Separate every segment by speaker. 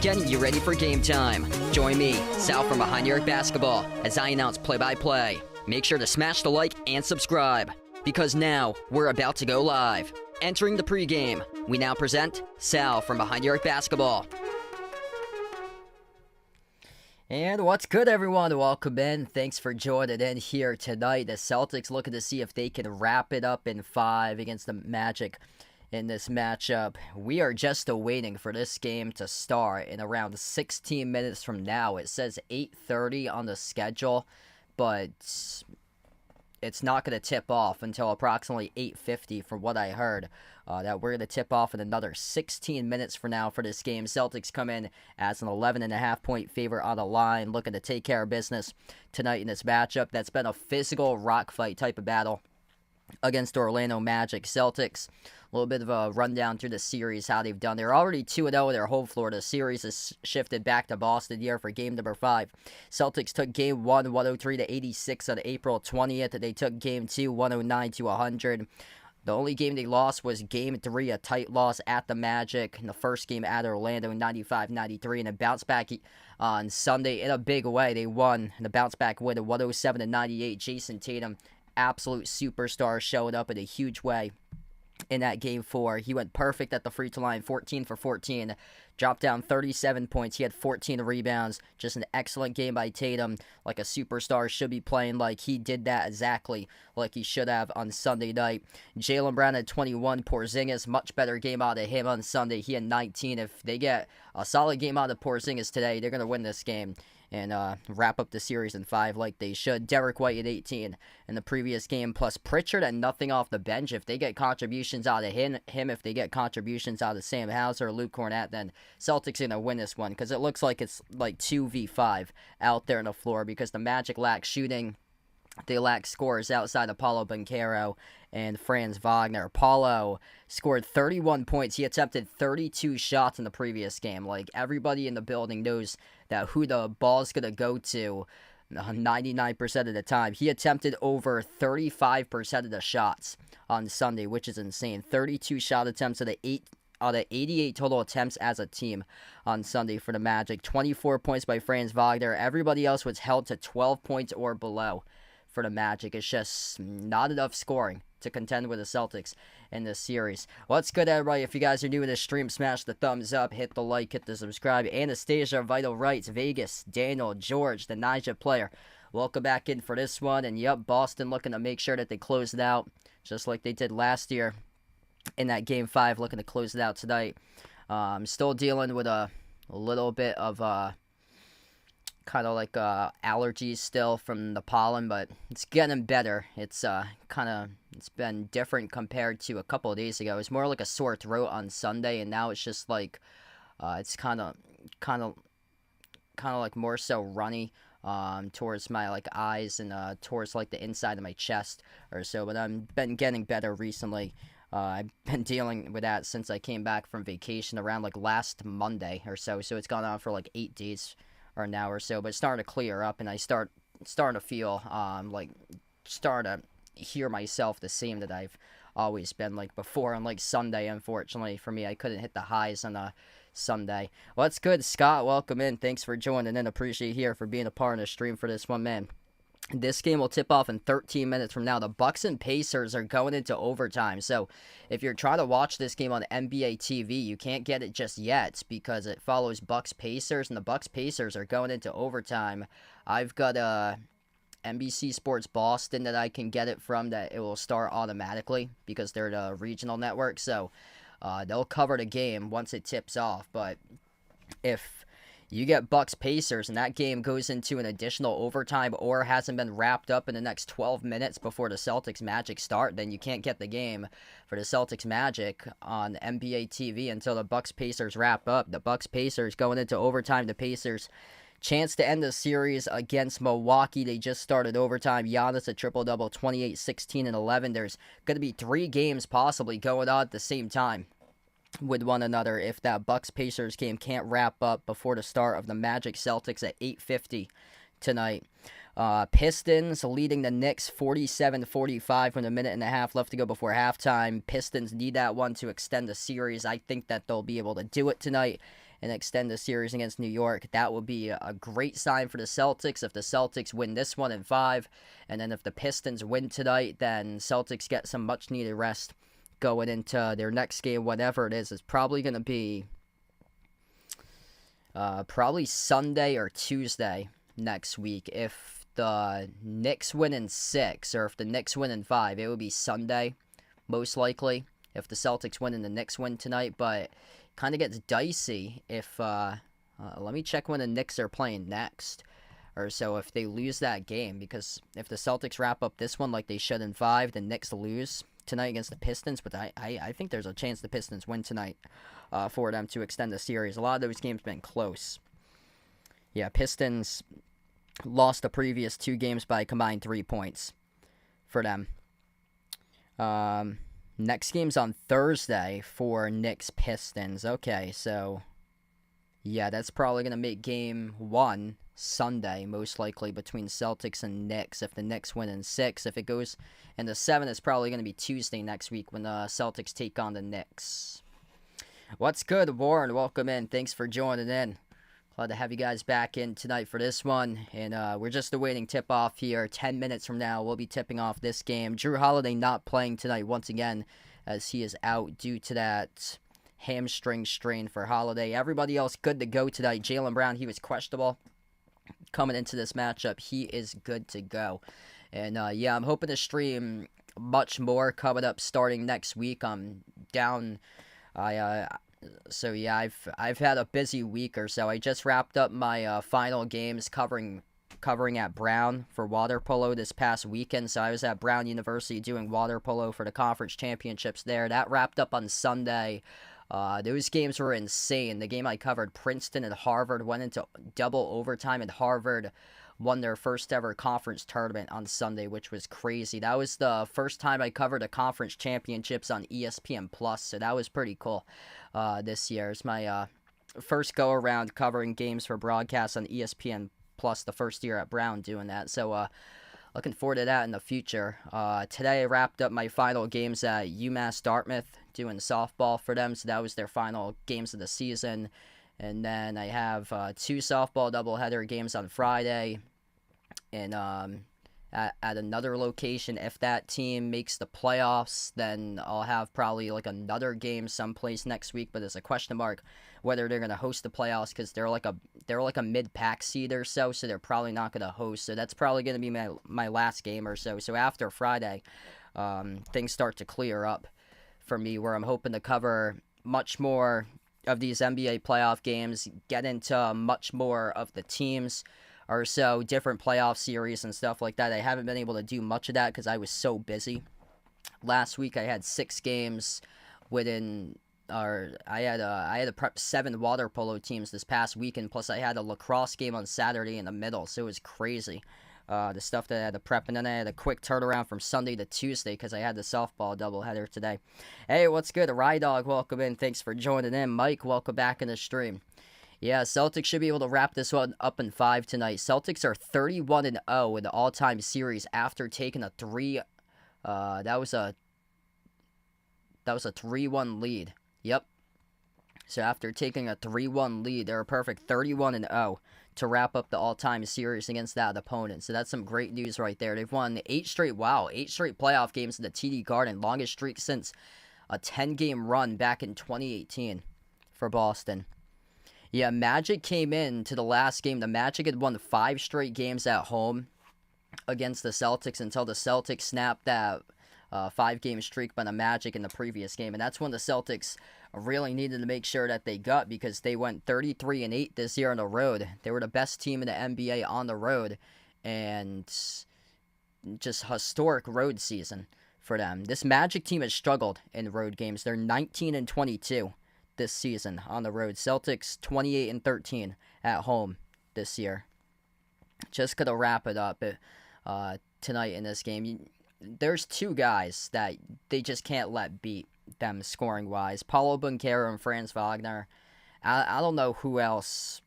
Speaker 1: Getting you ready for game time. Join me, Sal from Behind the Arc Basketball, as I announce play-by-play. Make sure to smash the like and subscribe, because now we're about to go live. Entering the pregame, we now present Sal from Behind the Arc Basketball. And what's good, everyone? Welcome in. Thanks for joining in here tonight. The Celtics looking to see if they can wrap it up in 5 against the Magic in this matchup. We are just awaiting for this game to start in around 16 minutes from now. It says 8:30 on the schedule, but it's not going to tip off until approximately 8:50 from what I heard. That we're going to tip off in another 16 minutes from now for this game. Celtics come in as an 11.5 point favorite on the line, looking to take care of business tonight in this matchup. That's been a physical rock fight type of battle against Orlando Magic. Celtics, a little bit of a rundown through the series, how they've done. They're already 2-0 in their home floor. The series has shifted back to Boston here for game number 5. Celtics took game 1, 103-86 on April 20th. They took game 2, 109-100. The only game they lost was game 3, a tight loss at the Magic. In the first game at Orlando, 95-93, and a bounce back on Sunday in a big way. They won in a bounce back win at 107-98. Jason Tatum, absolute superstar, showing up in a huge way in that game 4. He went perfect at the free throw line, 14 for 14, dropped down 37 points. He had 14 rebounds. Just an excellent game by Tatum, like a superstar should be playing. Like he did that exactly like he should have on Sunday night. Jaylen Brown had 21. Porzingis, much better game out of him on Sunday. He had 19. If they get a solid game out of Porzingis today, they're going to win this game and wrap up the series in 5 like they should. Derek White at 18 in the previous game, plus Pritchard and nothing off the bench. If they get contributions out of him, if they get contributions out of Sam Hauser or Luke Cornett, then Celtics are going to win this one, because it looks like it's like 2v5 out there on the floor, because the Magic lack shooting. They lack scores outside of Paulo Banchero and Franz Wagner. Paulo scored 31 points. He attempted 32 shots in the previous game. Like, everybody in the building knows that who the ball's going to go to 99% of the time. He attempted over 35% of the shots on Sunday, which is insane. 32 shot attempts out of 88 total attempts as a team on Sunday for the Magic. 24 points by Franz Wagner. Everybody else was held to 12 points or below for the Magic. It's just not enough scoring to contend with the Celtics in this series. What's good, everybody? If you guys are new to this stream, smash the thumbs up, hit the like, hit the subscribe. Anastasia, Vital Rights, Vegas, Daniel, George, the Niger player. Welcome back in for this one. And yep, Boston looking to make sure that they close it out just like they did last year in that Game 5, looking to close it out tonight. Still dealing with a little bit of kind of like allergies still from the pollen, but it's getting better. It's it's been different compared to a couple of days ago. It was more like a sore throat on Sunday, and now it's just like it's kind of like more so runny towards my like eyes and towards like the inside of my chest or so. But I've been getting better recently. I've been dealing with that since I came back from vacation around like last Monday or so. So it's gone on for like 8 days or now or so. But it's starting to clear up, and I starting to feel starting to hear myself the same that I've always been like before. On like Sunday, unfortunately for me, I couldn't hit the highs on Sunday. Well, that's good. Scott, welcome in. Thanks for joining in. Appreciate you here for being a part of the stream for this one, man. This game will tip off in 13 minutes from now. The Bucks and Pacers are going into overtime. So if you're trying to watch this game on NBA TV, you can't get it just yet because it follows Bucks Pacers, and the Bucks Pacers are going into overtime. I've got NBC Sports Boston that I can get it from, that it will start automatically because they're the regional network. So they'll cover the game once it tips off. But if you get Bucks Pacers and that game goes into an additional overtime or hasn't been wrapped up in the next 12 minutes before the Celtics-Magic start, then you can't get the game for the Celtics-Magic on NBA TV until the Bucks Pacers wrap up. The Bucks Pacers going into overtime. The Pacers chance to end the series against Milwaukee. They just started overtime. Giannis a triple-double, 28, 16, and 11. There's going to be 3 games possibly going on at the same time with one another if that Bucks-Pacers game can't wrap up before the start of the Magic-Celtics at 8:50 tonight. Pistons leading the Knicks 47-45 with a minute and a half left to go before halftime. Pistons need that one to extend the series. I think that they'll be able to do it tonight and extend the series against New York. That would be a great sign for the Celtics if the Celtics win this one in 5. And then if the Pistons win tonight, then Celtics get some much-needed rest going into their next game, whatever it is. It's probably going to be probably Sunday or Tuesday next week. If the Knicks win in 6 or if the Knicks win in 5, it would be Sunday, most likely, if the Celtics win and the Knicks win tonight. But kind of gets dicey if, let me check when the Knicks are playing next or so if they lose that game, because if the Celtics wrap up this one like they should in 5, the Knicks lose tonight against the Pistons, but I think there's a chance the Pistons win tonight for them to extend the series. A lot of those games have been close. Yeah, Pistons lost the previous 2 games by a combined 3 points for them. Next game's on Thursday for Knicks Pistons. Okay, so yeah, that's probably going to make game 1 Sunday, most likely, between Celtics and Knicks. If the Knicks win in 6, if it goes into 7, it's probably going to be Tuesday next week when the Celtics take on the Knicks. What's good, Warren? Welcome in. Thanks for joining in. Glad to have you guys back in tonight for this one. And we're just awaiting tip-off here. 10 minutes from now, we'll be tipping off this game. Drew Holiday not playing tonight once again, as he is out due to that hamstring strain for Holiday. Everybody else good to go tonight. Jaylen Brown, he was questionable coming into this matchup. He is good to go. And yeah, I'm hoping to stream much more coming up starting next week. I'm down. So yeah, I've had a busy week or so. I just wrapped up my final games covering at Brown for water polo this past weekend. So I was at Brown University doing water polo for the conference championships there. That wrapped up on Sunday. Those games were insane. The game I covered, Princeton and Harvard, went into double overtime, and Harvard won their first ever conference tournament on Sunday, which was crazy. That was the first time I covered a conference championships on ESPN Plus, so that was pretty cool this year. It's my first go-around covering games for broadcast on ESPN Plus, the first year at Brown doing that. So looking forward to that in the future. Today I wrapped up my final games at UMass Dartmouth, doing softball for them, so that was their final games of the season. And then I have 2 softball doubleheader games on Friday, and at another location. If that team makes the playoffs, then I'll have probably like another game someplace next week, but there's a question mark whether they're going to host the playoffs, because they're like a mid-pack seed or so they're probably not going to host. So that's probably going to be my last game or so. So after Friday, things start to clear up for me, where I'm hoping to cover much more of these NBA playoff games, get into much more of the teams or so, different playoff series and stuff like that. I haven't been able to do much of that because I was so busy. Last week I had 6 games within, or I had to prep 7 water polo teams this past weekend, plus I had a lacrosse game on Saturday in the middle, so it was crazy. The stuff that I had to prep, and then I had a quick turnaround from Sunday to Tuesday because I had the softball doubleheader today. Hey, what's good? Rye Dog, welcome in. Thanks for joining in. Mike, welcome back in the stream. Yeah, Celtics should be able to wrap this one up in 5 tonight. Celtics are 31-0 in the all-time series after taking a 3-1 lead. Yep. So after taking a 3-1 lead, they're a perfect 31-0 to wrap up the all-time series against that opponent. So that's some great news right there. They've won 8 straight playoff games in the TD Garden, longest streak since a 10-game run back in 2018 for Boston. Yeah, Magic came in to the last game. The Magic had won 5 straight games at home against the Celtics until the Celtics snapped that 5-game streak by the Magic in the previous game. And that's when the Celtics really needed to make sure that they got, because they went 33-8 this year on the road. They were the best team in the NBA on the road, and just historic road season for them. This Magic team has struggled in road games. They're 19-22 this season on the road. Celtics 28-13 at home this year. Just gonna wrap it up tonight in this game. There's 2 guys that they just can't let beat them scoring wise. Paulo Banchero and Franz Wagner. I don't know who else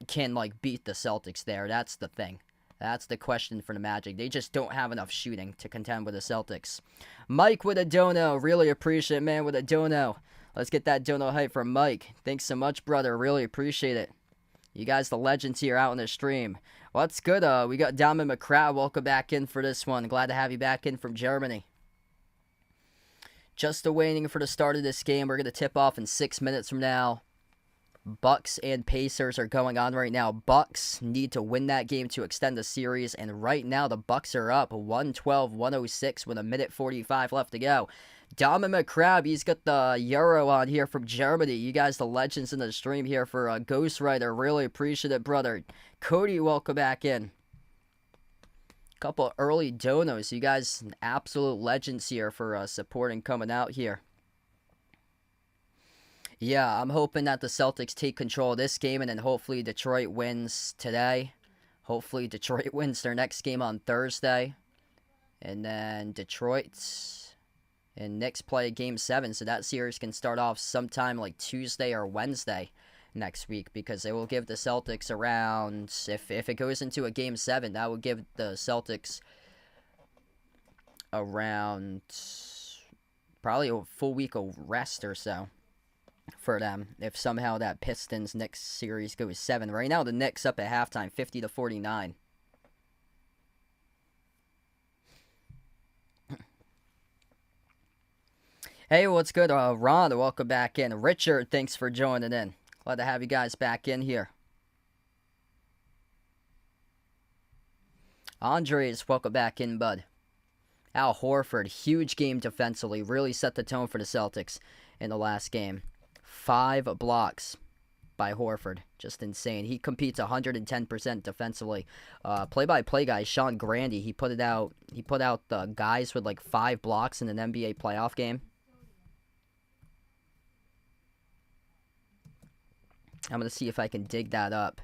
Speaker 1: can beat the Celtics there. That's the thing. That's the question for the Magic. They just don't have enough shooting to contend with the Celtics. Mike with a dono. Really appreciate it, man, with a dono. Let's get that dono hype from Mike. Thanks so much, brother. Really appreciate it. You guys, the legends here out in the stream. What's good? We got Diamond McCraw. Welcome back in for this one. Glad to have you back in from Germany. Just waiting for the start of this game. We're going to tip off in 6 minutes from now. Bucks and Pacers are going on right now. Bucks need to win that game to extend the series, and right now the Bucks are up 112-106 with 1:45 left to go. Diamond McCrab, he's got the Euro on here from Germany. You guys, the legends in the stream here for Ghost Rider. Really appreciate it, brother. Cody, welcome back in. Couple early donos. You guys, absolute legends here for supporting coming out here. Yeah, I'm hoping that the Celtics take control of this game, and then hopefully Detroit wins today. Hopefully Detroit wins their next game on Thursday. And then Detroit and Knicks play Game 7, so that series can start off sometime like Tuesday or Wednesday next week, because they will give the Celtics around, if it goes into a Game 7, that would give the Celtics around probably a full week of rest or so for them, if somehow that Pistons-Knicks series goes 7. Right now, the Knicks up at halftime, 50-49. Hey, what's good? Ron, welcome back in. Richard, thanks for joining in. Glad to have you guys back in here. Andres, welcome back in, bud. Al Horford, huge game defensively. Really set the tone for the Celtics in the last game. 5 blocks by Horford. Just insane. He competes 110% defensively. Play-by-play guy, Sean Grandy, he put out the guys with 5 blocks in an NBA playoff game. I'm going to see if I can dig that up.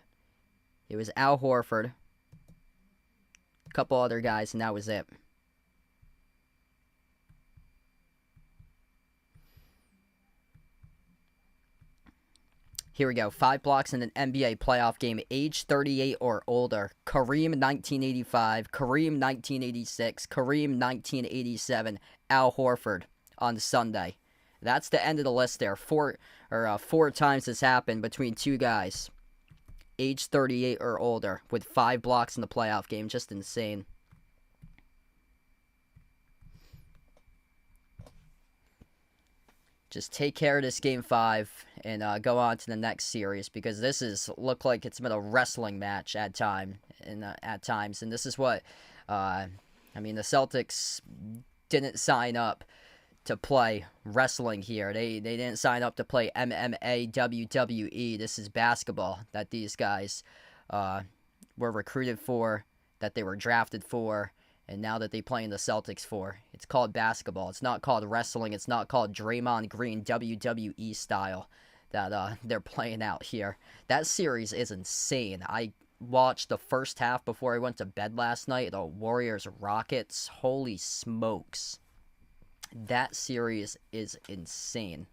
Speaker 1: It was Al Horford, a couple other guys, and that was it. Here we go. 5 blocks in an NBA playoff game, age 38 or older. Kareem 1985, Kareem 1986, Kareem 1987, Al Horford on Sunday. That's the end of the list there. 4 times this happened between 2 guys, age 38 or older, with 5 blocks in the playoff game. Just insane. Just take care of this Game 5 and go on to the next series, because this look like it's been a wrestling match at times. And this is what, the Celtics didn't sign up to play wrestling here. They didn't sign up to play MMA, WWE. This is basketball that these guys were recruited for, that they were drafted for, and now that they play in the Celtics for. It's called basketball. It's not called wrestling. It's not called Draymond Green WWE style that they're playing out here. That series is insane. I watched the first half before I went to bed last night. The Warriors-Rockets. Holy smokes. That series is insane.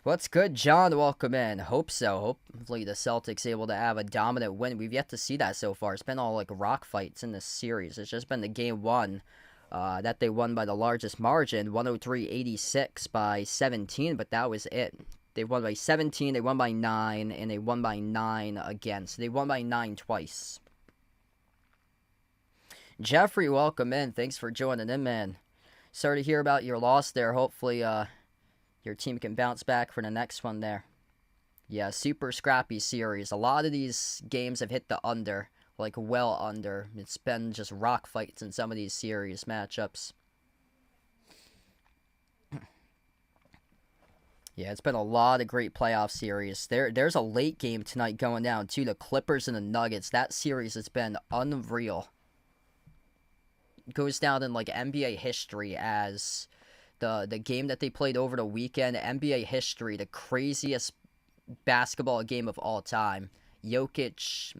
Speaker 1: What's good, John? Welcome in. Hope so. Hopefully the Celtics able to have a dominant win. We've yet to see that so far. It's been all like rock fights in this series. It's just been the game one that they won by the largest margin, 103-86 by 17, but that was it. They won by 17, they won by 9, and they won by 9 again. So they won by 9 twice. Jeffrey, welcome in. Thanks for joining in, man. Sorry to hear about your loss there. Hopefully your team can bounce back for the next one there. Yeah, super scrappy series. A lot of these games have hit the under, like well under. It's been just rock fights in some of these series matchups. Yeah, it's been a lot of great playoff series. There's a late game tonight going down, too. The Clippers and the Nuggets. That series has been unreal. Goes down in like NBA history as the game that they played over the weekend. NBA history, the craziest basketball game of all time. Jokic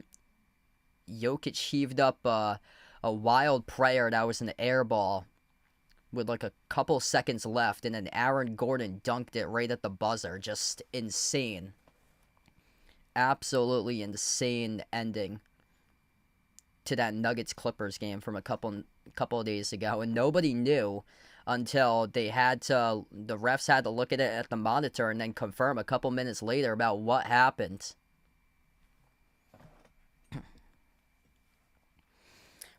Speaker 1: heaved up a wild prayer that was an air ball with like a couple seconds left, and then Aaron Gordon dunked it right at the buzzer. Just insane. Absolutely insane ending to that Nuggets-Clippers game from a couple of days ago, and nobody knew until the refs had to look at it at the monitor and then confirm a couple minutes later about what happened.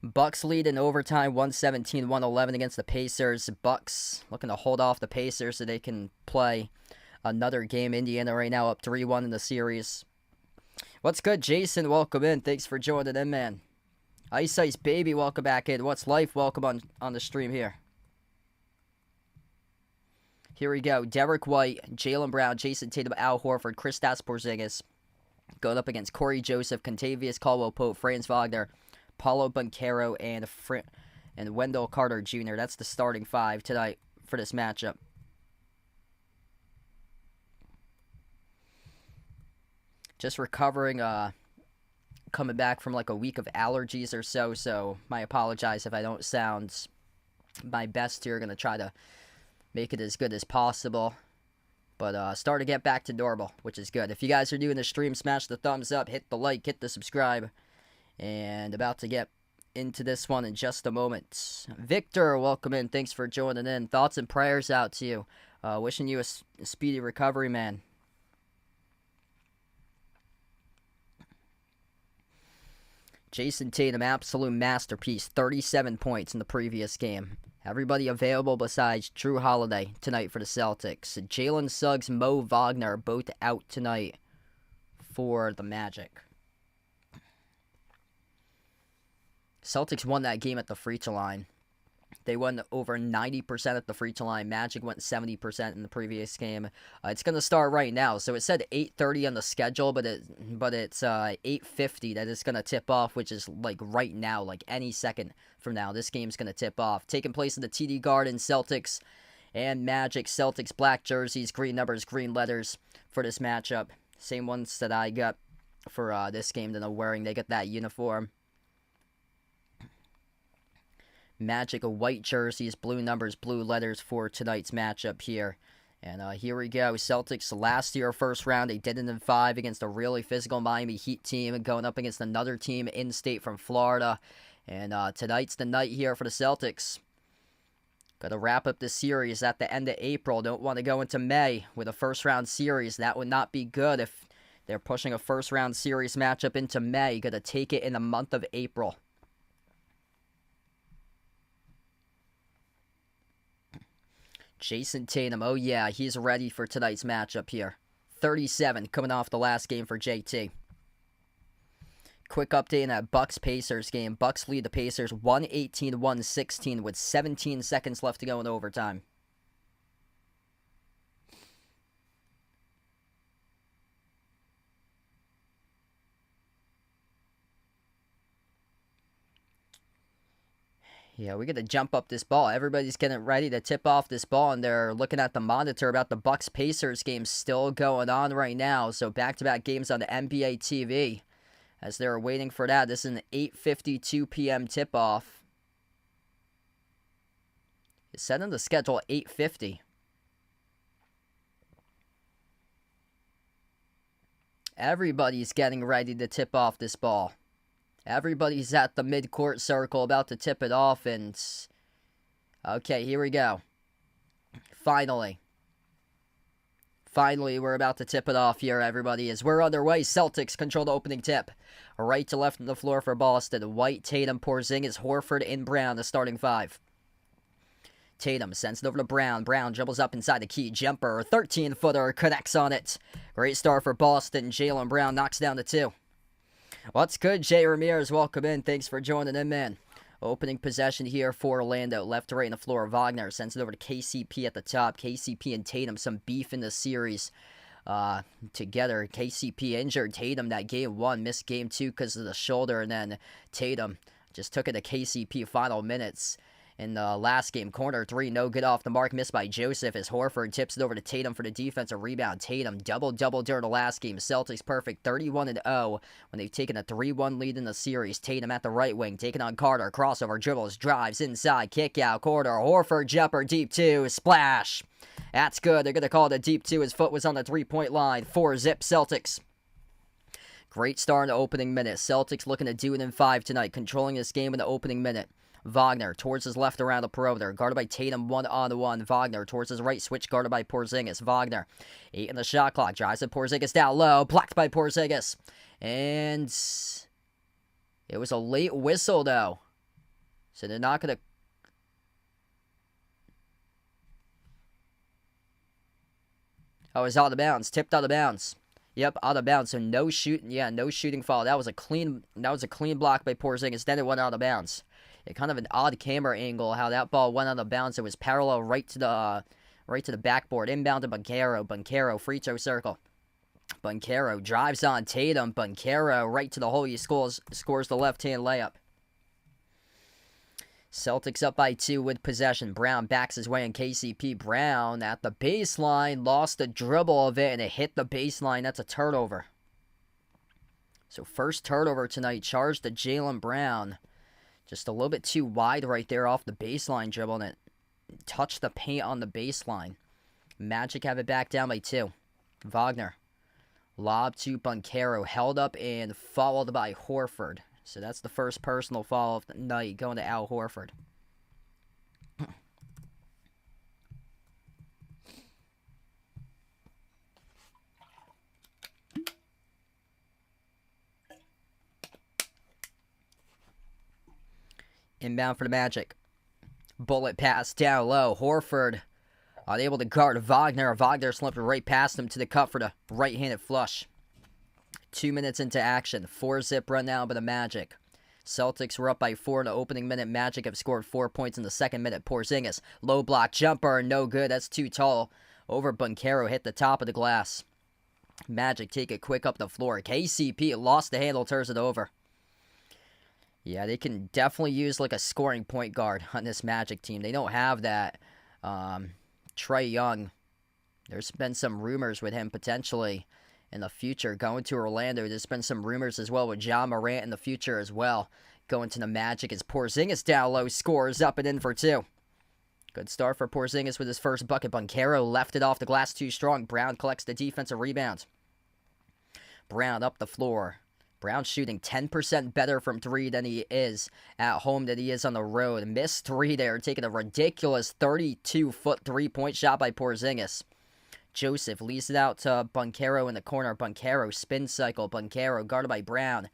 Speaker 1: Bucks lead in overtime, 117-111 against the Pacers. Bucks looking to hold off the Pacers so they can play another game. Indiana right now up 3-1 in the series. What's good, Jason? Welcome in. Thanks for joining in, man. Ice Baby, welcome back in. What's life? Welcome on the stream here. Here we go. Derek White, Jaylen Brown, Jason Tatum, Al Horford, Kristaps Porzingis going up against Corey Joseph, Contavious Caldwell-Pope, Franz Wagner, Paulo Banchero, and Wendell Carter Jr. That's the starting five tonight for this matchup. Just recovering, coming back from like a week of allergies or so I apologize if I don't sound my best here. Going to try to make it as good as possible, but start to get back to normal, which is good. If you guys are doing the stream, smash the thumbs up, hit the like, hit the subscribe, and about to get into this one in just a moment. Victor, welcome in. Thanks for joining in. Thoughts and prayers out to you. Wishing you a speedy recovery, man. Jason Tatum, absolute masterpiece. 37 points in the previous game. Everybody available besides Drew Holiday tonight for the Celtics. Jalen Suggs, Mo Wagner both out tonight for the Magic. Celtics won that game at the free throw line. They won over 90% at the free throw line. Magic went 70% in the previous game. It's going to start right now. So it said 8:30 on the schedule, but it's 8:50 that it's going to tip off, which is like right now, like any second from now. This game's going to tip off. Taking place in the TD Garden, Celtics and Magic. Celtics black jerseys, green numbers, green letters for this matchup. Same ones that I got for this game that I'm wearing. They got that uniform. Magic white jerseys, blue numbers, blue letters for tonight's matchup here. And here we go. Celtics last year first round, they did it in 5 against a really physical Miami Heat team, going up against another team in-state from Florida. And tonight's the night here for the Celtics. Got to wrap up this series at the end of April. Don't want to go into May with a first-round series. That would not be good if they're pushing a first-round series matchup into May. Got to take it in the month of April. Jason Tatum, oh yeah, he's ready for tonight's matchup here. 37 coming off the last game for JT. Quick update in that Bucks-Pacers game. Bucks lead the Pacers 118-116 with 17 seconds left to go in overtime. Yeah, we got to jump up this ball. Everybody's getting ready to tip off this ball, and they're looking at the monitor about the Bucks-Pacers game still going on right now. So back-to-back games on the NBA TV as they're waiting for that. This is an 8:52 p.m. tip-off. It's set on the schedule at 8:50. Everybody's getting ready to tip off this ball. Everybody's at the mid-court circle about to tip it off, and... Okay, here we go. Finally, we're about to tip it off here, everybody, as we're underway. Celtics control the opening tip. Right to left on the floor for Boston. White, Tatum, Porzingis, Horford, and Brown, the starting five. Tatum sends it over to Brown. Brown dribbles up inside the key. Jumper, 13-footer, connects on it. Great start for Boston. Jaylen Brown knocks down the two. What's good, Jay Ramirez? Welcome in. Thanks for joining in, man. Opening possession here for Orlando. Left to right on the floor. Wagner sends it over to KCP at the top. KCP and Tatum, some beef in the series together. KCP injured Tatum that game one. Missed game two because of the shoulder. And then Tatum just took it to KCP final minutes. In the last game, corner three, no good off the mark, missed by Joseph as Horford tips it over to Tatum for the defensive rebound. Tatum, double-double during the last game. Celtics perfect, 31-0 when they've taken a 3-1 lead in the series. Tatum at the right wing, taking on Carter, crossover, dribbles, drives, inside, kick out, corner, Horford, jumper, deep two, splash. That's good. They're going to call it a deep two. His foot was on the three-point line. 4-zip Celtics. Great start in the opening minute. Celtics looking to do it in 5 tonight, controlling this game in the opening minute. Wagner towards his left around the perimeter, guarded by Tatum one-on-one. Wagner towards his right, switch guarded by Porzingis. Wagner, 8 in the shot clock, drives at Porzingis down low, blocked by Porzingis. And it was a late whistle, though. So they're not going to... Oh, it's out of bounds, tipped out of bounds. Yep, out of bounds, so no shooting, no shooting foul. That was a clean block by Porzingis, then it went out of bounds. Kind of an odd camera angle how that ball went out of bounds. It was parallel right to the backboard. Inbound to Banchero, free throw circle. Banchero drives on Tatum. Banchero right to the hole. He scores the left-hand layup. Celtics up by 2 with possession. Brown backs his way in KCP. Brown at the baseline. Lost the dribble of it, and it hit the baseline. That's a turnover. So first turnover tonight. Charged to Jaylen Brown. Just a little bit too wide right there off the baseline dribble, and it touched the paint on the baseline. Magic have it back down by 2. Wagner. Lob to Banchero. Held up and followed by Horford. So that's the first personal foul of the night going to Al Horford. Inbound for the Magic. Bullet pass down low. Horford unable to guard Wagner. Wagner slipped right past him to the cup for the right-handed flush. 2 minutes into action. 4-zip run down by the Magic. Celtics were up by 4 in the opening minute. Magic have scored 4 points in the second minute. Porzingis, low block jumper, no good. That's too tall. Over Banchero, hit the top of the glass. Magic take it quick up the floor. KCP lost the handle, turns it over. Yeah, they can definitely use like a scoring point guard on this Magic team. They don't have that. Trae Young, there's been some rumors with him potentially in the future going to Orlando. There's been some rumors as well with John Morant in the future as well. Going to the Magic as Porzingis down low, scores up and in for 2. Good start for Porzingis with his first bucket. Banchero left it off the glass too strong. Brown collects the defensive rebound. Brown up the floor. Brown shooting 10% better from 3 than he is at home than he is on the road. Missed 3 there, taking a ridiculous 32-foot three-point shot by Porzingis. Joseph leads it out to Banchero in the corner. Banchero spin cycle. Banchero guarded by Brown.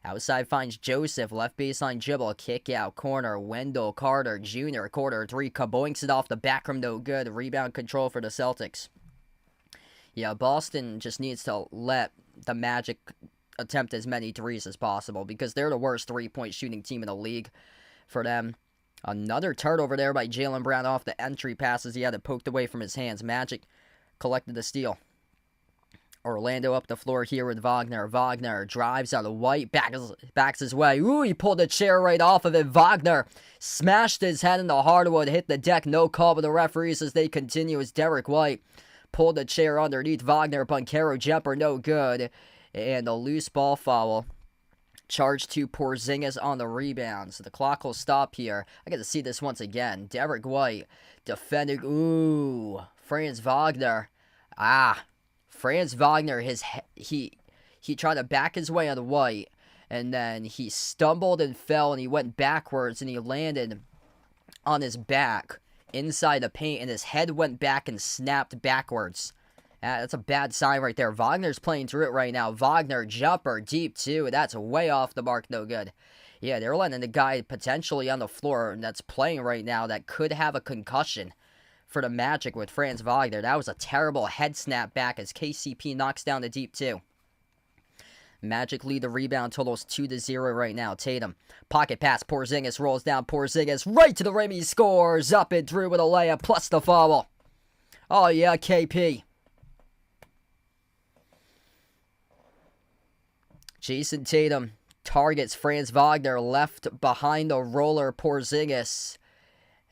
Speaker 1: Outside finds Joseph. Left baseline dribble. Kick out corner. Wendell Carter Jr. Quarter 3. Kaboinks it off the back rim. No good. Rebound control for the Celtics. Yeah, Boston just needs to let the Magic attempt as many threes as possible because they're the worst three-point shooting team in the league for them. Another turnover there by Jaylen Brown off the entry passes. He had it poked away from his hands. Magic collected the steal. Orlando up the floor here with Wagner. Wagner drives out of White, backs his way. Ooh, he pulled the chair right off of it. Wagner smashed his head into hardwood, hit the deck. No call by the referees as they continue as Derek White pulled the chair underneath Wagner. Banchero jumper, no good. And a loose ball foul. Charge to Porzingis on the rebound. So the clock will stop here. I get to see this once again. Derek White defending. Ooh, Franz Wagner. Franz Wagner, he tried to back his way on White, and then he stumbled and fell, and he went backwards, and he landed on his back inside the paint, and his head went back and snapped backwards. That's a bad sign right there. Wagner's playing through it right now. Wagner, jumper, deep too. That's way off the mark, no good. Yeah, they're letting the guy potentially on the floor that's playing right now that could have a concussion for the Magic with Franz Wagner. That was a terrible head snap back as KCP knocks down the deep two. Magic lead the rebound totals 2-0 right now. Tatum, pocket pass, Porzingis rolls down, Porzingis right to the rim, he scores, up and through with a layup, plus the foul. Oh yeah, KP. Jason Tatum targets Franz Wagner left behind the roller Porzingis.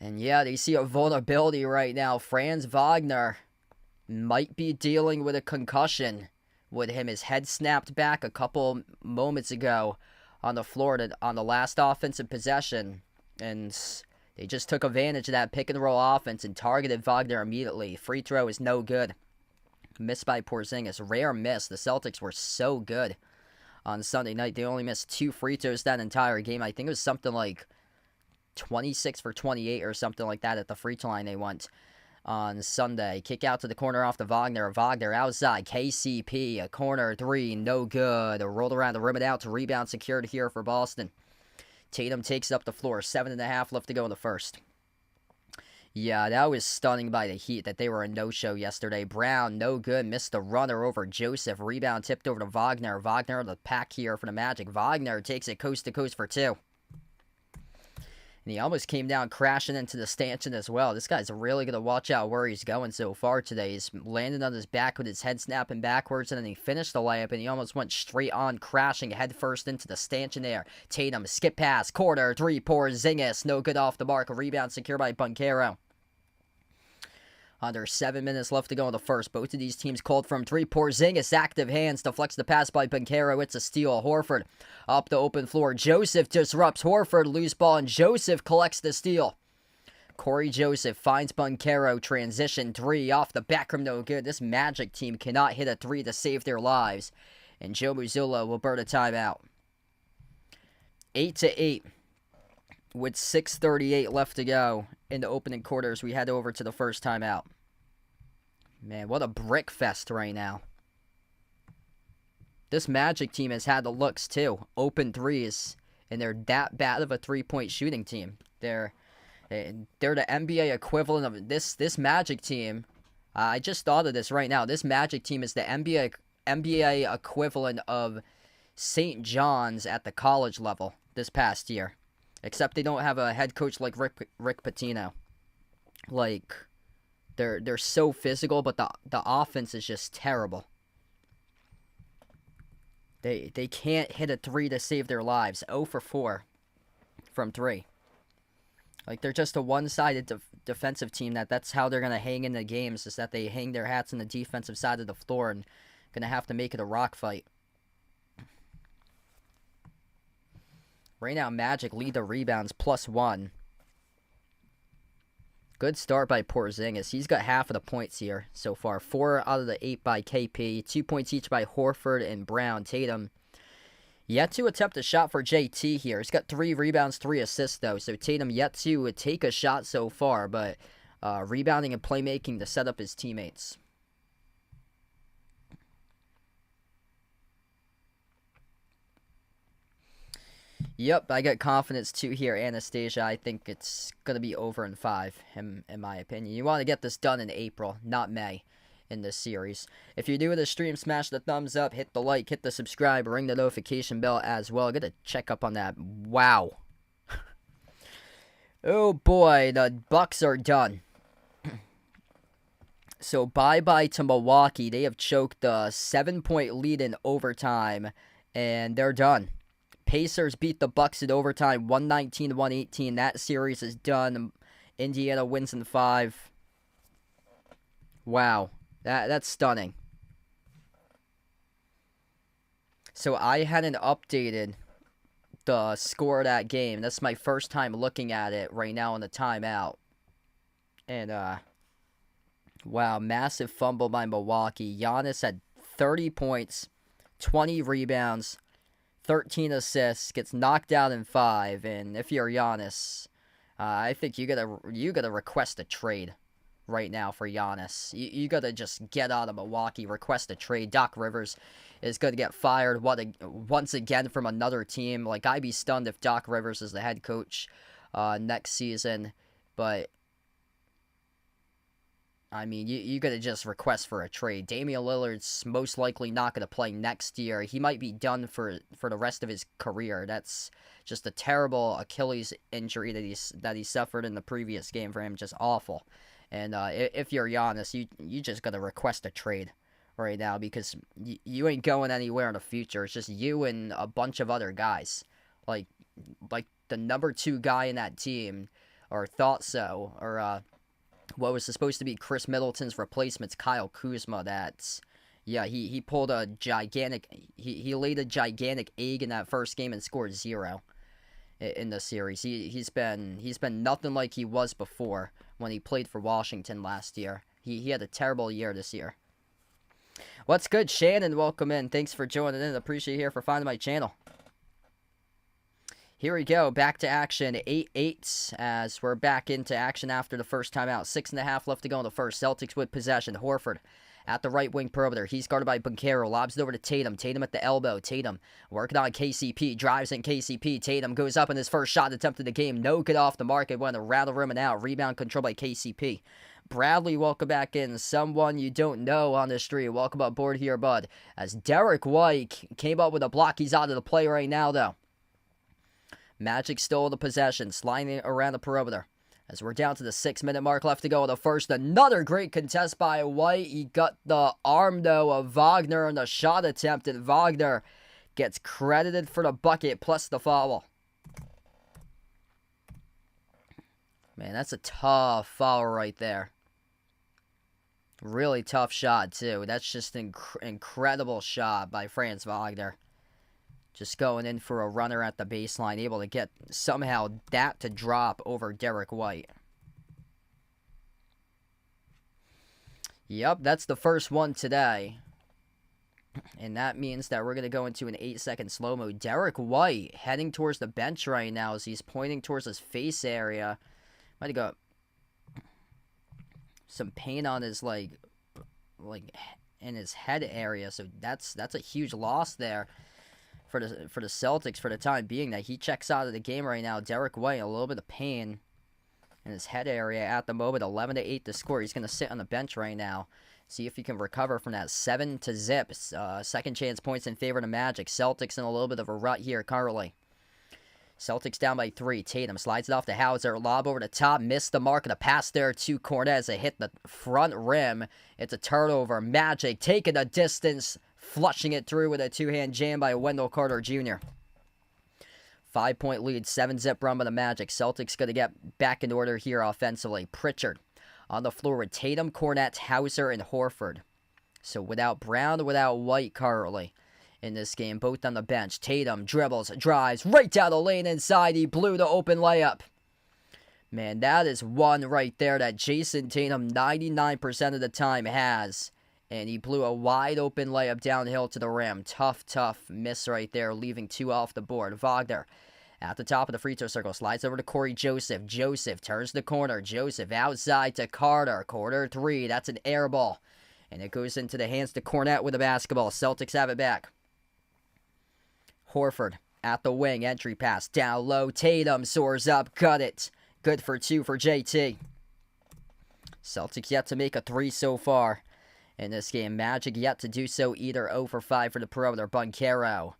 Speaker 1: And yeah, they see a vulnerability right now. Franz Wagner might be dealing with a concussion with his head snapped back a couple moments ago on the floor on the last offensive possession. And they just took advantage of that pick and roll offense and targeted Wagner immediately. Free throw is no good. Missed by Porzingis. Rare miss. The Celtics were so good on Sunday night. They only missed 2 free throws that entire game. I think it was something like 26 for 28 or something like that at the free throw line they went on Sunday. Kick out to the corner off the Wagner. Wagner outside. KCP. A corner 3. No good. Rolled around the rim and out to rebound secured here for Boston. Tatum takes up the floor. 7.5 left to go in the first. Yeah, that was stunning by the Heat that they were a no-show yesterday. Brown, no good. Missed the runner over Joseph. Rebound tipped over to Wagner. Wagner the pack here for the Magic. Wagner takes it coast to coast for 2. And he almost came down crashing into the stanchion as well. This guy's really going to watch out where he's going so far today. He's landed on his back with his head snapping backwards, and then he finished the layup, and he almost went straight on, crashing headfirst into the stanchion there. Tatum, skip pass, corner, 3, Porzingis. No good off the mark. A rebound secured by Banchero. Under 7 minutes left to go in the first. Both of these teams called from 3. Porzingis, active hands, deflects the pass by Banchero. It's a steal. Horford up the open floor. Joseph disrupts Horford. Loose ball, and Joseph collects the steal. Corey Joseph finds Banchero. Transition 3 off the back rim. No good. This Magic team cannot hit a 3 to save their lives. And Joe Mazzulla will burn a timeout. 8-8. With 6:38 left to go in the opening quarters, we head over to the first timeout. Man, what a brick fest right now. This Magic team has had the looks too. Open threes, and they're that bad of a three-point shooting team. They're the NBA equivalent of this Magic team. I just thought of this right now. This Magic team is the NBA equivalent of St. John's at the college level this past year. Except they don't have a head coach like Rick Pitino. Like, they're so physical, but the offense is just terrible. They can't hit a 3 to save their lives. 0 for 4 from 3. Like, they're just a one-sided defensive team. That's how they're going to hang in the games, is that they hang their hats on the defensive side of the floor and going to have to make it a rock fight. Right now, Magic lead the rebounds +1. Good start by Porzingis. He's got half of the points here so far. 4 out of the 8 by KP. 2 points each by Horford and Brown. Tatum yet to attempt a shot for JT here. He's got 3 rebounds, 3 assists, though. So Tatum yet to take a shot so far, but rebounding and playmaking to set up his teammates. Yep, I got confidence too here, Anastasia. I think it's going to be over in 5, in my opinion. You want to get this done in April, not May. in this series. If you're new to the stream, smash the thumbs up, hit the like, hit the subscribe, ring the notification bell as well. Get a check up on that. Wow. Oh boy, the Bucks are done. So bye-bye to Milwaukee. They have choked a 7-point lead in overtime, and they're done. Pacers beat the Bucks in overtime, 119-118. That series is done. Indiana wins in 5. Wow, that's stunning. So I hadn't updated the score of that game. That's my first time looking at it right now on the timeout. And, wow, massive fumble by Milwaukee. Giannis had 30 points, 20 rebounds, 13 assists, gets knocked out in 5. And if you're Giannis, I think you gotta request a trade right now for Giannis. You gotta just get out of Milwaukee, request a trade. Doc Rivers is gonna get fired once again from another team. Like, I'd be stunned if Doc Rivers is the head coach next season. But I mean, you gotta just request for a trade. Damian Lillard's most likely not gonna play next year. He might be done for the rest of his career. That's just a terrible Achilles injury that he suffered in the previous game for him. Just awful. And if you're Giannis, you just gotta request a trade right now, because you ain't going anywhere in the future. It's just you and a bunch of other guys, like the number 2 guy in that team, or thought so, or what was supposed to be Chris Middleton's replacement's Kyle Kuzma. He pulled a gigantic, he laid a gigantic egg in that first game and scored 0 in the series. He's been nothing like he was before when he played for Washington last year. He had a terrible year this year. What's good, Shannon? Welcome in. Thanks for joining in. Appreciate you here for finding my channel. Here we go, back to action, 8-8, as we're back into action after the first timeout. 6.5 left to go in the first. Celtics with possession. Horford at the right wing perimeter. He's guarded by Banchero. Lobs it over to Tatum. Tatum at the elbow. Tatum working on KCP. Drives in KCP. Tatum goes up in his first shot attempt of the game. No good off the mark. It went around the rim and out. Rebound controlled by KCP. Bradley, welcome back in. Someone you don't know on the street. Welcome aboard here, bud. As Derek White came up with a block. He's out of the play right now, though. Magic stole the possession, sliding around the perimeter. As we're down to the 6-minute mark left to go in the first. Another great contest by White. He got the arm, though, of Wagner on the shot attempt, and Wagner gets credited for the bucket plus the foul. Man, that's a tough foul right there. Really tough shot, too. That's just an incredible shot by Franz Wagner. Just going in for a runner at the baseline, able to get somehow that to drop over Derek White. Yep, that's the first one today. And that means that we're going to go into an 8-second slow-mo. Derek White heading towards the bench right now as he's pointing towards his face area. Might have got some pain on his, like in his head area. So that's a huge loss there for the Celtics for the time being. That he checks out of the game right now. Derek White, a little bit of pain in his head area at the moment. 11-8 to score. He's going to sit on the bench right now. See if he can recover from that 7-0. Second chance points in favor of the Magic. Celtics in a little bit of a rut here currently. Celtics down by 3. Tatum slides it off to Hauser. Lob over the top. Missed the mark of the pass there to Cornez. It hit the front rim. It's a turnover. Magic taking the distance. Flushing it through with a two-hand jam by Wendell Carter Jr. 5-point lead. 7-0 run by the Magic. Celtics going to get back in order here offensively. Pritchard on the floor with Tatum, Cornette, Hauser, and Horford. So without Brown, without White currently in this game, both on the bench. Tatum dribbles, drives, right down the lane inside. He blew the open layup. Man, that is one right there that Jason Tatum 99% of the time has. And he blew a wide open layup downhill to the rim. Tough miss right there, leaving 2 off the board. Wagner at the top of the free throw circle. Slides over to Corey Joseph. Joseph turns the corner. Joseph outside to Carter. Corner 3. That's an air ball. And it goes into the hands to Cornette with the basketball. Celtics have it back. Horford at the wing. Entry pass. Down low. Tatum soars up. Got it. Good for 2 for JT. Celtics yet to make a 3 so far. in this game. Magic yet to do so either. 0 for 5 for the perimeter. Banchero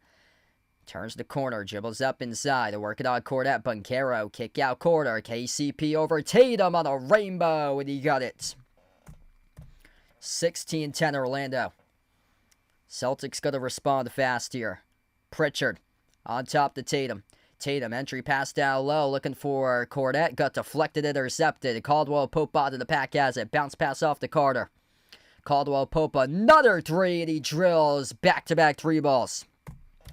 Speaker 1: turns the corner, dribbles up inside, working on Cordet. Banchero, kick out corner. KCP over Tatum on a rainbow, and he got it. 16-10 Orlando. Celtics got to respond fast here. Pritchard on top to Tatum. Tatum, entry pass down low, looking for Cordet. Got deflected, intercepted. Caldwell-Pope out of the pack has it. Bounce pass off to Carter. Caldwell-Pope, another three, and he drills back-to-back three balls.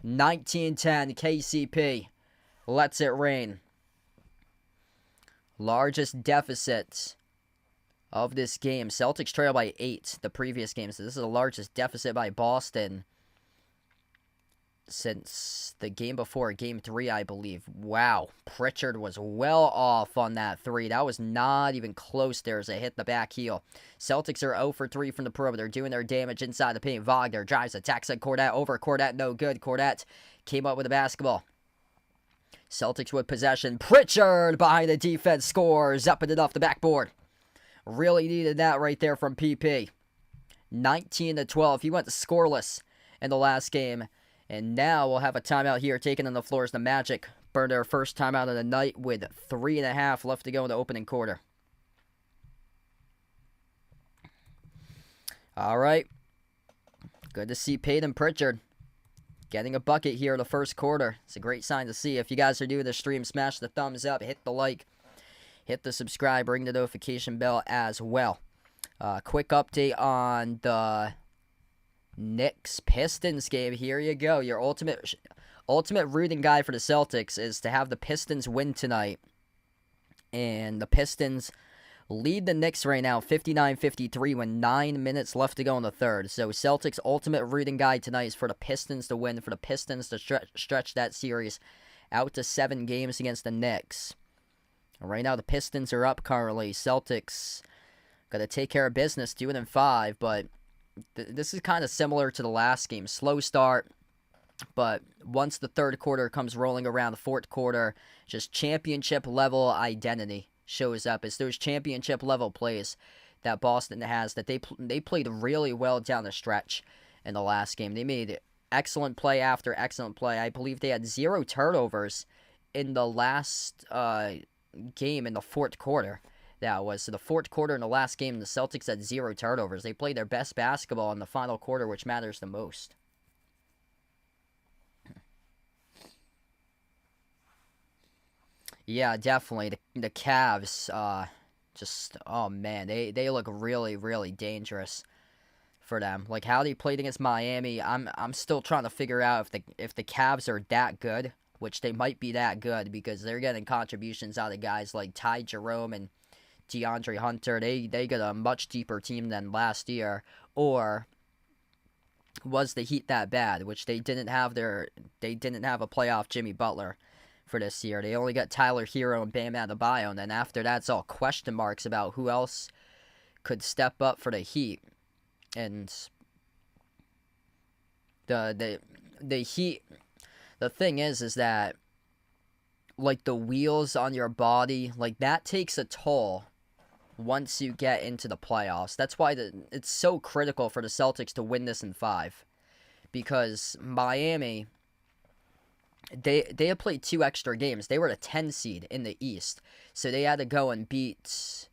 Speaker 1: 19-10, KCP lets it rain. Largest deficit of this game. Celtics trail by 8 the previous game, so this is the largest deficit by Boston since the game before, game 3, I believe. Wow, Pritchard was well off on that three. That was not even close there as it hit the back heel. Celtics are 0 for 3 from the perimeter, doing their damage inside the paint. Wagner drives, attacks at Cordet, over Cordet, no good. Cordet came up with the basketball. Celtics with possession. Pritchard behind the defense scores, up and it off the backboard. Really needed that right there from PP. 19-12. He went scoreless in the last game. And now we'll have a timeout here taken on the floor as the Magic burned their first timeout of the night with 3.5 left to go in the opening quarter. All right. Good to see Peyton Pritchard getting a bucket here in the first quarter. It's a great sign to see. If you guys are doing the stream, smash the thumbs up, hit the like, hit the subscribe, ring the notification bell as well. Quick update on the Knicks Pistons game. Here you go. Your ultimate rooting guide for the Celtics is to have the Pistons win tonight. And the Pistons lead the Knicks right now 59-53 with 9 minutes left to go in the third. So Celtics' ultimate rooting guide tonight is for the Pistons to win, for the Pistons to stretch that series out to 7 games against the Knicks. Right now the Pistons are up currently. Celtics got to take care of business, 2-5, but this is kind of similar to the last game. Slow start, but once the third quarter comes rolling around, the fourth quarter, just championship level identity shows up. It's those championship level plays that Boston has that they played really well down the stretch in the last game. They made excellent play after excellent play. I believe they had 0 turnovers in the last game in the fourth quarter. That was. So the fourth quarter in the last game, the Celtics had 0 turnovers. They played their best basketball in the final quarter, which matters the most. Yeah, definitely. The Cavs, oh man, they look really, really dangerous for them. Like how they played against Miami, I'm still trying to figure out if the Cavs are that good, which they might be that good because they're getting contributions out of guys like Ty Jerome and DeAndre Hunter. They got a much deeper team than last year. Or was the Heat that bad, which they didn't have a playoff Jimmy Butler for this year. They only got Tyler Hero and Bam Adebayo, and then after that it's all question marks about who else could step up for the Heat. And the Heat, the thing is that like the wheels on your body, like that takes a toll once you get into the playoffs. That's why it's so critical for the Celtics to win this in 5. Because Miami, they had played 2 extra games. They were the 10 seed in the East. So they had to go and beat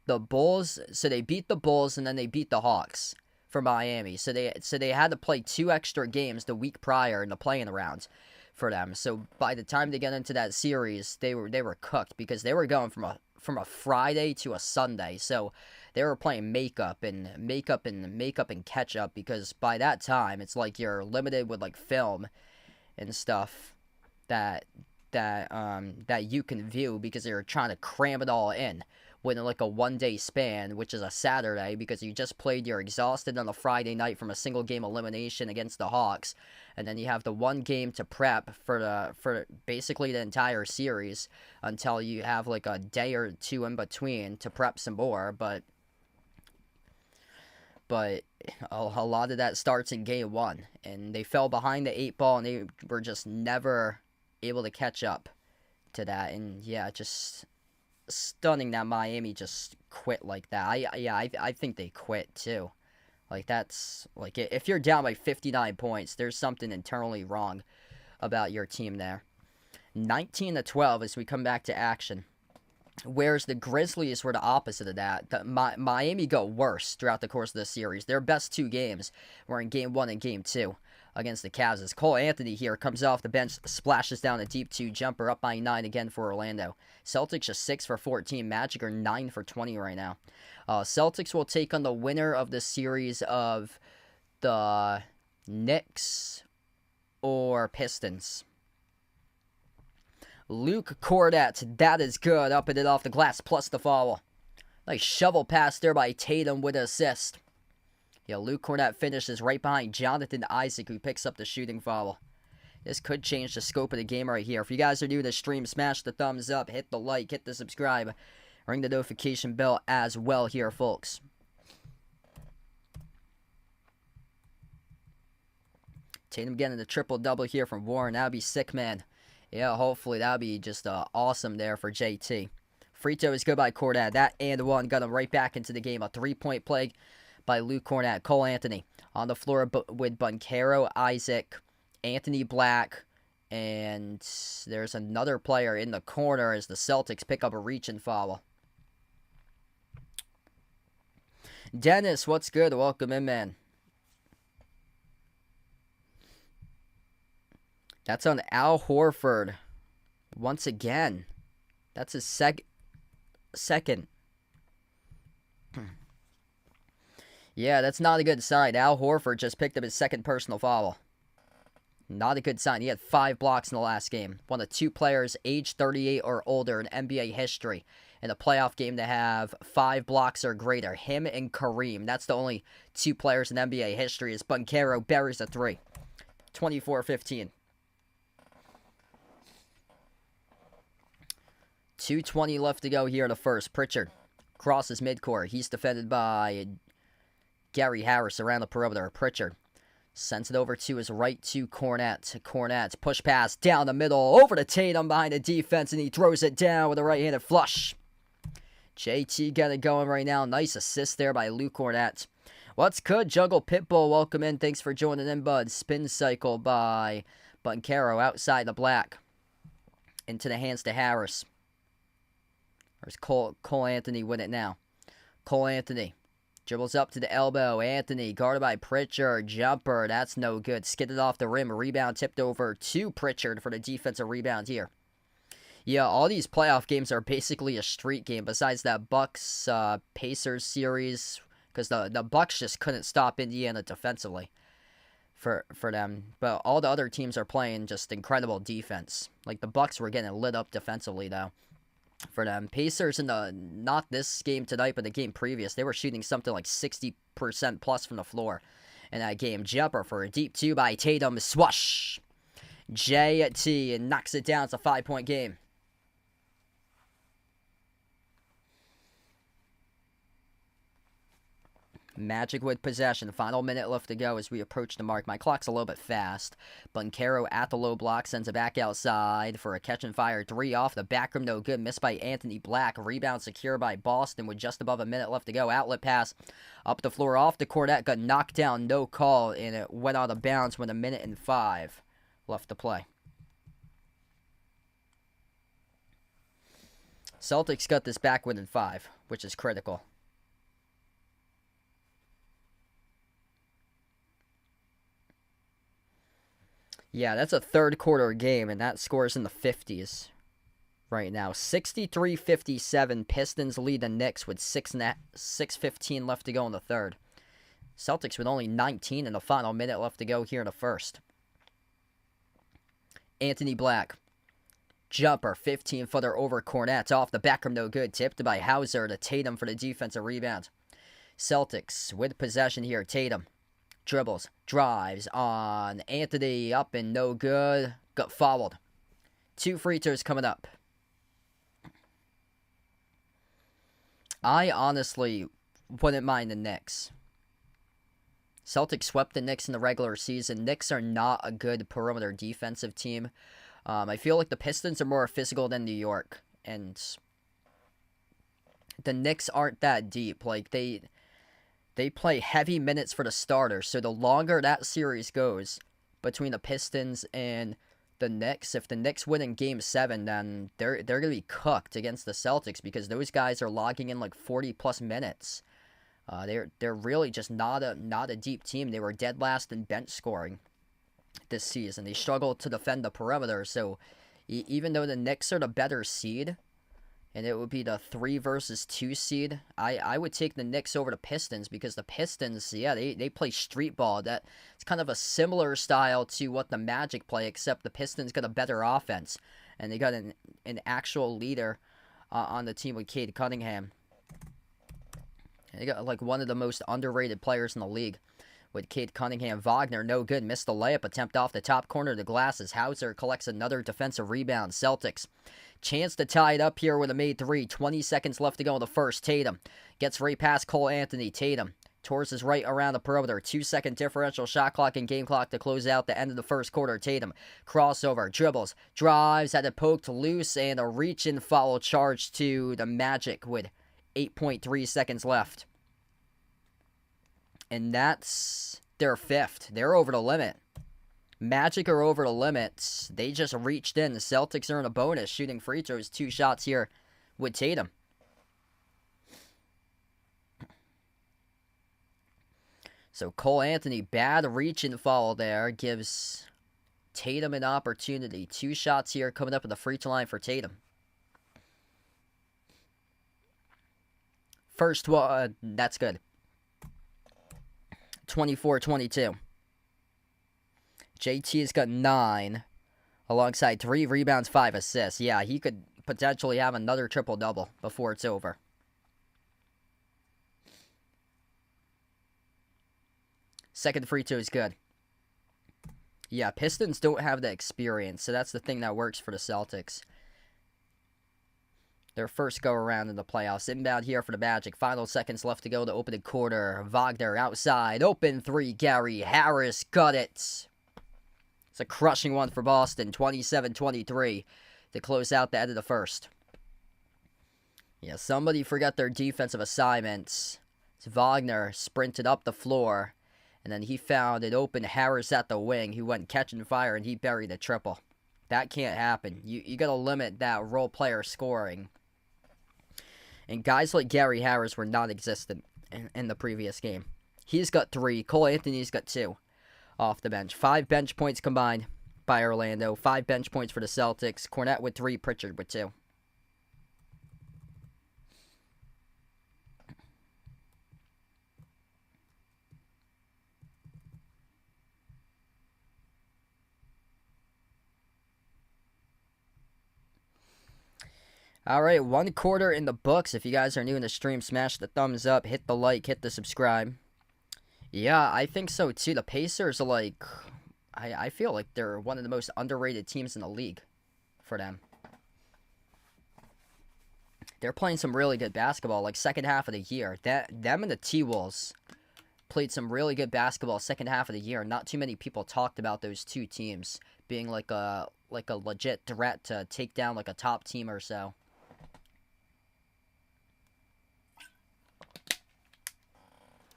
Speaker 1: the Bulls. So they beat the Bulls and then they beat the Hawks for Miami. So they had to play 2 extra games the week prior in the play-in round for them. So by the time they get into that series, they were cooked because they were going from a Friday to a Sunday. So they were playing makeup and catch up because by that time it's like you're limited with like film and stuff that you can view because they're trying to cram it all in within like a 1-day span, which is a Saturday, because you just played, you're exhausted on a Friday night from a single game elimination against the Hawks, and then you have the 1 game to prep for basically the entire series until you have like a day or 2 in between to prep some more, but a lot of that starts in game 1, and they fell behind the 8 ball, and they were just never able to catch up to that, and yeah, just stunning that Miami just quit like that. I think they quit too. Like, that's like, if you're down by 59 points, there's something internally wrong about your team there. 19-12 as we come back to action. Whereas the Grizzlies were the opposite of that. Miami got worse throughout the course of the series. Their best two games were in Game 1 and Game 2 against the Cavs. As Cole Anthony here comes off the bench, splashes down a deep 2 jumper, up by 9 again for Orlando. Celtics are 6 for 14. Magic are 9 for 20 right now. Celtics will take on the winner of the series of the Knicks or Pistons. Luke Kornet, that is good. Up and it off the glass, plus the foul. Nice shovel pass there by Tatum with an assist. Yeah, Luke Kornet finishes right behind Jonathan Isaac, who picks up the shooting foul. This could change the scope of the game right here. If you guys are new to the stream, smash the thumbs up, hit the like, hit the subscribe, ring the notification bell as well here, folks. Tatum getting the triple-double here from Warren. That would be sick, man. Yeah, hopefully that would be just awesome there for JT. Free throw is good by Kornet. That and one got him right back into the game. A three-point play by Luke Kornet. Cole Anthony on the floor with Banchero, Isaac, Anthony Black, and there's another player in the corner as the Celtics pick up a reach and foul. Dennis, what's good? Welcome in, man. That's on Al Horford. Once again. That's his second. Yeah, that's not a good sign. Al Horford just picked up his second personal foul. Not a good sign. He had 5 blocks in the last game. One of 2 players age 38 or older in NBA history in a playoff game to have 5 blocks or greater. Him and Kareem. That's the only 2 players in NBA history. As Banchero buries a 3. 24-15. 2:20 left to go here in the first. Pritchard crosses midcourt. He's defended by Gary Harris around the perimeter. Pritchard sends it over to his right to Kornet. Kornet push pass down the middle over to Tatum behind the defense, and he throws it down with a right-handed flush. JT got it going right now. Nice assist there by Luke Kornet. What's good, Juggle Pitbull? Welcome in. Thanks for joining in, bud. Spin cycle by Banchero outside the black. Into the hands to Harris. There's Cole Anthony with it now. Cole Anthony dribbles up to the elbow. Anthony guarded by Pritchard. Jumper. That's no good. Skidded off the rim. Rebound tipped over to Pritchard for the defensive rebound here. Yeah, all these playoff games are basically a street game besides that Bucks Pacers series, because the Bucks just couldn't stop Indiana defensively for them. But all the other teams are playing just incredible defense. Like the Bucks were getting lit up defensively though. For them. Pacers in not this game tonight, but the game previous, they were shooting something like 60% plus from the floor in that game. Jumper for a deep 2 by Tatum. Swash! JT and knocks it down. It's a 5-point game. Magic with possession. Final minute left to go as we approach the mark. My clock's a little bit fast. Banchero at the low block sends it back outside for a catch and fire 3 off the back rim. No good. Missed by Anthony Black. Rebound secure by Boston with just above a minute left to go. Outlet pass up the floor off the Kornet. Got knocked down. No call. And it went out of bounds with 1:05 left to play. Celtics got this back within 5, which is critical. Yeah, that's a third quarter game, and that score's in the 50s right now. 63-57, Pistons lead the Knicks with 6:15 left to go in the third. Celtics with only 19 in the final minute left to go here in the first. Anthony Black. Jumper, 15-footer over Kornet. Off the back rim, no good. Tipped by Hauser to Tatum for the defensive rebound. Celtics with possession here. Tatum. Dribbles, drives on Anthony, up and no good. Got fouled. 2 free throws coming up. I honestly wouldn't mind the Knicks. Celtics swept the Knicks in the regular season. Knicks are not a good perimeter defensive team. I feel like the Pistons are more physical than New York. And the Knicks aren't that deep. Like, they play heavy minutes for the starters, so the longer that series goes between the Pistons and the Knicks, if the Knicks win in Game 7, then they're going to be cooked against the Celtics because those guys are logging in like 40-plus minutes. They're really just not a deep team. They were dead last in bench scoring this season. They struggle to defend the perimeter, so even though the Knicks are the better seed, and it would be the 3 versus 2 seed, I would take the Knicks over the Pistons because the Pistons, yeah, they play street ball. It's kind of a similar style to what the Magic play, except the Pistons got a better offense, and they got an actual leader on the team with Cade Cunningham. And they got like one of the most underrated players in the league with Cade Cunningham. Wagner, no good, missed the layup attempt off the top corner of the glass as Hauser collects another defensive rebound. Celtics chance to tie it up here with a made 3. 20 seconds left to go in the first. Tatum gets right past Cole Anthony. Tatum towards his right around the perimeter. 2-second differential shot clock and game clock to close out the end of the first quarter. Tatum crossover, dribbles, drives, had it poked loose, and a reach-in foul charge to the Magic with 8.3 seconds left. And that's their 5th. They're over the limit. Magic are over the limit. They just reached in. The Celtics are in a bonus, shooting free throws. 2 shots here with Tatum. So Cole Anthony, bad reach and foul there, gives Tatum an opportunity. 2 shots here coming up at the free throw line for Tatum. First one, that's good. 24-22. JT's got 9, alongside 3 rebounds, 5 assists. Yeah, he could potentially have another triple-double before it's over. Second free throw is good. Yeah, Pistons don't have the experience, so that's the thing that works for the Celtics. Their first go-around in the playoffs. Inbound here for the Magic. Final seconds left to go to open the quarter. Wagner outside. Open 3. Gary Harris got it. It's a crushing one for Boston. 27-23 to close out the end of the first. Yeah, somebody forgot their defensive assignments. Wagner sprinted up the floor, and then he found an open Harris at the wing who went catching fire, and he buried a triple. That can't happen. You got to limit that role player scoring. And guys like Gary Harris were non-existent in the previous game. He's got 3. Cole Anthony's got 2 off the bench. 5 bench points combined by Orlando. 5 bench points for the Celtics. Cornette with 3, Pritchard with 2. All right, 1 quarter in the books. If you guys are new in the stream, smash the thumbs up, hit the like, hit the subscribe. Yeah, I think so too. The Pacers are like, I feel like they're one of the most underrated teams in the league for them. They're playing some really good basketball, like second half of the year. Them and the T-Wolves played some really good basketball second half of the year. Not too many people talked about those 2 teams being like a legit threat to take down like a top team or so.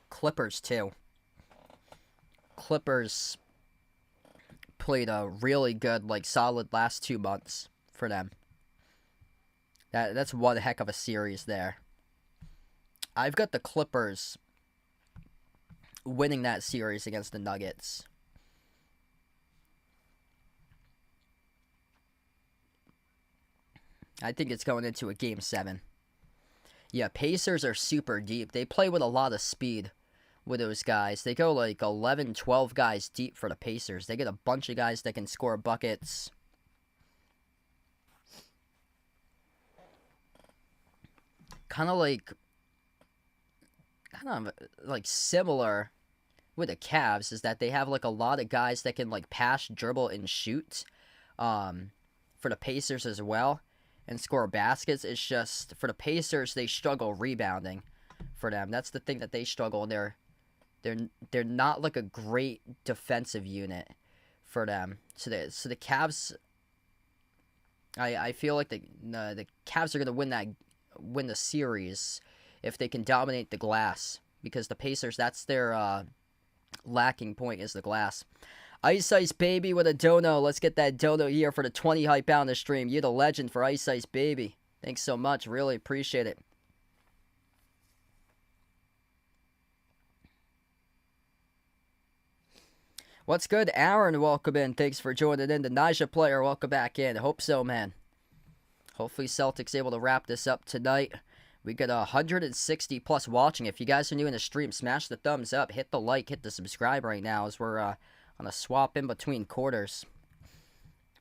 Speaker 1: Clippers too. Clippers played a really good, like, solid last 2 months for them. That's one heck of a series there. I've got the Clippers winning that series against the Nuggets. I think it's going into a Game 7. Yeah, Pacers are super deep. They play with a lot of speed with those guys. They go like 11, 12 guys deep for the Pacers. They get a bunch of guys that can score buckets. Kind of like similar with the Cavs is that they have like a lot of guys that can like pass, dribble, and shoot for the Pacers as well and score baskets. It's just for the Pacers, they struggle rebounding for them. That's the thing that they struggle, and they're not like a great defensive unit for them. So the Cavs, I feel like the Cavs are gonna win the series if they can dominate the glass, because the Pacers, that's their lacking point, is the glass. Ice Baby with a dono. Let's get that dono here for the 20 hype out on the stream. You're the legend for Ice Baby. Thanks so much. Really appreciate it. What's good, Aaron? Welcome in. Thanks for joining in. The Naja player, welcome back in. Hope so, man. Hopefully Celtics able to wrap this up tonight. We got 160 plus watching. If you guys are new in the stream, smash the thumbs up, hit the like, hit the subscribe right now as we're on a swap in between quarters.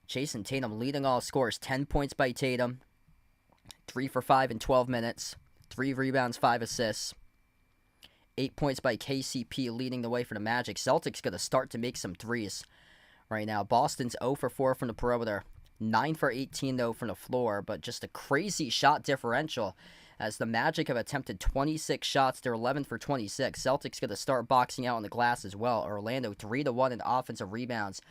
Speaker 1: Jason Tatum leading all scores. 10 points by Tatum. 3 for 5 in 12 minutes. 3 rebounds, 5 assists. 8 points by KCP leading the way for the Magic. Celtics going to start to make some threes right now. Boston's 0 for 4 from the perimeter. 9 for 18, though, from the floor. But just a crazy shot differential as the Magic have attempted 26 shots. They're 11 for 26. Celtics going to start boxing out on the glass as well. Orlando 3-1 in offensive rebounds.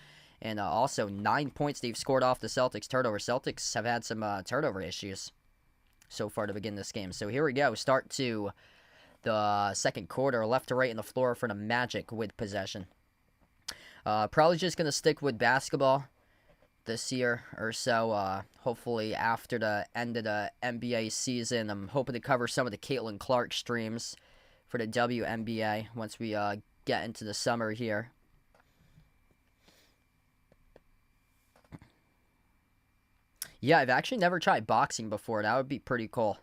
Speaker 1: And also 9 points they've scored off the Celtics turnover. Celtics have had some turnover issues so far to begin this game. So here we go. Start to the second quarter, left to right in the floor for the Magic with possession. Probably just going to stick with basketball this year or so. Hopefully after the end of the NBA season, I'm hoping to cover some of the Caitlin Clark streams for the WNBA once we get into the summer here. Yeah, I've actually never tried boxing before. That would be pretty cool.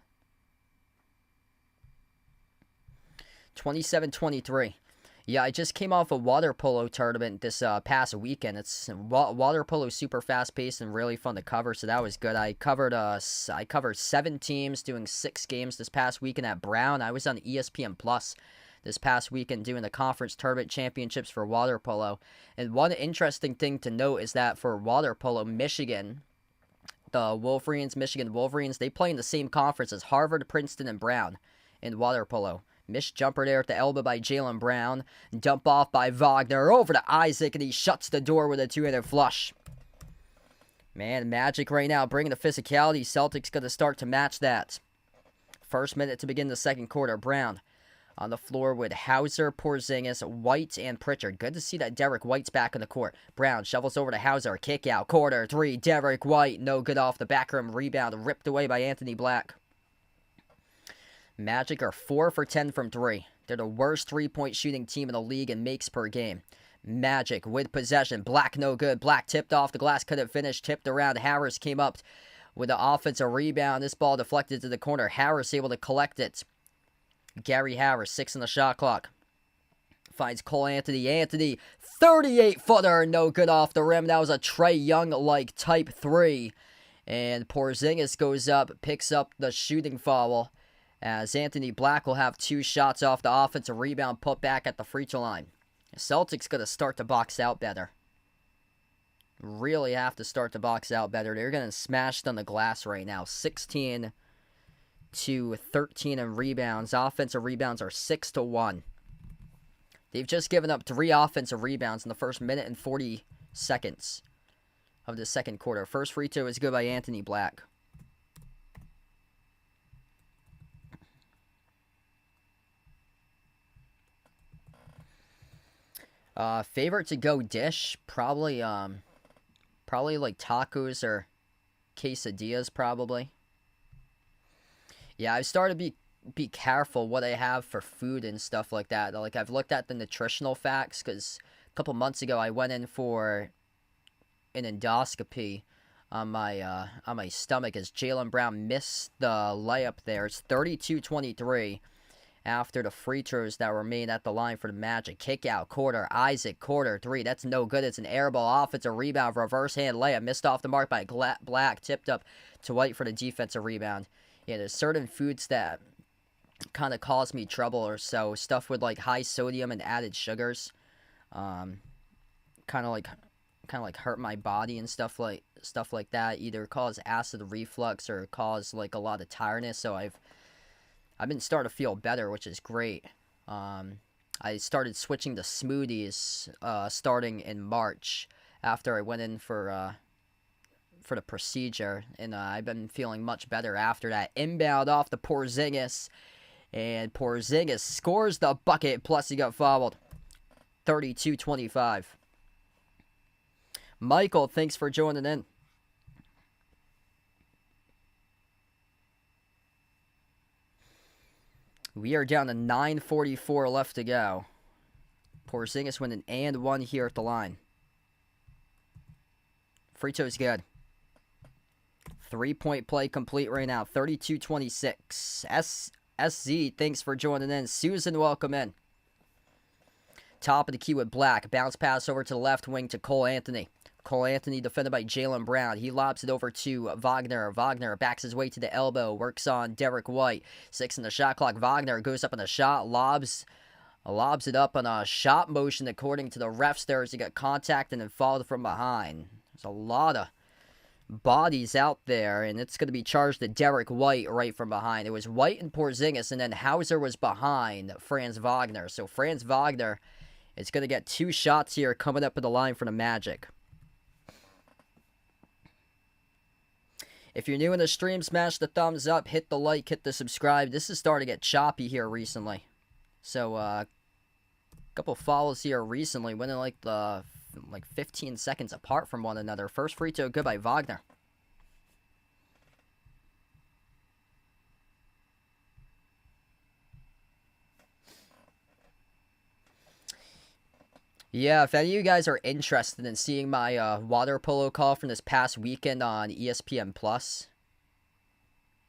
Speaker 1: 27-23. Yeah, I just came off a water polo tournament this past weekend. It's water polo, super fast paced and really fun to cover, so that was good. I covered 7 teams doing 6 games this past weekend at Brown. I was on ESPN Plus this past weekend doing the conference tournament championships for water polo. And one interesting thing to note is that for water polo, Michigan, the Wolverines, Michigan Wolverines, they play in the same conference as Harvard, Princeton, and Brown in water polo. Missed jumper there at the elbow by Jaylen Brown. Dump off by Wagner over to Isaac, and he shuts the door with a two-handed flush. Man, Magic right now bringing the physicality. Celtics going to start to match that. First minute to begin the second quarter. Brown on the floor with Hauser, Porzingis, White, and Pritchard. Good to see that Derek White's back on the court. Brown shovels over to Hauser. Kick out. Quarter 3. Derek White. No good off the back rim. Rebound ripped away by Anthony Black. Magic are 4 for 10 from 3. They're the worst three-point shooting team in the league in makes per game. Magic with possession. Black no good. Black tipped off the glass. Couldn't finish. Tipped around. Harris came up with the offensive rebound. This ball deflected to the corner. Harris able to collect it. Gary Harris, 6 on the shot clock. Finds Cole Anthony. Anthony, 38-footer. No good off the rim. That was a Trae Young-like type 3. And Porzingis goes up, picks up the shooting foul, as Anthony Black will have 2 shots off the offensive rebound put back at the free throw line. The Celtics going to start to box out better. Really have to start to box out better. They're getting smashed on the glass right now. 16-13 in rebounds. Offensive rebounds are 6-1. They've just given up 3 offensive rebounds in the first minute and 40 seconds of the second quarter. First free throw is good by Anthony Black. Favorite to go dish, probably like tacos or quesadillas, probably. Yeah, I've started to be careful what I have for food and stuff like that. Like, I've looked at the nutritional facts, because a couple months ago I went in for an endoscopy on my stomach as Jaylen Brown missed the layup there. It's 32-23. After the free throws that were made at the line for the Magic. Kick out, quarter, Isaac, quarter 3. That's no good. It's an air ball. Offensive rebound, reverse hand layup. Missed off the mark by Black. Tipped up to White for the defensive rebound. Yeah, there's certain foods that kind of cause me trouble or so. Stuff with like high sodium and added sugars. Kind of like hurt my body and stuff like that. Either cause acid reflux or cause like a lot of tiredness. So I've been starting to feel better, which is great. I started switching to smoothies starting in March after I went in for for the procedure, and I've been feeling much better after that. Inbound off the Porzingis, and Porzingis scores the bucket, plus he got fouled. 32-25. Michael, thanks for joining in. We are down to 9:44 left to go. Porzingis with an and one here at the line. Free throw's good. 3-point play complete right now. 32-26. SZ, thanks for joining in. Susan, welcome in. Top of the key with Black. Bounce pass over to the left wing to Cole Anthony. Cole Anthony defended by Jaylen Brown. He lobs it over to Wagner. Wagner backs his way to the elbow. Works on Derek White. 6 in the shot clock. Wagner goes up on a shot. Lobs it up on a shot motion according to the refs there as he got contacted and fouled from behind. There's a lot of bodies out there, and it's going to be charged to Derek White right from behind. It was White and Porzingis, and then Hauser was behind Franz Wagner. So Franz Wagner is going to get 2 shots here coming up in the line for the Magic. If you're new in the stream, smash the thumbs up, hit the like, hit the subscribe. This is starting to get choppy here recently. So, a couple follows here recently, winning like 15 seconds apart from one another. First free throw, good by Wagner. Yeah, if any of you guys are interested in seeing my water polo call from this past weekend on ESPN+,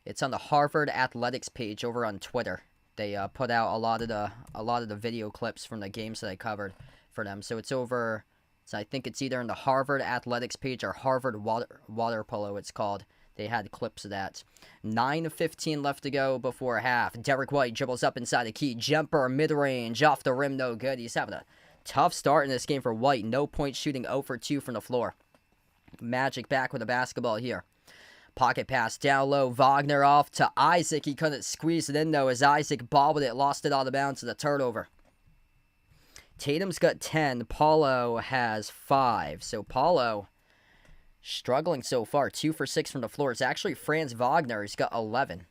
Speaker 1: it's on the Harvard Athletics page over on Twitter. They put out a lot of the video clips from the games that I covered for them. So it's over. So I think it's either in the Harvard Athletics page or Harvard Water Polo. It's called. They had clips of that. 9:15 left to go before half. Derek White dribbles up inside the key. Jumper mid-range off the rim, no good. He's having a tough start in this game for White. No point shooting, 0 for 2 from the floor. Magic back with the basketball here. Pocket pass down low. Wagner off to Isaac. He couldn't squeeze it in, though, as Isaac bobbled it, lost it out of bounds to the turnover. Tatum's got 10. Paulo has 5. So Paulo struggling so far. 2 for 6 from the floor. It's actually Franz Wagner. He's got 11.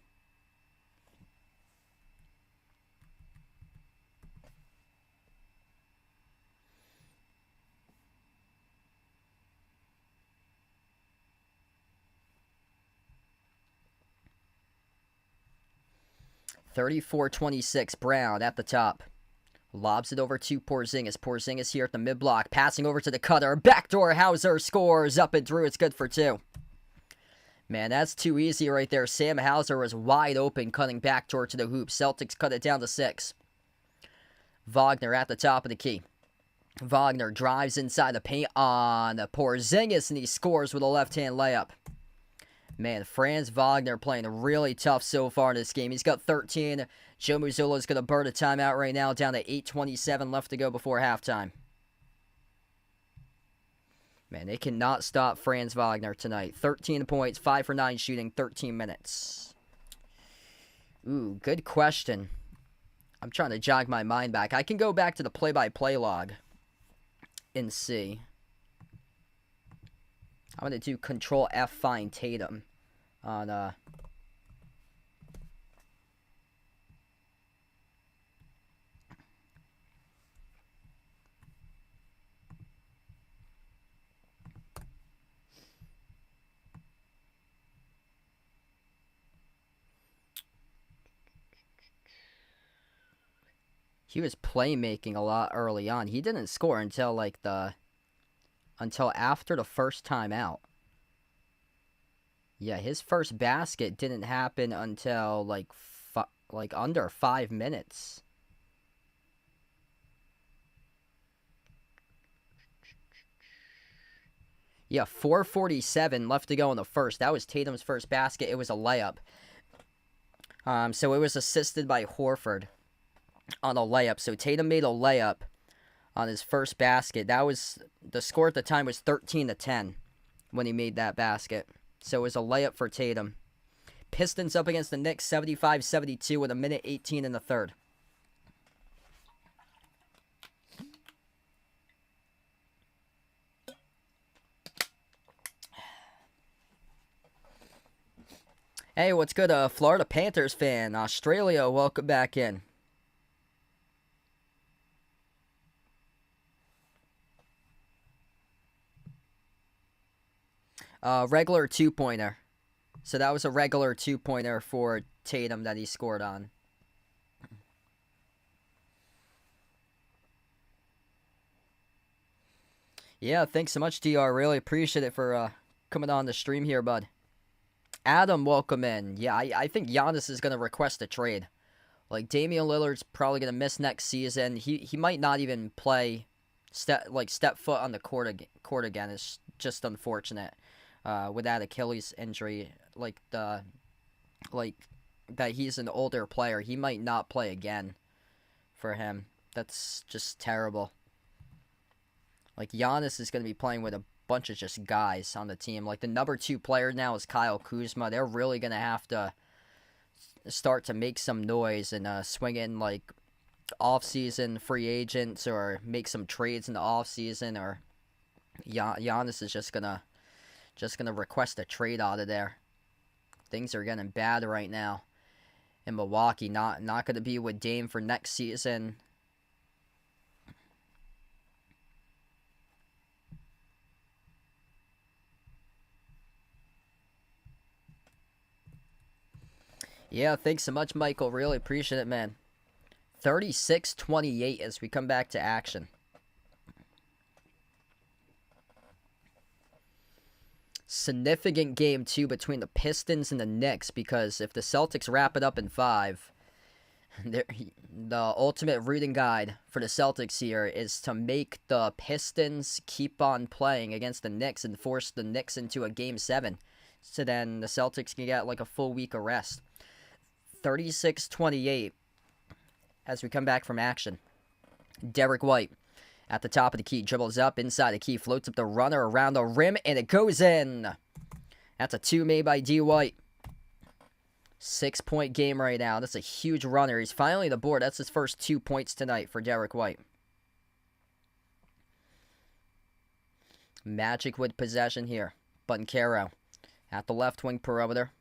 Speaker 1: (34-26) Brown at the top. Lobs it over to Porzingis. Porzingis here at the mid-block. Passing over to the cutter. Backdoor Hauser scores. Up and through. It's good for 2. Man, that's too easy right there. Sam Hauser was wide open, cutting backdoor to the hoop. Celtics cut it down to 6. Wagner at the top of the key. Wagner drives inside the paint on Porzingis, and he scores with a left-hand layup. Man, Franz Wagner playing really tough so far in this game. He's got 13. Joe Mazzulla's going to burn a timeout right now, down to 8:27 left to go before halftime. Man, they cannot stop Franz Wagner tonight. 13 points, 5 for 9 shooting, 13 minutes. Ooh, good question. I'm trying to jog my mind back. I can go back to the play-by-play log and see. I'm going to do Control F find Tatum on he was playmaking a lot early on. He didn't score until until after the first time out. Yeah, his first basket didn't happen until like under 5 minutes. Yeah, 4:47 left to go in the first. That was Tatum's first basket. It was a layup. So it was assisted by Horford on a layup. So Tatum made a layup on his first basket. That was the score at the time was 13-10 when he made that basket. So it was a layup for Tatum. Pistons up against the Knicks 75-72 with 1:18 in the third. Hey, what's good, Florida Panthers fan? Australia, welcome back in. Regular two-pointer. So that was a regular two-pointer for Tatum that he scored on. Yeah, thanks so much, DR. Really appreciate it for coming on the stream here, bud. Adam, welcome in. Yeah, I think Giannis is going to request a trade. Like, Damian Lillard's probably going to miss next season. He might not even play step foot on the court again. It's just unfortunate with that Achilles injury. Like that he's an older player. He might not play again for him. That's just terrible. Like, Giannis is going to be playing with a bunch of just guys on the team. Like, the number 2 player now is Kyle Kuzma. They're really going to have to start to make some noise and swing in, like, off-season free agents or make some trades in the off-season, or Giannis is just going to request a trade out of there. Things are getting bad right now in Milwaukee. Not going to be with Dame for next season. Yeah, thanks so much, Michael. Really appreciate it, man. 36-28 as we come back to action. Significant game, too, between the Pistons and the Knicks, because if the Celtics wrap it up in 5, the ultimate reading guide for the Celtics here is to make the Pistons keep on playing against the Knicks and force the Knicks into a Game 7. So then the Celtics can get like a full week of rest. 36-28 as we come back from action. Derek White at the top of the key, dribbles up inside the key, floats up the runner around the rim, and it goes in. That's a 2 made by D. White. 6-point game right now. That's a huge runner. He's finally the board. That's his first 2 points tonight for Derek White. Magic with possession here. Buncaro at the left wing perimeter.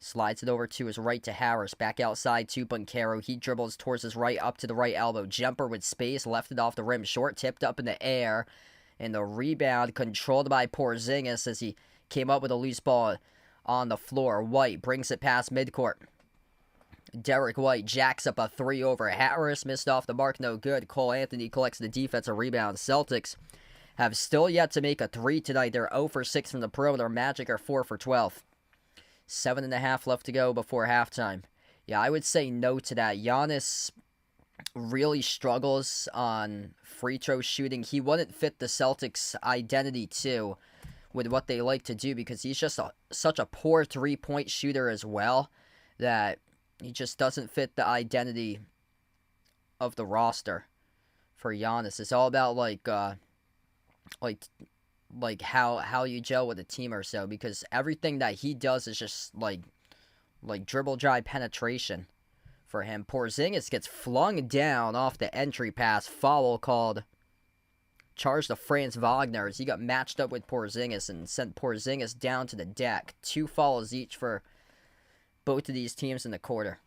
Speaker 1: Slides it over to his right to Harris. Back outside to Buncaro. He dribbles towards his right, up to the right elbow. Jumper with space. Left it off the rim. Short tipped up in the air. And the rebound controlled by Porzingis as he came up with a loose ball on the floor. White brings it past midcourt. Derek White jacks up a 3 over Harris. Missed off the mark. No good. Cole Anthony collects the defensive rebound. Celtics have still yet to make a 3 tonight. They're 0 for 6 from the perimeter. Magic are 4 for 12. 7.5 left to go before halftime. Yeah, I would say no to that. Giannis really struggles on free throw shooting. He wouldn't fit the Celtics' identity, too, with what they like to do, because he's just such a poor three-point shooter as well, that he just doesn't fit the identity of the roster for Giannis. It's all about, like how you gel with a team or so, because everything that he does is just like dribble drive penetration for him. Porzingis gets flung down off the entry pass. Foul called. Charged to Franz Wagner as he got matched up with Porzingis and sent Porzingis down to the deck. 2 fouls each for both of these teams in the quarter.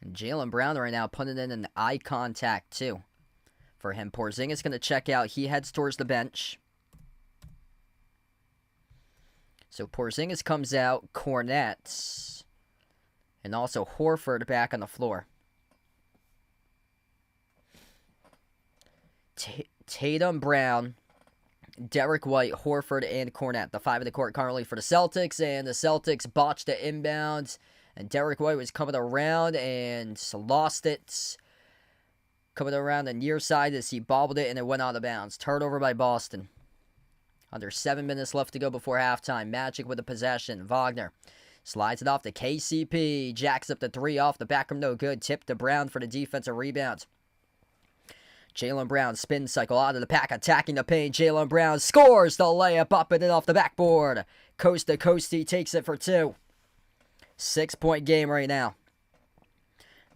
Speaker 1: And Jaylen Brown right now putting in an eye contact too. For him, Porzingis going to check out. He heads towards the bench. So Porzingis comes out. Cornette. And also Horford back on the floor. Tatum, Brown, Derek White, Horford, and Cornette. The 5 in the court currently for the Celtics. And the Celtics botched the inbounds. And Derek White was coming around and lost it. Coming around the near side as he bobbled it and it went out of bounds. Turnover by Boston. Under 7 minutes left to go before halftime. Magic with the possession. Wagner slides it off to KCP. Jacks up the 3 off the back rim. No good. Tip to Brown for the defensive rebound. Jaylen Brown spin cycle out of the pack. Attacking the paint. Jaylen Brown scores the layup up and in off the backboard. Coast to coast. He takes it for 2. 6-point game right now.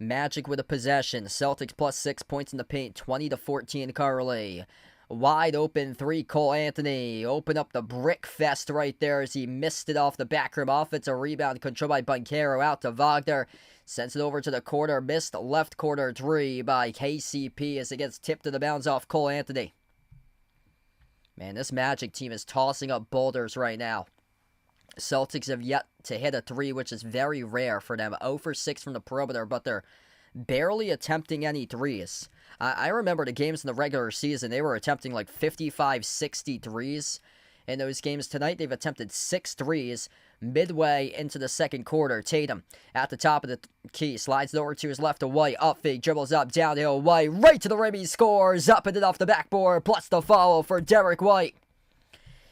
Speaker 1: Magic with a possession. Celtics plus 6 points in the paint. 20-14 currently. Wide open three, Cole Anthony. Open up the brick fest right there as he missed it off the back rim. Offensive rebound controlled by Banchero. Out to Wagner. Sends it over to the corner. Missed left corner three by KCP as it gets tipped to the bounds off Cole Anthony. Man, this Magic team is tossing up boulders right now. Celtics have yet to hit a three, which is very rare for them. 0 for 6 from the perimeter, but they're barely attempting any threes. I remember the games in the regular season, they were attempting like 55, 60 threes. In those games tonight, they've attempted 6 threes midway into the second quarter. Tatum at the top of the key, slides it over to his left to White. Up fake, dribbles up, downhill, White, right to the rim, he scores, up and in off the backboard, plus the follow for Derek White.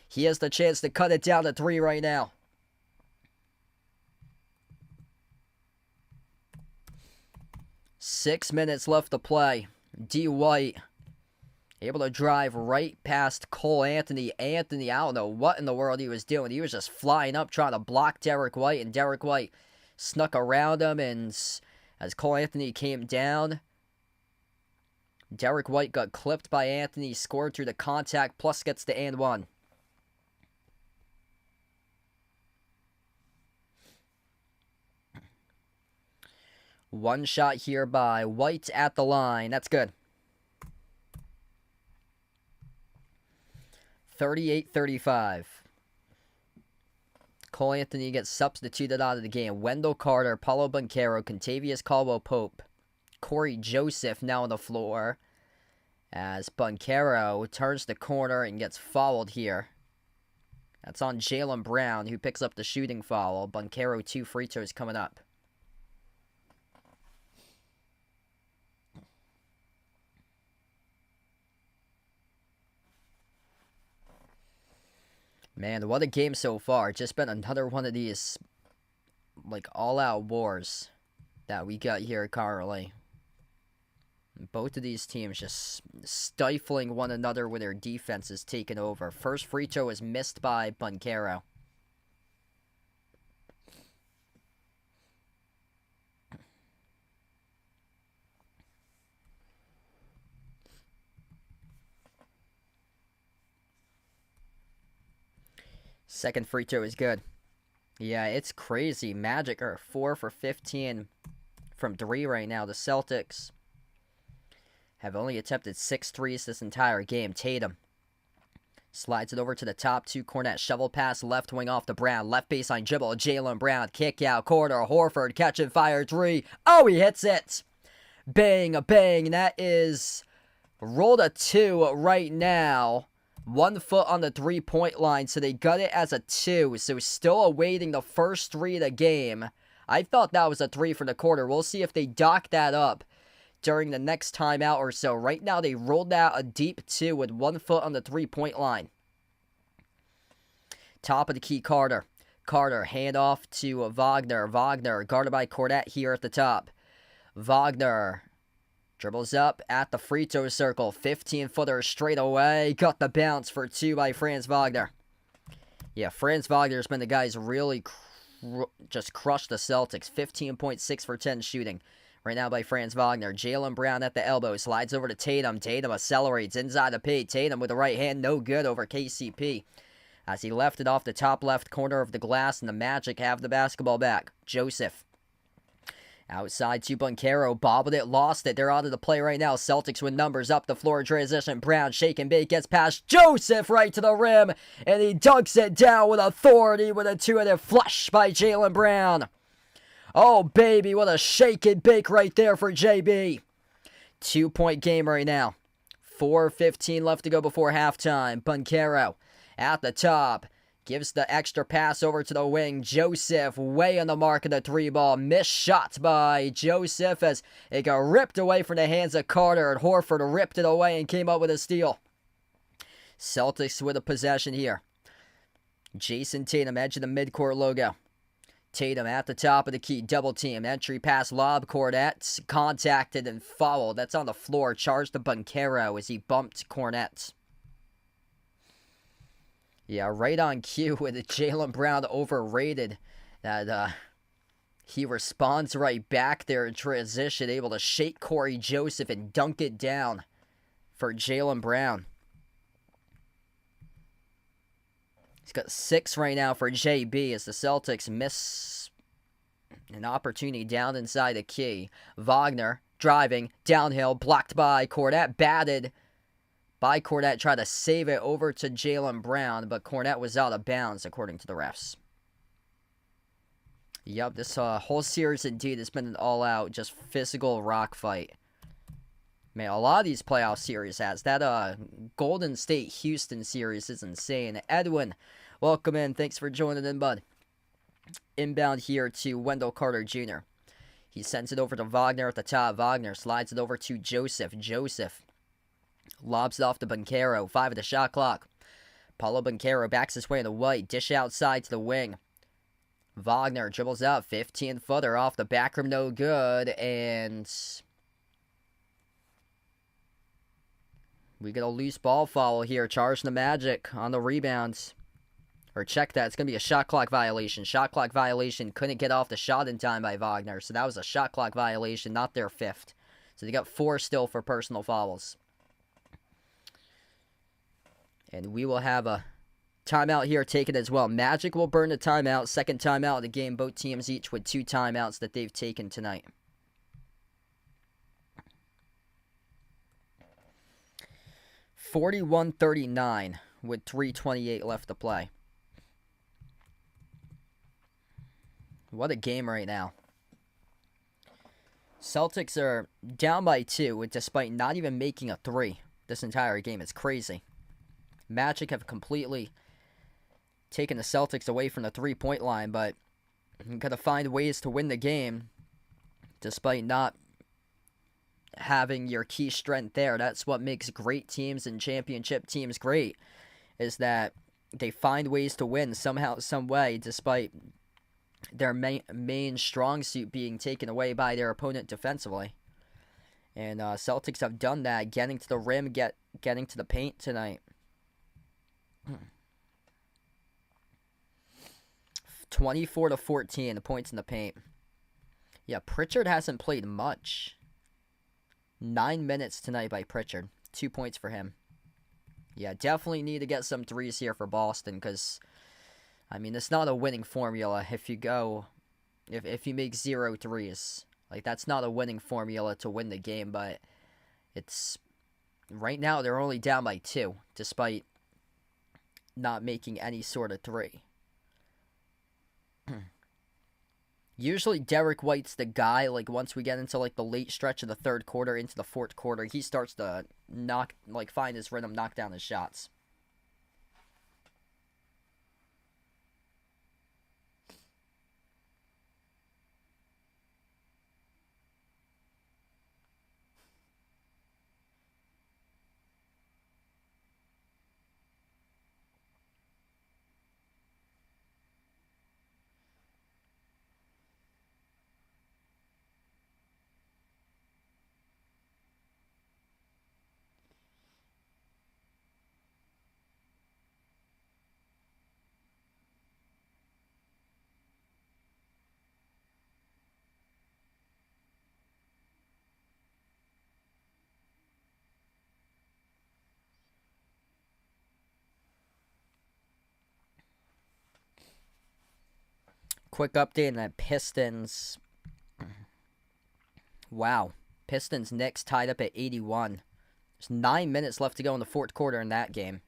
Speaker 1: He has the chance to cut it down to 3 right now. Six minutes left to play. D. White able to drive right past Cole Anthony. Anthony, I don't know what in the world he was doing. He was just flying up trying to block Derek White, and Derek White snuck around him, and as Cole Anthony came down, Derek White got clipped by Anthony, scored through the contact, plus gets the and one. One shot here by White at the line. That's good. 38-35. Cole Anthony gets substituted out of the game. Wendell Carter, Paulo Banchero, Contavious Caldwell-Pope, Corey Joseph now on the floor as Banchero turns the corner and gets fouled here. That's on Jaylen Brown, who picks up the shooting foul. Banchero 2 free throws coming up. Man, what a game so far. Just been another one of these, like, all-out wars that we got here currently. Both of these teams just stifling one another with their defenses taking over. First free throw is missed by Banchero. Second free throw is good. Yeah, it's crazy. Magic are 4 for 15 from 3 right now. The Celtics have only attempted 6 threes this entire game. Tatum slides it over to the top 2. Cornet shovel pass, left wing off to Brown. Left baseline dribble. Jaylen Brown kick out corner. Horford catch and fire 3. Oh, he hits it. Bang, bang. That is rolled a 2 right now. 1 foot on the 3-point line, so they got it as a 2. So still awaiting the first 3 of the game. I thought that was a 3 for the quarter. We'll see if they dock that up during the next timeout or so. Right now, they rolled out a deep 2 with 1 foot on the 3-point line. Top of the key, Carter. Carter, handoff to Wagner. Wagner, guarded by Cornet here at the top. Wagner dribbles up at the free throw circle. 15-footer straight away. Got the bounce for 2 by Franz Wagner. Yeah, Franz Wagner's been the guy who's really just crushed the Celtics. 15.6 for 10 shooting right now by Franz Wagner. Jaylen Brown at the elbow. Slides over to Tatum. Tatum accelerates inside the paint. Tatum with the right hand. No good over KCP as he left it off the top left corner of the glass, and the Magic have the basketball back. Joseph outside to Banchero, bobbled it, lost it. They're out of the play right now. Celtics with numbers up the floor in transition. Brown shake and bake, gets past Joseph right to the rim, and he dunks it down with authority with a 2-handed flush by Jaylen Brown. Oh, baby, what a shake and bake right there for JB. 2-point game right now. 4:15 left to go before halftime. Banchero at the top. Gives the extra pass over to the wing. Joseph way on the mark of the 3 ball. Missed shot by Joseph as it got ripped away from the hands of Carter, and Horford ripped it away and came up with a steal. Celtics with a possession here. Jason Tatum, edge of the midcourt logo. Tatum at the top of the key. Double team. Entry pass lob. Cornet contacted and fouled. That's on the floor. Charged to Banchero as he bumped Cornet. Yeah, right on cue with Jaylen Brown overrated. That he responds right back there in transition, able to shake Corey Joseph and dunk it down for Jaylen Brown. He's got 6 right now for JB as the Celtics miss an opportunity down inside the key. Wagner driving downhill, blocked by Cornette, batted by Cornette, tried to save it over to Jaylen Brown, but Cornette was out of bounds according to the refs. Yep, this whole series indeed has been an all-out, just physical rock fight. Man, a lot of these playoff series has. That Golden State-Houston series is insane. Edwin, welcome in. Thanks for joining in, bud. Inbound here to Wendell Carter Jr. He sends it over to Wagner at the top. Wagner slides it over to Joseph. Joseph lobs it off to Banchero. 5 of the shot clock. Paulo Banchero backs his way in the white. Dish outside to the wing. Wagner dribbles out. 15-footer off the back rim. No good. And we get a loose ball foul here. Charging the Magic on the rebounds. Or check that. It's going to be a shot clock violation. Shot clock violation. Couldn't get off the shot in time by Wagner. So that was a shot clock violation, not their 5th. So they got 4 still for personal fouls. And we will have a timeout here taken as well. Magic will burn the timeout. Second timeout of the game. Both teams each with 2 timeouts that they've taken tonight. (41-39) with 3:28 left to play. What a game right now. Celtics are down by 2 despite not even making a 3 this entire game. It's crazy. Magic have completely taken the Celtics away from the 3-point line, but you got to find ways to win the game despite not having your key strength there. That's what makes great teams and championship teams great, is that they find ways to win somehow, some way, despite their main strong suit being taken away by their opponent defensively. And Celtics have done that, getting to the rim, getting to the paint tonight. 24-14, the points in the paint. Yeah, Pritchard hasn't played much. 9 minutes tonight by Pritchard. 2 points for him. Yeah, definitely need to get some 3s here for Boston, because I mean, it's not a winning formula if you make 0 3s. Like, that's not a winning formula to win the game, but it's, right now they're only down by 2, despite not making any sort of 3. Usually Derek White's the guy, like, once we get into, like, the late stretch of the 3rd quarter into the 4th quarter, he starts to find his rhythm, knock down his shots. Quick update on that Pistons. Wow. Pistons Knicks tied up at 81. There's 9 minutes left to go in the 4th quarter in that game.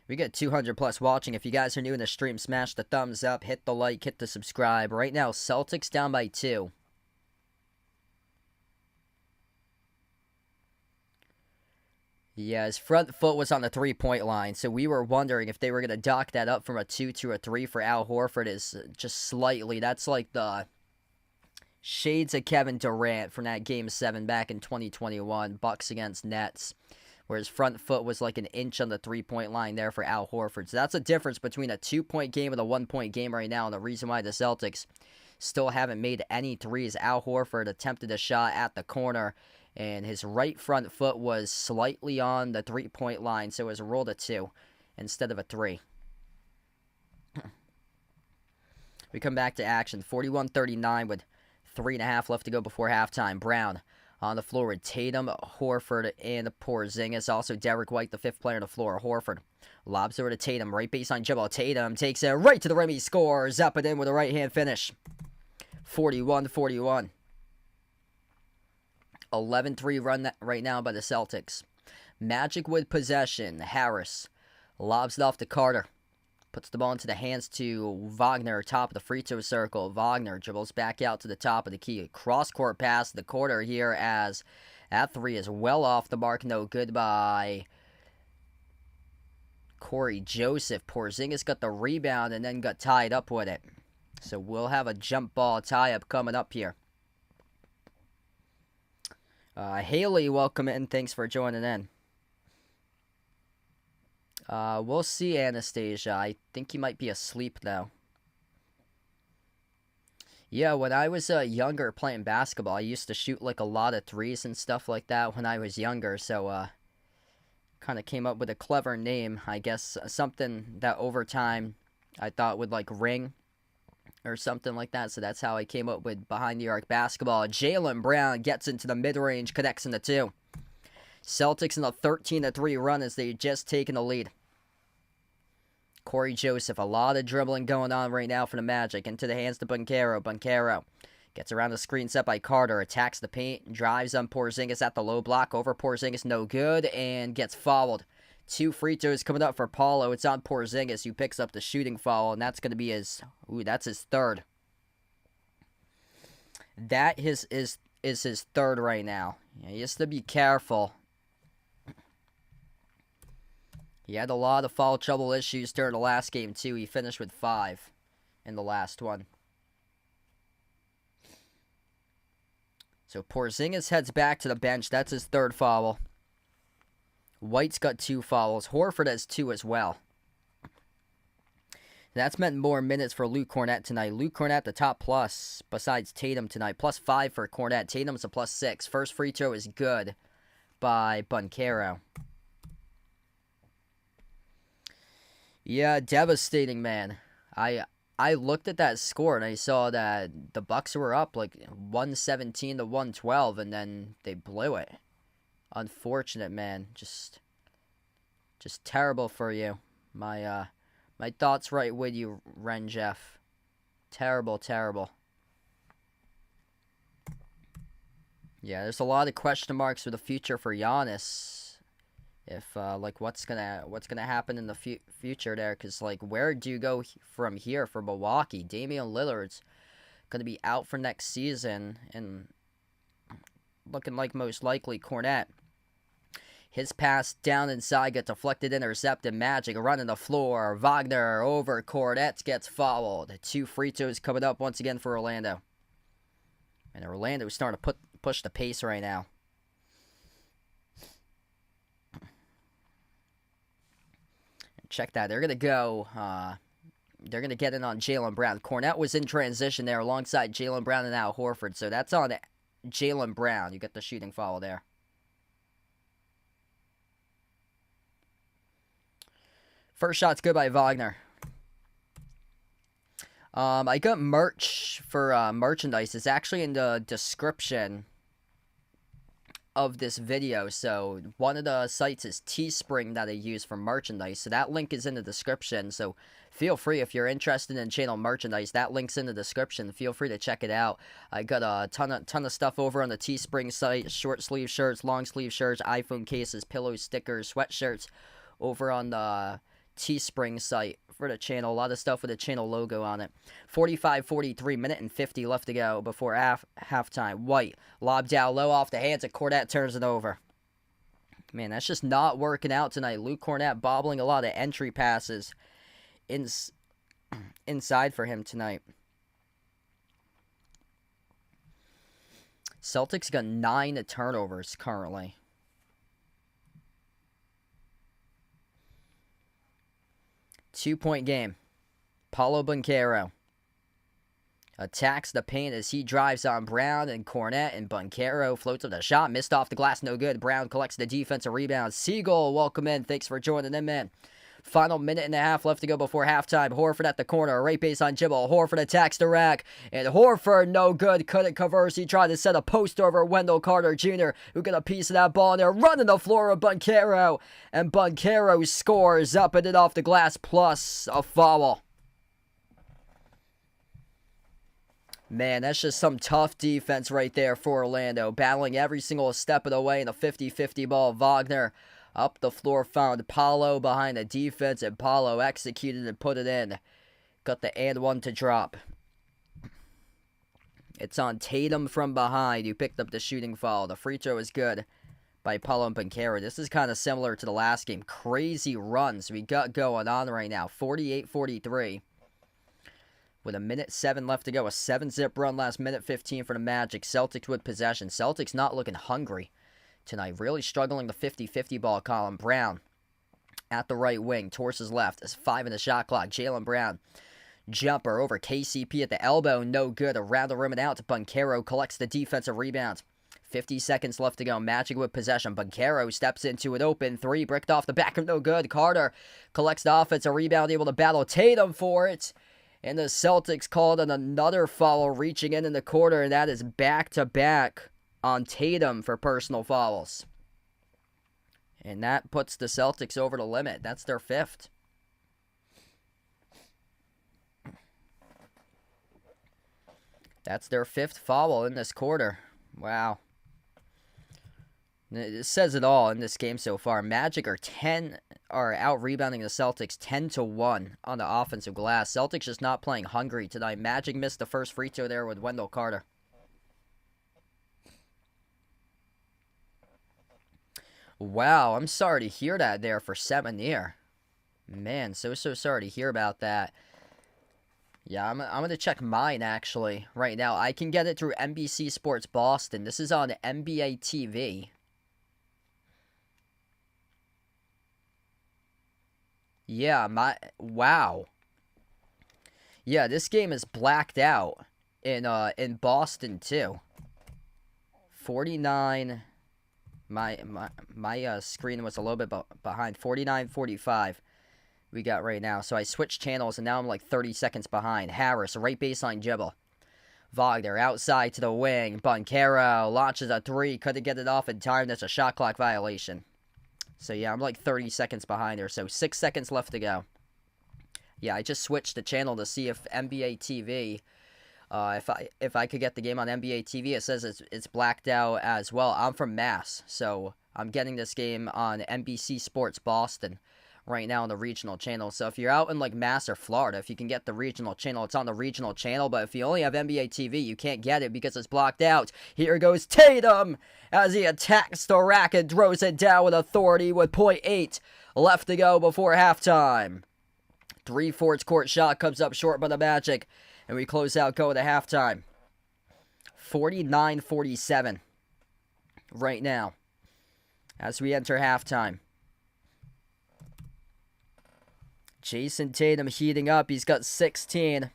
Speaker 1: We got 200 plus watching. If you guys are new in the stream, smash the thumbs up, hit the like, hit the subscribe. Right now, Celtics down by 2. Yeah, his front foot was on the 3-point line, so we were wondering if they were going to dock that up from a 2 to a 3 for Al Horford. Is just slightly. That's like the shades of Kevin Durant from that Game 7 back in 2021, Bucks against Nets, where his front foot was like an inch on the 3-point line there for Al Horford. So that's a difference between a 2-point game and a 1-point game right now, and the reason why the Celtics still haven't made any threes. Al Horford attempted a shot at the corner, and his right front foot was slightly on the three-point line, so it was a roll to 2 instead of a 3. We come back to action. 41-39 with 3.5 left to go before halftime. Brown on the floor with Tatum, Horford, and Porzingis. Also, Derek White, the 5th player on the floor. Horford lobs over to Tatum. Right baseline dribble. Tatum takes it right to the rim. He scores. Up and in with a right-hand finish. 41-41. 11-3 run right now by the Celtics. Magic with possession. Harris lobs it off to Carter. Puts the ball into the hands to Wagner, top of the free throw circle. Wagner dribbles back out to the top of the key. Cross-court pass to the corner here as that 3 is well off the mark. No good by Corey Joseph. Porzingis got the rebound and then got tied up with it. So we'll have a jump ball tie-up coming up here. Haley, welcome in. Thanks for joining in. We'll see Anastasia. I think you might be asleep, though. Yeah, when I was younger playing basketball, I used to shoot like a lot of threes and stuff like that when I was younger. So, kind of came up with a clever name, I guess. Something that over time I thought would like ring or something like that. So that's how I came up with Behind the Arc Basketball. Jaylen Brown gets into the mid-range, connects into 2. Celtics in a 13-3 run as they just taken the lead. Corey Joseph, a lot of dribbling going on right now for the Magic. Into the hands to Banchero. Banchero gets around the screen set by Carter. Attacks the paint. Drives on Porzingis at the low block. Over Porzingis, no good. And gets fouled. 2 free throws coming up for Paulo. It's on Porzingis, who picks up the shooting foul. And that's going to be his... that's his 3rd. That is his 3rd right now. Yeah, he has to be careful. He had a lot of foul trouble issues during the last game, too. He finished with 5 in the last one. So Porzingis heads back to the bench. That's his 3rd foul. White's got 2 fouls. Horford has 2 as well. That's meant more minutes for Luke Cornett tonight. Luke Cornett, the top plus, besides Tatum tonight. +5 for Cornett. Tatum's a +6. First free throw is good by Banchero. Yeah, devastating, man. I looked at that score and I saw that the Bucks were up like 117-112, and then they blew it. Unfortunate, man. Just terrible for you. My thoughts right with you, Ren Jeff. Terrible, terrible. Yeah, there's a lot of question marks for the future for Giannis. If like what's gonna happen in the future there, because like where do you go from here for Milwaukee? Damian Lillard's gonna be out for next season, and looking like most likely Cornett. His pass down inside gets deflected, intercepted. Magic running the floor. Wagner over Cornett gets fouled. 2 free throws coming up once again for Orlando, and Orlando's starting to push the pace right now. Check that. They're going to go. They're going to get in on Jaylen Brown. Cornett was in transition there alongside Jaylen Brown and Al Horford. So that's on Jaylen Brown. You get the shooting foul there. First shot's good by Wagner. I got merch for merchandise. It's actually in the description of this video. So one of the sites is Teespring that I use for merchandise. So that link is in the description. So feel free, if you're interested in channel merchandise, that link's in the description. Feel free to check it out. I got a ton of stuff over on the Teespring site. Short sleeve shirts, long sleeve shirts, iPhone cases, pillows, stickers, sweatshirts over on the Teespring site for the channel. A lot of stuff with the channel logo on it. 45-43, minute and 50 left to go before halftime. White lobbed down low off the hands of Cornett, turns it over. Man, that's just not working out tonight. Luke Cornett bobbling a lot of entry passes inside for him tonight. Celtics got 9 turnovers currently. Two-point game. Paulo Banchero. attacks the paint as he drives on Brown and Cornette, and Banchero floats up the shot, missed off the glass, no good. Brown collects the defensive rebound. Siegel, welcome in. Thanks for joining in, man. Final minute and a half left to go before halftime. Horford at the corner, right base on Jibble. Horford attacks the rack, and Horford, no good, couldn't converse. He tried to set a post over Wendell Carter Jr., who got a piece of that ball in there, running the floor of Banchero, and Banchero scores up and in off the glass, plus a foul. Man, that's just some tough defense right there for Orlando, battling every single step of the way in a 50-50 ball. Wagner up the floor, found Paulo behind the defense, and Paulo executed and put it in. Got the and one to drop. It's on Tatum from behind, who picked up the shooting foul. The free throw is good by Paulo and Banchero. This is kind of similar to the last game. Crazy runs we got going on right now. 48-43. With a minute 7 left to go. A 7-zip run last minute 15 for the Magic. Celtics with possession. Celtics not looking hungry tonight. Really struggling the 50-50 ball column. Brown at the right wing. Towards his left. It's 5 in the shot clock. Jaylen Brown. Jumper over KCP at the elbow. No good. Around the rim and out. Banchero collects the defensive rebound. 50 seconds left to go. Magic with possession. Banchero steps into an open three. Bricked off the back. No good. Carter collects the offensive rebound. Able to battle Tatum for it. And the Celtics called on another foul reaching in the quarter. And that is back-to-back on Tatum for personal fouls. And that puts the Celtics over the limit. That's their 5th. That's their 5th foul in this quarter. Wow. It says it all in this game so far. Magic are out rebounding the Celtics 10-1 on the offensive glass. Celtics just not playing hungry tonight. Magic missed the first free throw there with Wendell Carter. Wow, I'm sorry to hear that there for Seminir. Man, so sorry to hear about that. Yeah, I'm going to check mine, actually, right now. I can get it through NBC Sports Boston. This is on NBA TV. Yeah, wow. Yeah, this game is blacked out in Boston, too. 49... My screen was a little bit behind. 49-45 we got right now. So I switched channels, and now I'm like 30 seconds behind. Harris, right baseline dribble. Wagner outside to the wing. Banchero launches a three. Couldn't get it off in time. That's a shot clock violation. So yeah, I'm like 30 seconds behind there. So 6 seconds left to go. Yeah, I just switched the channel to see if NBA TV... if I could get the game on NBA TV, it says it's blacked out as well. I'm from Mass, so I'm getting this game on NBC Sports Boston right now on the regional channel. So if you're out in like Mass or Florida, if you can get the regional channel, it's on the regional channel. But if you only have NBA TV, you can't get it because it's blocked out. Here goes Tatum as he attacks the rack and throws it down with authority with .8 left to go before halftime. 3-4 court shot comes up short by the Magic. And we close out, go to halftime. 49-47 right now as we enter halftime. Jason Tatum heating up. He's got 16.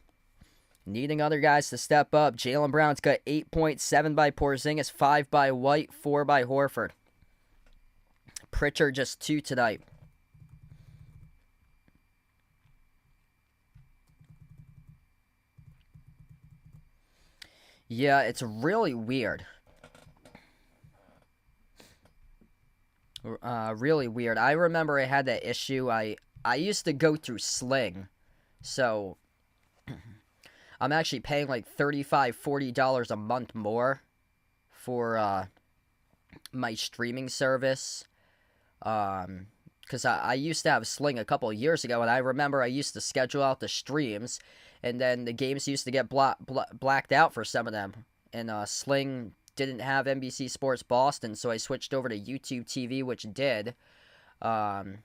Speaker 1: Needing other guys to step up. Jaylen Brown's got 8.7 by Porzingis, 5 by White, 4 by Horford. Pritchard just 2 tonight. Yeah, it's really weird. Really weird. I remember I had that issue. I used to go through Sling. So, I'm actually paying like $35, $40 a month more for my streaming service. Because I used to have Sling a couple of years ago, and I remember I used to schedule out the streams, and then the games used to get blacked out for some of them. And Sling didn't have NBC Sports Boston, so I switched over to YouTube TV, which did. But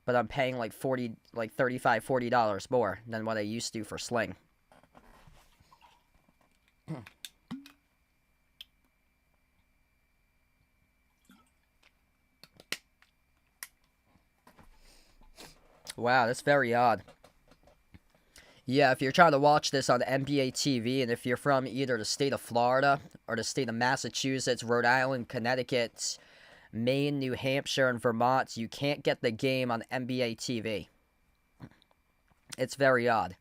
Speaker 1: I'm paying like $35, $40 more than what I used to for Sling. Wow, that's very odd. Yeah, if you're trying to watch this on NBA TV, and if you're from either the state of Florida or the state of Massachusetts, Rhode Island, Connecticut, Maine, New Hampshire, and Vermont, you can't get the game on NBA TV. It's very odd.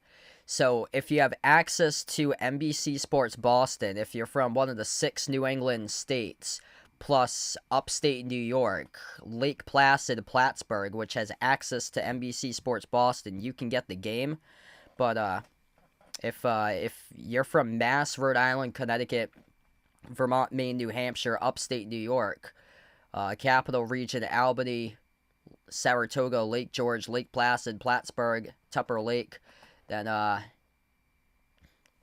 Speaker 1: So if you have access to NBC Sports Boston, if you're from one of the 6 New England states, plus upstate New York, Lake Placid, Plattsburgh, which has access to NBC Sports Boston, you can get the game. But if you're from Mass, Rhode Island, Connecticut, Vermont, Maine, New Hampshire, upstate New York, Capital Region, Albany, Saratoga, Lake George, Lake Placid, Plattsburgh, Tupper Lake, then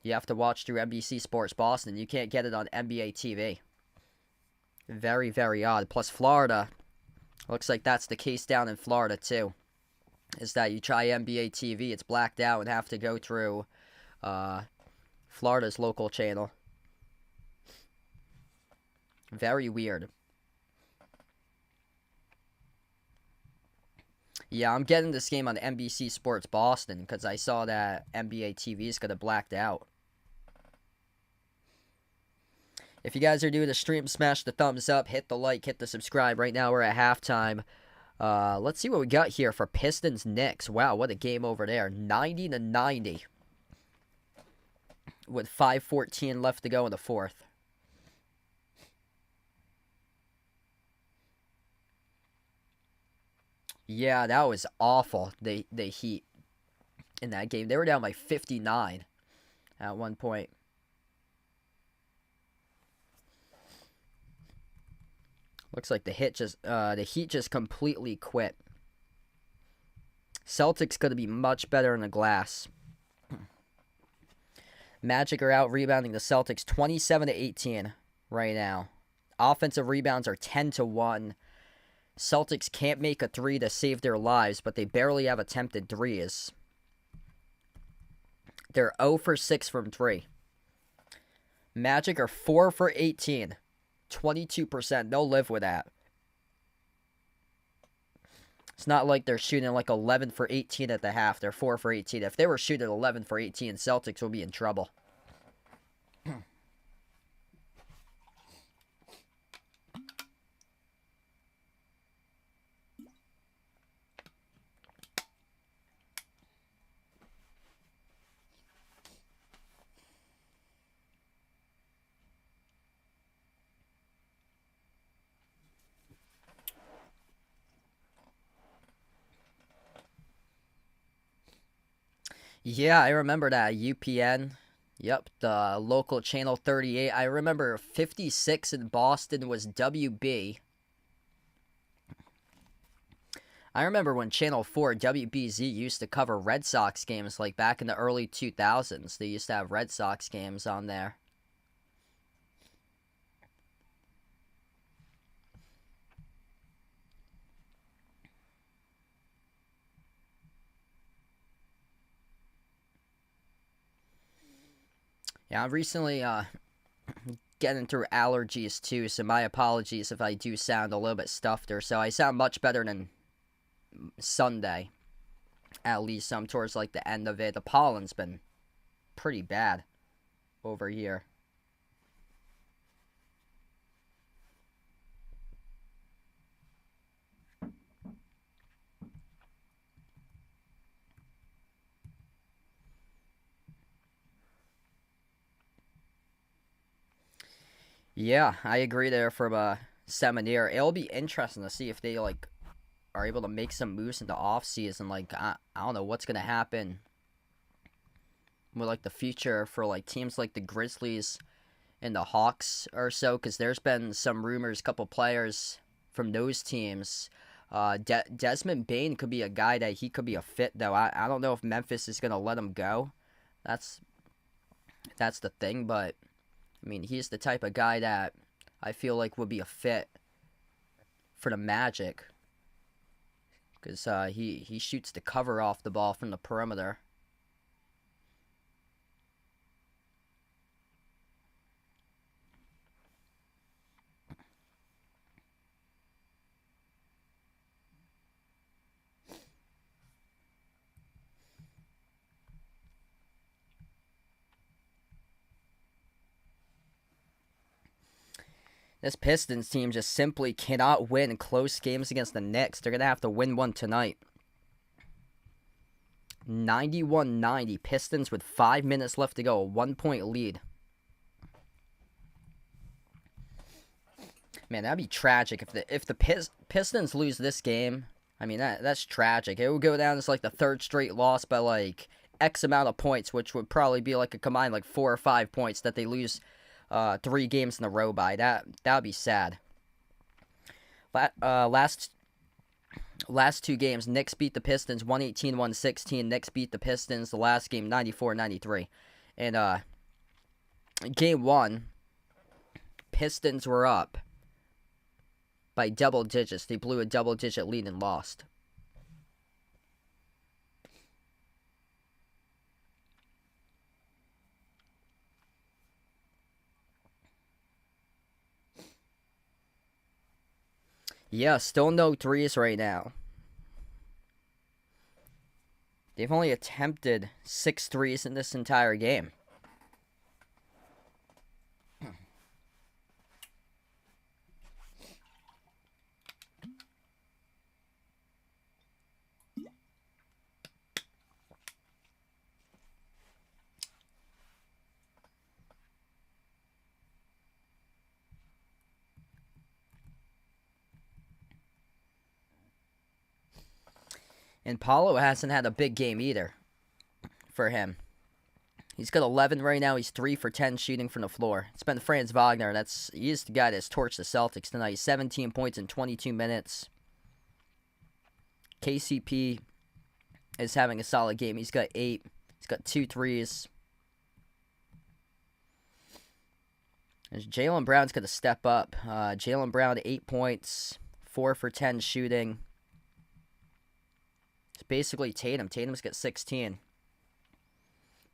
Speaker 1: you have to watch through NBC Sports Boston. You can't get it on NBA TV. Very, very odd. Plus Florida, looks like that's the case down in Florida too. Is that you try NBA TV, it's blacked out and have to go through Florida's local channel. Very weird. Yeah, I'm getting this game on NBC Sports Boston because I saw that NBA TV is going to blacked out. If you guys are new to the stream, smash the thumbs up, hit the like, hit the subscribe. Right now we're at halftime. Let's see what we got here for Pistons-Knicks. Wow, what a game over there. 90-90 with 5:14 left to go in the fourth. Yeah, that was awful. The Heat in that game. They were down by 59 at one point. Looks like the Heat just completely quit. Celtics going to be much better in the glass. Magic are out rebounding the Celtics 27-18 right now. Offensive rebounds are 10-1. Celtics can't make a 3 to save their lives, but they barely have attempted threes. They're 0 for 6 from 3. Magic are 4 for 18. 22%. They'll live with that. It's not like they're shooting like 11 for 18 at the half. They're 4 for 18. If they were shooting 11 for 18, Celtics would be in trouble. Yeah, I remember that. UPN. Yep, the local channel 38. I remember 56 in Boston was WB. I remember when Channel 4 WBZ used to cover Red Sox games like back in the early 2000s. They used to have Red Sox games on there. Yeah, I'm recently getting through allergies too, so my apologies if I do sound a little bit stuffed or so. I sound much better than Sunday. At least I'm towards like the end of it. The pollen's been pretty bad over here. Yeah, I agree there from Seminare. It'll be interesting to see if they like are able to make some moves in the offseason. Like I don't know what's gonna happen with like the future for like teams like the Grizzlies and the Hawks or so, because there's been some rumors, couple players from those teams. Desmond Bane could be a guy that he could be a fit though. I don't know if Memphis is gonna let him go. That's the thing, but I mean, he's the type of guy that I feel like would be a fit for the Magic. Because he shoots the cover off the ball from the perimeter. This Pistons team just simply cannot win close games against the Knicks. They're going to have to win one tonight. 91-90. Pistons with 5 minutes left to go. A 1-point lead. Man, that'd be tragic if the Pistons lose this game. I mean, that's tragic. It would go down as like the third straight loss by like X amount of points, which would probably be like a combined like 4 or 5 points that they lose 3 games in a row by. That would be sad. Last 2 games, Knicks beat the Pistons 118-116. Knicks beat the Pistons the last game 94-93. And game 1, Pistons were up by double digits. They blew a double-digit lead and lost. Yeah, still no threes right now. They've only attempted 6 threes in this entire game. And Paulo hasn't had a big game either for him. He's got 11 right now. He's 3 for 10 shooting from the floor. It's been Franz Wagner. He's the guy that's torched the Celtics tonight. 17 points in 22 minutes. KCP is having a solid game. He's got 8. He's got 2 threes. And Jaylen Brown's going to step up. Jaylen Brown, 8 points, 4 for 10 shooting. It's basically Tatum. Tatum's got 16.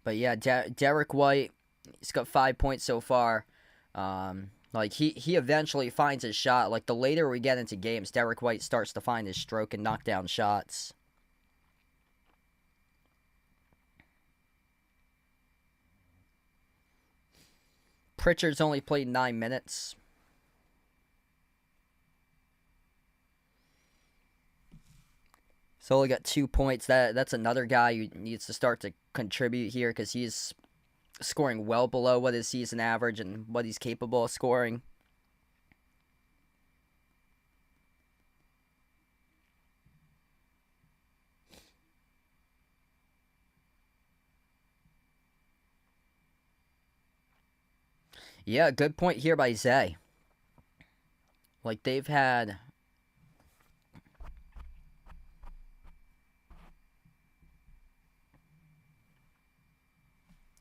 Speaker 1: But yeah, Derek White, he's got 5 points so far. Like he eventually finds his shot. Like the later we get into games, Derek White starts to find his stroke and knock down shots. Pritchard's only played 9 minutes. So only got 2 points. That's another guy who needs to start to contribute here because he's scoring well below what his season average and what he's capable of scoring. Yeah, good point here by Zay. Like they've had...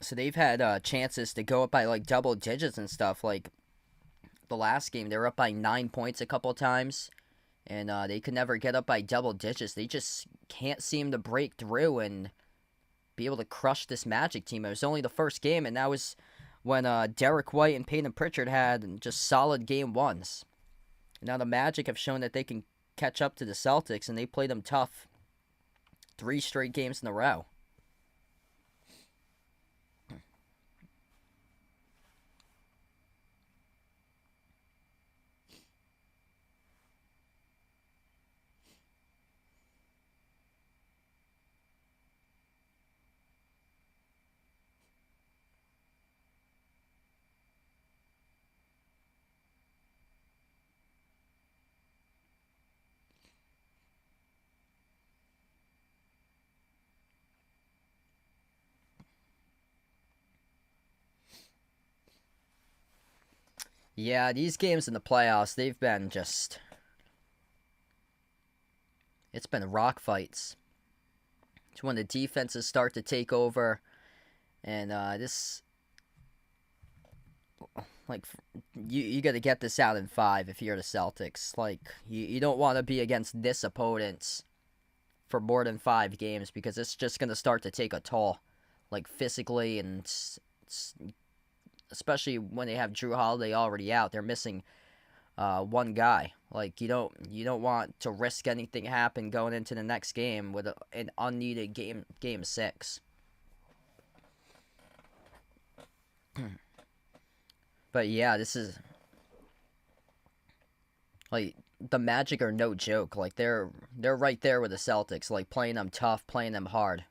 Speaker 1: So they've had chances to go up by like double digits and stuff. Like the last game, they were up by 9 points a couple times, and they could never get up by double digits. They just can't seem to break through and be able to crush this Magic team. It was only the first game, and that was when Derek White and Peyton Pritchard had just solid game ones. Now the Magic have shown that they can catch up to the Celtics, and they played them tough 3 straight games in a row. Yeah, these games in the playoffs, they've been just... It's been rock fights. It's when the defenses start to take over. And this... Like, you got to get this out in 5 if you're the Celtics. Like, you don't want to be against this opponent for more than 5 games because it's just going to start to take a toll. Like, physically and... Especially when they have Drew Holiday already out, they're missing one guy. Like you don't want to risk anything happen going into the next game with an unneeded game 6. But yeah, this is Like, the Magic are no joke. Like, they're right there with the Celtics, like, playing them tough, playing them hard.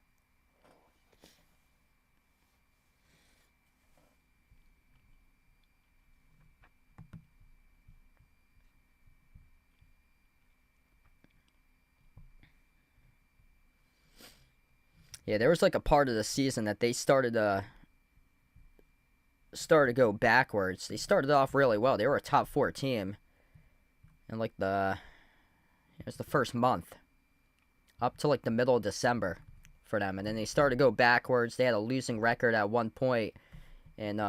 Speaker 1: Yeah, there was like a part of the season that they started to go backwards. They started off really well. They were a top 4 team in like it was the first month up to like the middle of December for them, and then they started to go backwards. They had a losing record at one point in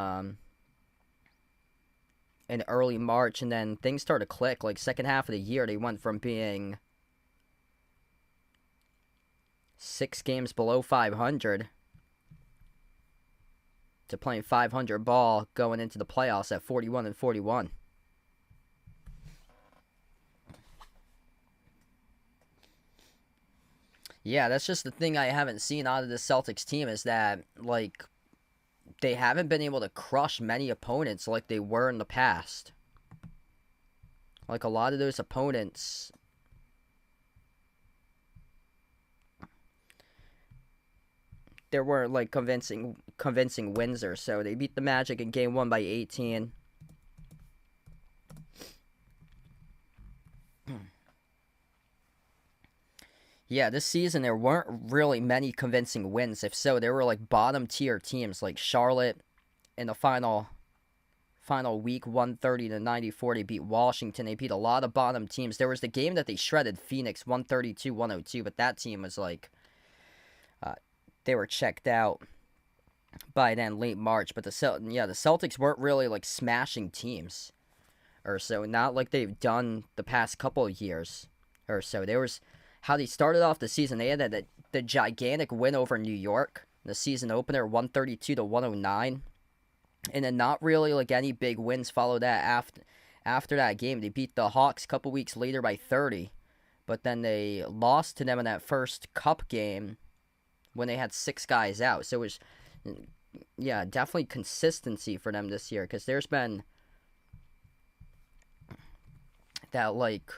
Speaker 1: early March, and then things started to click. Like second half of the year, they went from being 6 games below 500 to playing 500 ball going into the playoffs at 41-41. Yeah, that's just the thing I haven't seen out of the Celtics team is that, like, they haven't been able to crush many opponents like they were in the past. Like, a lot of those opponents, there weren't, like, convincing wins or so. They beat the Magic in Game 1 by 18. Yeah, this season there weren't really many convincing wins. If so, there were like bottom tier teams like Charlotte in the final week 130-94. They beat Washington. They beat a lot of bottom teams. There was the game that they shredded Phoenix 132-102, but that team was like they were checked out by then late March. But the Celtics weren't really like smashing teams or so, not like they've done the past couple of years or so. There was how they started off the season. They had the gigantic win over New York, the season opener, 132-109, and then not really like any big wins followed that after that game. They beat the Hawks a couple weeks later by 30, but then they lost to them in that first cup game when they had 6 guys out. So it was, yeah, definitely consistency for them this year, because there's been that like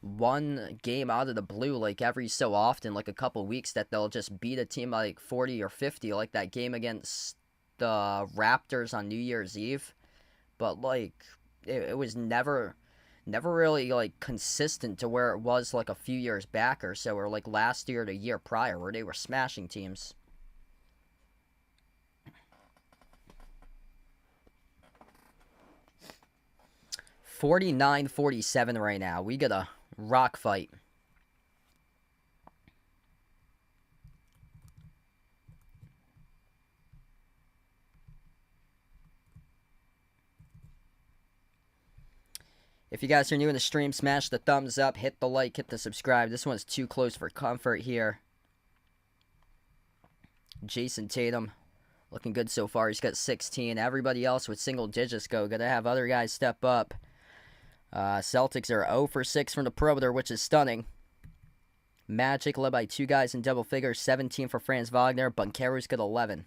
Speaker 1: one game out of the blue like every so often, like a couple weeks, that they'll just beat a team by like 40 or 50, like that game against the Raptors on New Year's Eve. But like it was never really like consistent to where it was like a few years back or so, or like last year or the year prior, where they were smashing teams. $49-47 right now. We got a rock fight. If you guys are new in the stream, smash the thumbs up, hit the like, hit the subscribe. This one's too close for comfort here. Jason Tatum looking good so far. He's got 16. Everybody else with single digits gotta have other guys step up. Celtics are 0 for 6 from the perimeter, which is stunning. Magic led by 2 guys in double figures, 17 for Franz Wagner. Banchero's got 11.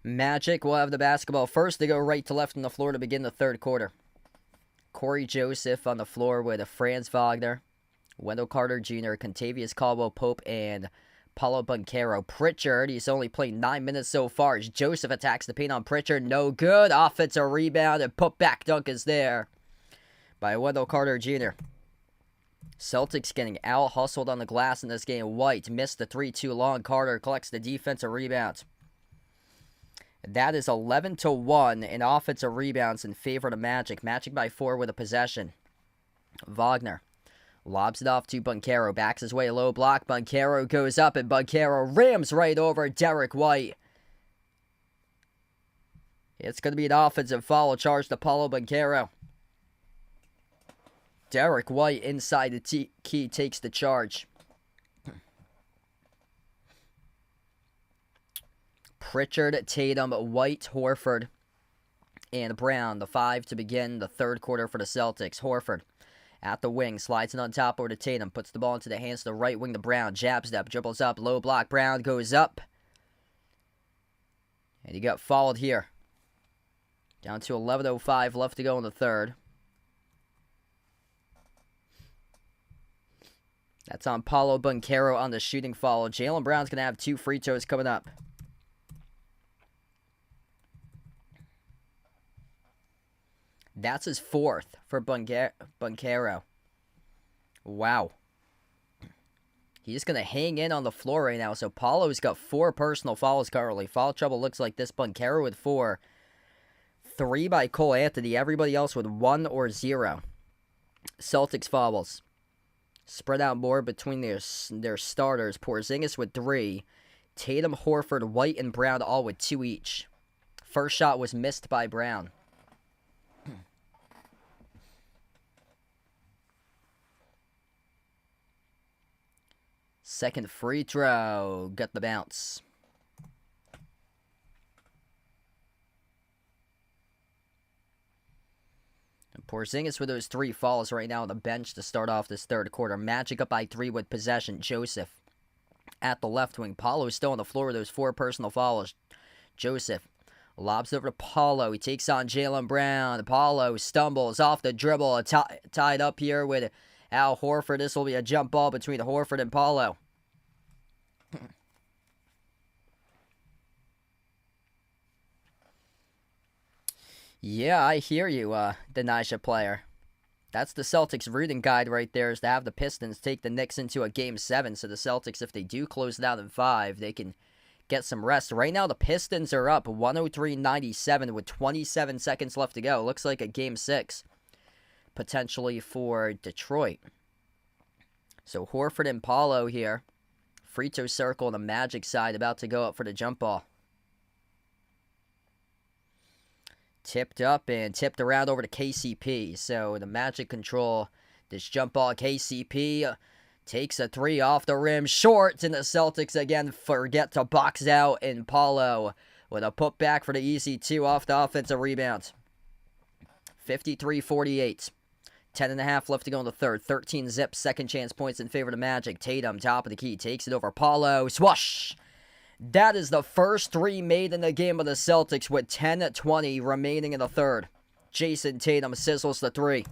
Speaker 1: Magic will have the basketball first. They go right to left on the floor to begin the third quarter. Corey Joseph on the floor with Franz Wagner, Wendell Carter Jr., Contavious Caldwell-Pope, and Paolo Banchero. Pritchard, he's only played 9 minutes so far as Joseph attacks the paint on Pritchard. No good. Offensive rebound and put-back dunk is there by Wendell Carter Jr. Celtics getting out-hustled on the glass in this game. White missed the 3-2 long. Carter collects the defensive rebound. That is 11-1 in offensive rebounds in favor of the Magic. Magic by 4 with a possession. Wagner lobs it off to Banchero. Backs his way low block. Banchero goes up, and Banchero rams right over Derek White. It's going to be an offensive foul charge to Paolo Banchero. Derek White inside the key takes the charge. Pritchard, Tatum, White, Horford, and Brown, the 5 to begin the third quarter for the Celtics. Horford At the wing, slides it on top over to Tatum. Puts the ball into the hands of the right wing to Brown. Jab step, dribbles up, low block. Brown goes up. And he got fouled here. Down to 11:05 left to go in the third. That's on Paolo Banchero on the shooting foul. Jaylen Brown's going to have 2 free throws coming up. That's his 4th for Banchero. Wow. He's going to hang in on the floor right now. So Paolo's got 4 personal fouls currently. Foul trouble looks like this. Banchero with 4. 3 by Cole Anthony. Everybody else with 1 or 0. Celtics fouls. Spread out more between their starters. Porzingis with 3. Tatum, Horford, White, and Brown all with 2 each. First shot was missed by Brown. Second free throw. Got the bounce. Porzingis with those 3 fouls right now on the bench to start off this third quarter. Magic up by 3 with possession. Joseph at the left wing. Paolo is still on the floor with those 4 personal fouls. Joseph lobs over to Paolo. He takes on Jaylen Brown. Paolo stumbles off the dribble. Tied up here with Al Horford. This will be a jump ball between Horford and Paolo. Yeah, I hear you, the Nisha player. That's the Celtics' rooting guide right there, is to have the Pistons take the Knicks into a Game 7. So the Celtics, if they do close it out in 5, they can get some rest. Right now, the Pistons are up 103-97 with 27 seconds left to go. Looks like a Game 6, potentially, for Detroit. So Horford and Paolo here. Free throw circle on the Magic side, about to go up for the jump ball. Tipped up and tipped around over to KCP. So the Magic control this jump ball. KCP takes a 3 off the rim. Short, and the Celtics again forget to box out. And Paolo with a putback for the easy 2 off the offensive rebound. 53-48. 10.5 left to go in the third. 13 zip. Second chance points in favor of the Magic. Tatum, top of the key, takes it over. Paolo, swoosh. That is the first 3 made in the game of the Celtics with 10:20 remaining in the third. Jason Tatum sizzles the 3.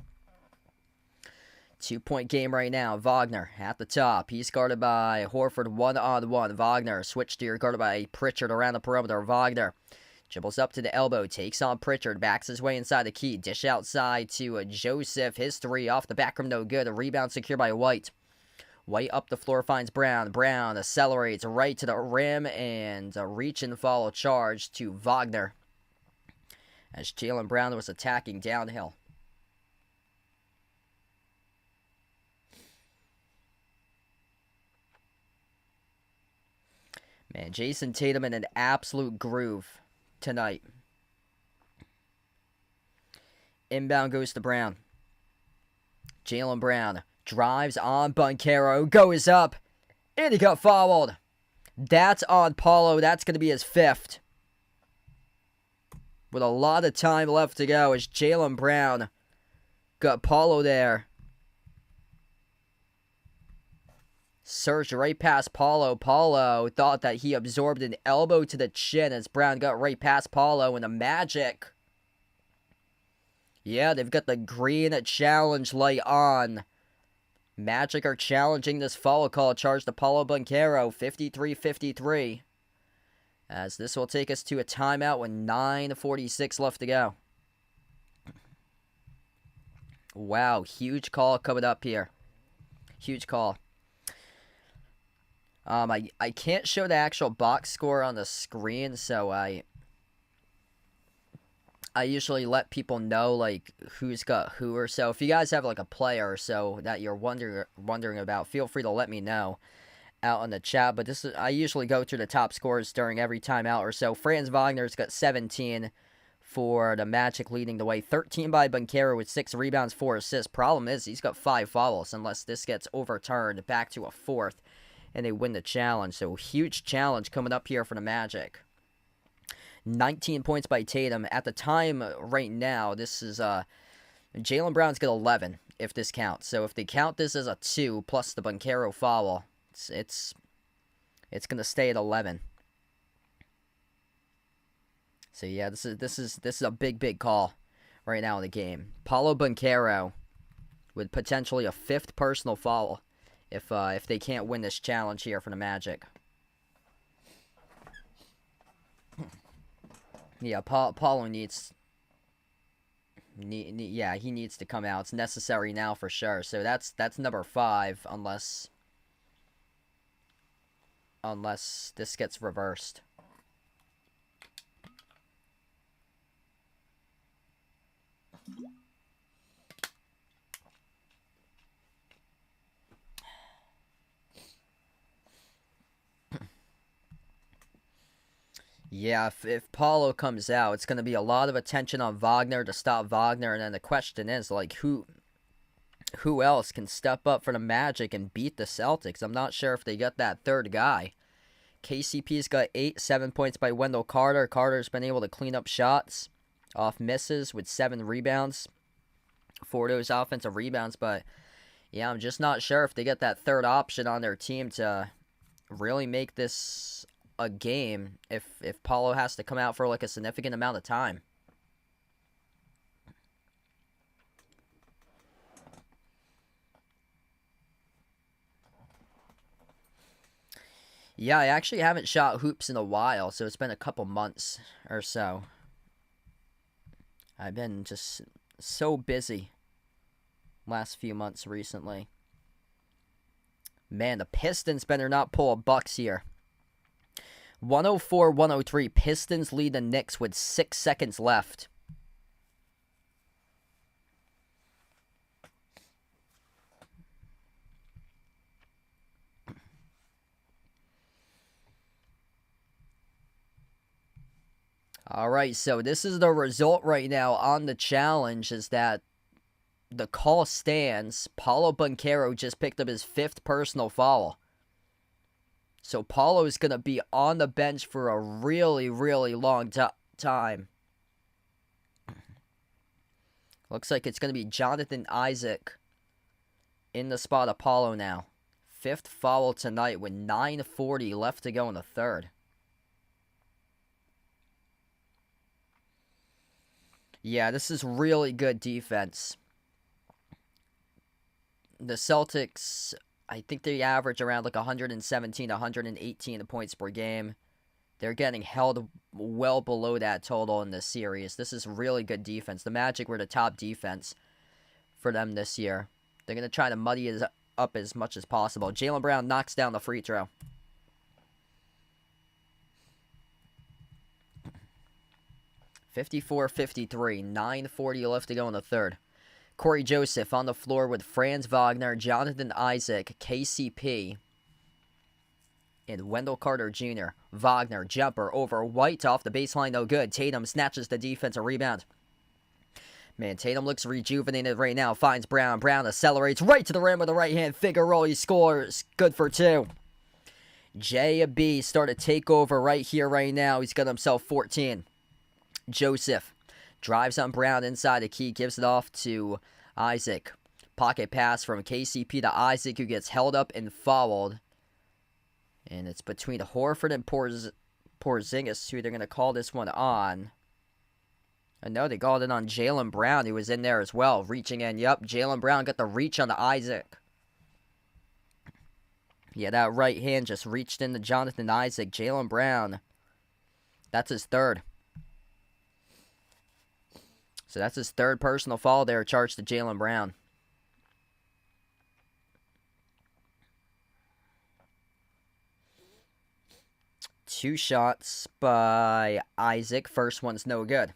Speaker 1: 2-point game right now. Wagner at the top. He's guarded by Horford 1-on-1. Wagner switched here, guarded by Pritchard around the perimeter. Wagner dribbles up to the elbow, takes on Pritchard, backs his way inside the key. Dish outside to Joseph. His 3 off the back rim, no good. A rebound secured by White. White up the floor finds Brown. Brown accelerates right to the rim, and a reach and follow charge to Wagner as Jaylen Brown was attacking downhill. Man, Jason Tatum in an absolute groove tonight. Inbound goes to Brown. Jaylen Brown drives on Banchero, goes up, and he got fouled. That's on Paolo. That's going to be his 5th. With a lot of time left to go as Jaylen Brown got Paolo there. Surged right past Paolo. Paolo thought that he absorbed an elbow to the chin as Brown got right past Paolo, and the Magic, yeah, they've got the green challenge light on. Magic are challenging this foul call charge to Paolo Banchero, 53-53. As this will take us to a timeout with 9:46 left to go. Wow, huge call coming up here. Huge call. I can't show the actual box score on the screen, so I usually let people know, like, who's got who or so. If you guys have, like, a player or so that you're wondering about, feel free to let me know out on the chat. But I usually go through the top scores during every timeout or so. Franz Wagner's got 17 for the Magic, leading the way. 13 by Banchero with 6 rebounds, 4 assists. Problem is, he's got 5 fouls unless this gets overturned back to a 4th, and they win the challenge. So, huge challenge coming up here for the Magic. 19 points by Tatum. At the time right now, this is Jaylen Brown's got 11. if this counts. So if they count this as a 2 plus the Banchero foul, it's going to stay at 11. So yeah, this is a big call right now in the game. Paulo Banchero with potentially a 5th personal foul if they can't win this challenge here for the Magic. Yeah, Paulo needs. Yeah, he needs to come out. It's necessary now for sure. So that's number 5, unless this gets reversed. Yeah, if Paulo comes out, it's going to be a lot of attention on Wagner to stop Wagner, and then the question is, like, who else can step up for the Magic and beat the Celtics? I'm not sure if they got that third guy. KCP's got 8, 7 points by Wendell Carter. Carter's been able to clean up shots off misses with 7 rebounds. 4 of those offensive rebounds, but yeah, I'm just not sure if they get that third option on their team to really make this a game if Paulo has to come out for like a significant amount of time. Yeah, I actually haven't shot hoops in a while, so it's been a couple months or so. I've been just so busy last few months recently. Man, the Pistons better not pull a Bucks here. 104-103. Pistons lead the Knicks with 6 seconds left. Alright, so this is the result right now on the challenge, is that the call stands. Paulo Banchero just picked up his 5th personal foul. So Paulo is going to be on the bench for a really long time. Looks like it's going to be Jonathan Isaac in the spot of Paulo now. 5th foul tonight with 9:40 left to go in the third. Yeah, this is really good defense. The Celtics, I think they average around like 117, 118 points per game. They're getting held well below that total in this series. This is really good defense. The Magic were the top defense for them this year. They're going to try to muddy it up as much as possible. Jaylen Brown knocks down the free throw. (54-53), 9:40 left to go in the third. Corey Joseph on the floor with Franz Wagner, Jonathan Isaac, KCP, and Wendell Carter Jr. Wagner, jumper over White off the baseline, no good. Tatum snatches the defensive rebound. Man, Tatum looks rejuvenated right now. Finds Brown. Brown accelerates right to the rim with a right-hand figure roll. He scores. Good for 2. J.B. start to take over right here, right now. He's got himself 14. Joseph drives on Brown inside the key. Gives it off to Isaac. Pocket pass from KCP to Isaac, who gets held up and fouled. And it's between Horford and Porzingis, who they're going to call this one on. I know they called it on Jaylen Brown, who was in there as well, reaching in. Yep, Jaylen Brown got the reach on the Isaac. Yeah, that right hand just reached into Jonathan Isaac. Jaylen Brown, that's his third. So that's his third personal foul there, charged to Jaylen Brown. Two shots by Isaac. First one's no good.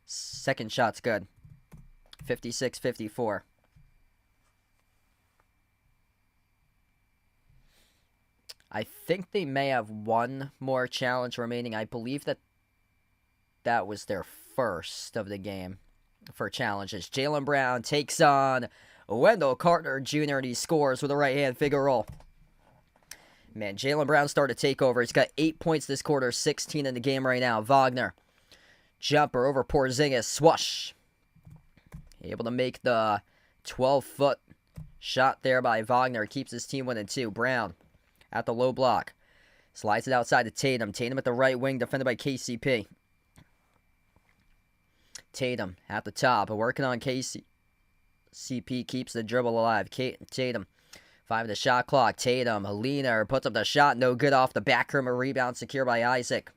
Speaker 1: Second shot's good. 56-54. I think they may have one more challenge remaining. I believe that that was their first of the game for challenges. Jaylen Brown takes on Wendell Carter Jr. and he scores with a right-hand figure roll. Man, Jaylen Brown started to take over. He's got 8 points this quarter, 16 in the game right now. Wagner, jumper over Porzingis, swoosh. Able to make the 12-foot shot there by Wagner. Keeps his team winning 2. Brown at the low block. Slides it outside to Tatum. Tatum at the right wing, defended by KCP. Tatum at the top, working on KCP. Keeps the dribble alive. Tatum, 5 in the shot clock. Tatum, Helena puts up the shot, no good off the back rim. A rebound secured by Isaac.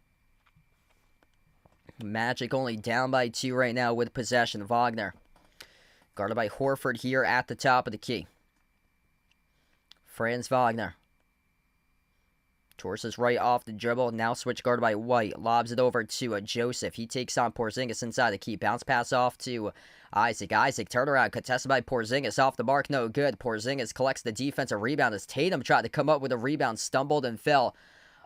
Speaker 1: Magic only down by 2 right now with possession. Wagner, guarded by Horford here at the top of the key. Franz Wagner. Torres is right off the dribble. Now switch guarded by White. Lobs it over to Joseph. He takes on Porzingis inside the key. Bounce pass off to Isaac. Isaac turnaround contested by Porzingis. Off the mark, no good. Porzingis collects the defensive rebound as Tatum tried to come up with a rebound. Stumbled and fell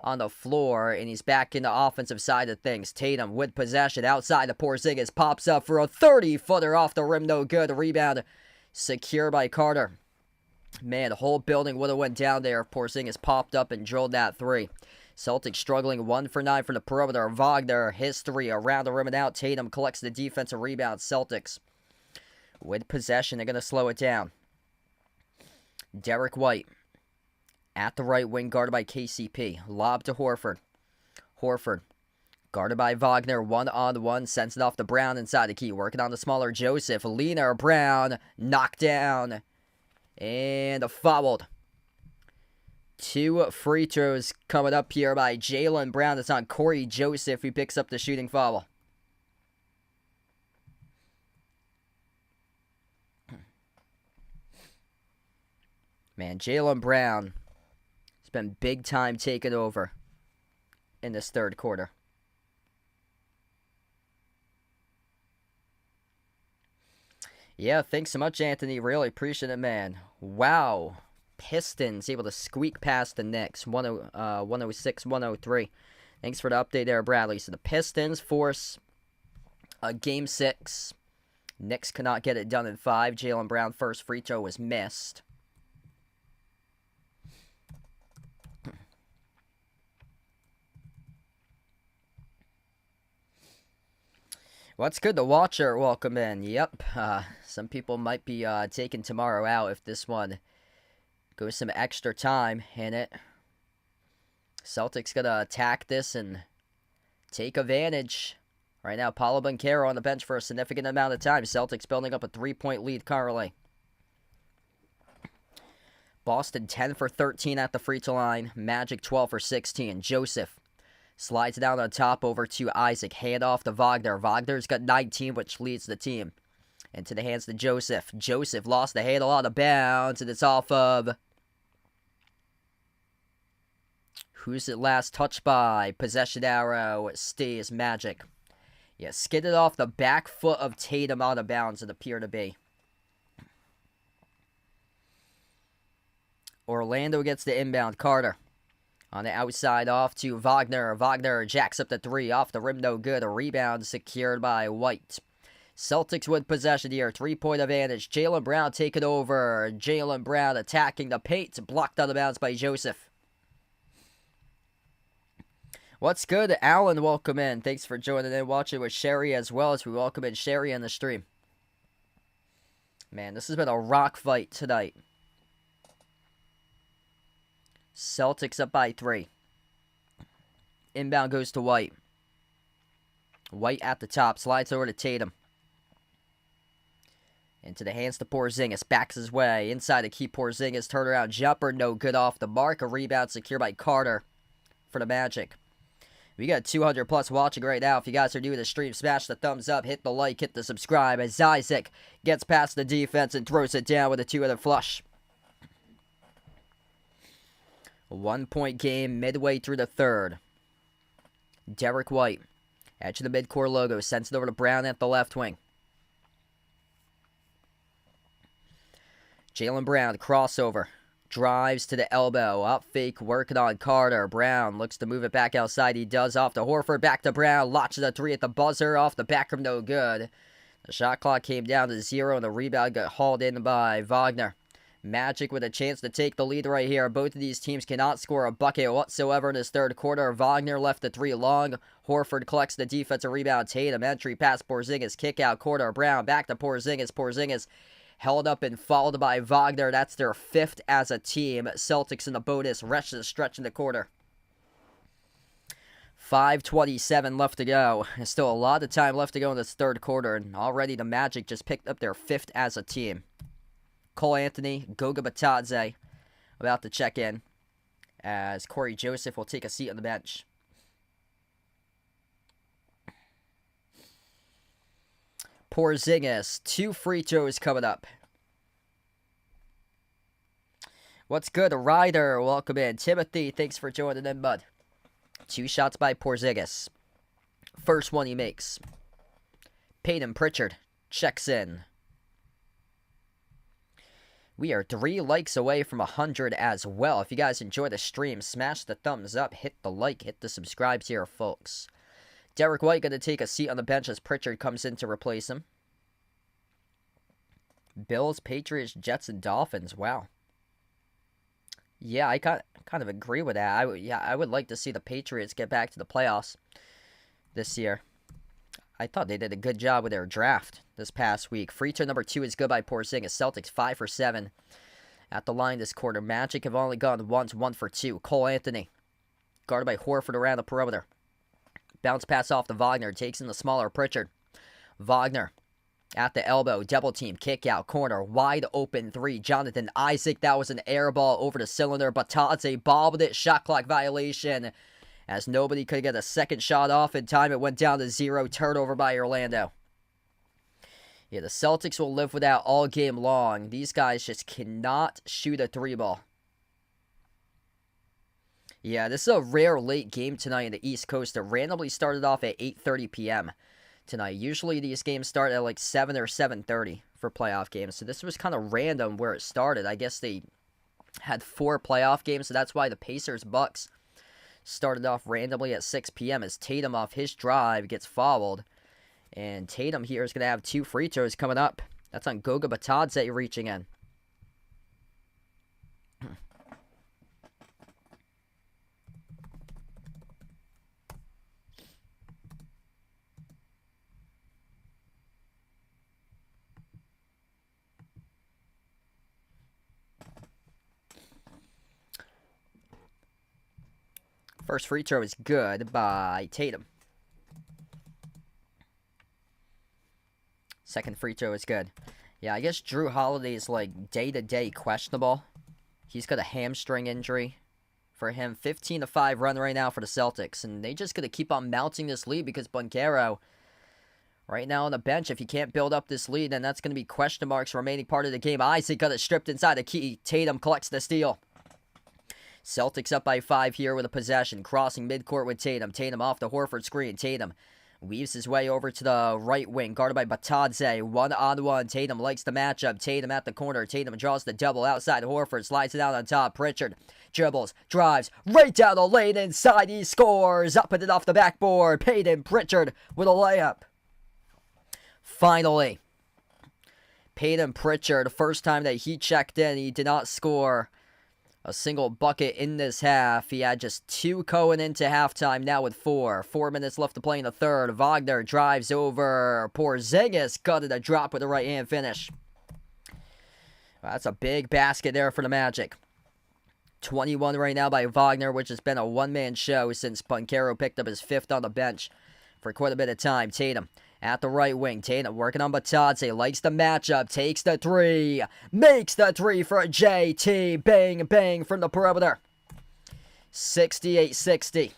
Speaker 1: on the floor. And he's back in the offensive side of things. Tatum with possession outside of Porzingis. Pops up for a 30-footer off the rim. No good. Rebound secured by Carter. Man, the whole building would have went down there if Porzingis popped up and drilled that 3. Celtics struggling 1 for 9 from the perimeter. Wagner, history around the rim and out. Tatum collects the defensive rebound. Celtics with possession. They're going to slow it down. Derek White at the right wing, guarded by KCP. Lob to Horford. Horford, guarded by Wagner. 1-on-1. Sends it off to Brown inside the key. Working on the smaller Joseph. Leaner, Brown, knocked down. And fouled. 2 free throws coming up here by Jaylen Brown. It's on Corey Joseph, who picks up the shooting foul. Man, Jaylen Brown has been big time taking over in this third quarter. Yeah, thanks so much, Anthony. Really appreciate it, man. Wow. Pistons able to squeak past the Knicks. 106-103. Thanks for the update there, Bradley. So the Pistons force a Game 6. Knicks could not get it done in 5. Jaylen Brown first free throw was missed. What's good? The Watcher, welcome in. Yep, some people might be taking tomorrow out if this one goes some extra time in it. Celtics gonna attack this and take advantage. Right now, Paulo Banchero on the bench for a significant amount of time. Celtics building up a 3-point lead currently. Boston 10 for 13 at the free throw line. Magic 12 for 16. Joseph slides down on top over to Isaac. Hand off to Wagner. Wagner's got 19, which leads the team. Into the hands to Joseph. Joseph lost the handle out of bounds, and it's off of... Who's it last touched by? Possession arrow stays Magic. Yeah, skidded off the back foot of Tatum out of bounds, it appeared to be. Orlando gets the inbound. Carter on the outside off to Wagner. Wagner jacks up the 3. Off the rim, no good. A rebound secured by White. Celtics with possession here. 3-point advantage. Jaylen Brown taking over. Jaylen Brown attacking the paint. Blocked out of bounds by Joseph. What's good? Alan, welcome in. Thanks for joining in. Watching with Sherry as well as we welcome in Sherry on the stream. Man, this has been a rock fight tonight. Celtics up by 3. Inbound goes to White. White at the top. Slides over to Tatum. Into the hands to Porzingis. Backs his way. Inside to keep Porzingis. Turnaround jumper. No good off the mark. A rebound secured by Carter for the Magic. We got 200 plus watching right now. If you guys are new to the stream, smash the thumbs up. Hit the like. Hit the subscribe. As Isaac gets past the defense and throws it down with a 2-hitter flush. 1-point game midway through the third. Derek White, edge of the midcourt logo, sends it over to Brown at the left wing. Jaylen Brown, crossover Drives to the elbow. Up fake, working on Carter. Brown looks to move it back outside. He does off to Horford. Back to Brown. Launches a three at the buzzer. Off the back rim, no good. The shot clock came down to 0, and the rebound got hauled in by Wagner. Magic with a chance to take the lead right here. Both of these teams cannot score a bucket whatsoever in this third quarter. Wagner left the three long. Horford collects the defensive rebound. Tatum, entry pass, Porzingis, kick out, corner. Brown, back to Porzingis. Porzingis held up and fouled by Wagner. That's their 5th as a team. Celtics in the bonus. Rest of the stretch in the quarter. 5:27 left to go. There's still a lot of time left to go in this third quarter, and already the Magic just picked up their 5th as a team. Cole Anthony, Goga Batadze about to check in, as Corey Joseph will take a seat on the bench. Porzingis, 2 free throws coming up. What's good, Ryder? Welcome in. Timothy, thanks for joining in, bud. 2 shots by Porzingis. First one he makes. Peyton Pritchard checks in. We are 3 likes away from 100 as well. If you guys enjoy the stream, smash the thumbs up, hit the like, hit the subscribe here, folks. Derek White going to take a seat on the bench as Pritchard comes in to replace him. Bills, Patriots, Jets, and Dolphins. Wow. Yeah, I kind of agree with that. I would like to see the Patriots get back to the playoffs this year. I thought they did a good job with their draft this past week. Free throw number 2 is good by Porzingis. Celtics 5 for 7 at the line this quarter. Magic have only gone once, 1 for 2. Cole Anthony, guarded by Horford around the perimeter. Bounce pass off to Wagner. Takes in the smaller Pritchard. Wagner at the elbow. Double team. Kick out. Corner. Wide open 3. Jonathan Isaac. That was an air ball over the cylinder. Batadze bobbled it. Shot clock violation, as nobody could get a second shot off in time. It went down to 0. Turnover by Orlando. Yeah, the Celtics will live with that all game long. These guys just cannot shoot a 3 ball. Yeah, this is a rare late game tonight in the East Coast. It randomly started off at 8:30 p.m. tonight. Usually these games start at like 7 or 7:30 for playoff games. So this was kind of random where it started. I guess they had 4 playoff games, so that's why the Pacers-Bucks started off randomly at 6 p.m. as Tatum off his drive gets fouled. And Tatum here is going to have 2 free throws coming up. That's on Goga Batadze reaching in. First free throw is good by Tatum. Second free throw is good. Yeah, I guess Drew Holiday is like day-to-day questionable. He's got a hamstring injury for him. 15-5 run right now for the Celtics. And they just got to keep on mounting this lead because Banchero right now on the bench. If he can't build up this lead, then that's going to be question marks remaining part of the game. Isaac got it stripped inside the key. Tatum collects the steal. Celtics up by 5 here with a possession. Crossing midcourt with Tatum. Tatum off the Horford screen. Tatum weaves his way over to the right wing. Guarded by Batadze. 1-on-1. Tatum likes the matchup. Tatum at the corner. Tatum draws the double outside. Horford slides it out on top. Pritchard dribbles. Drives. Right down the lane inside. He scores. Up and it off the backboard. Peyton Pritchard with a layup. Finally, Peyton Pritchard. The first time that he checked in, he did not score a single bucket in this half. He had just 2 going into halftime, now with 4. 4 minutes left to play in the third. Wagner drives over. Porzingis gutted a drop with a right-hand finish. Well, that's a big basket there for the Magic. 21 right now by Wagner, which has been a one-man show since Banchero picked up his 5th on the bench for quite a bit of time. Tatum at the right wing. Tatum working on Batadze. Likes the matchup. Takes the 3. Makes the 3 for a JT. Bang, bang from the perimeter. 68-60.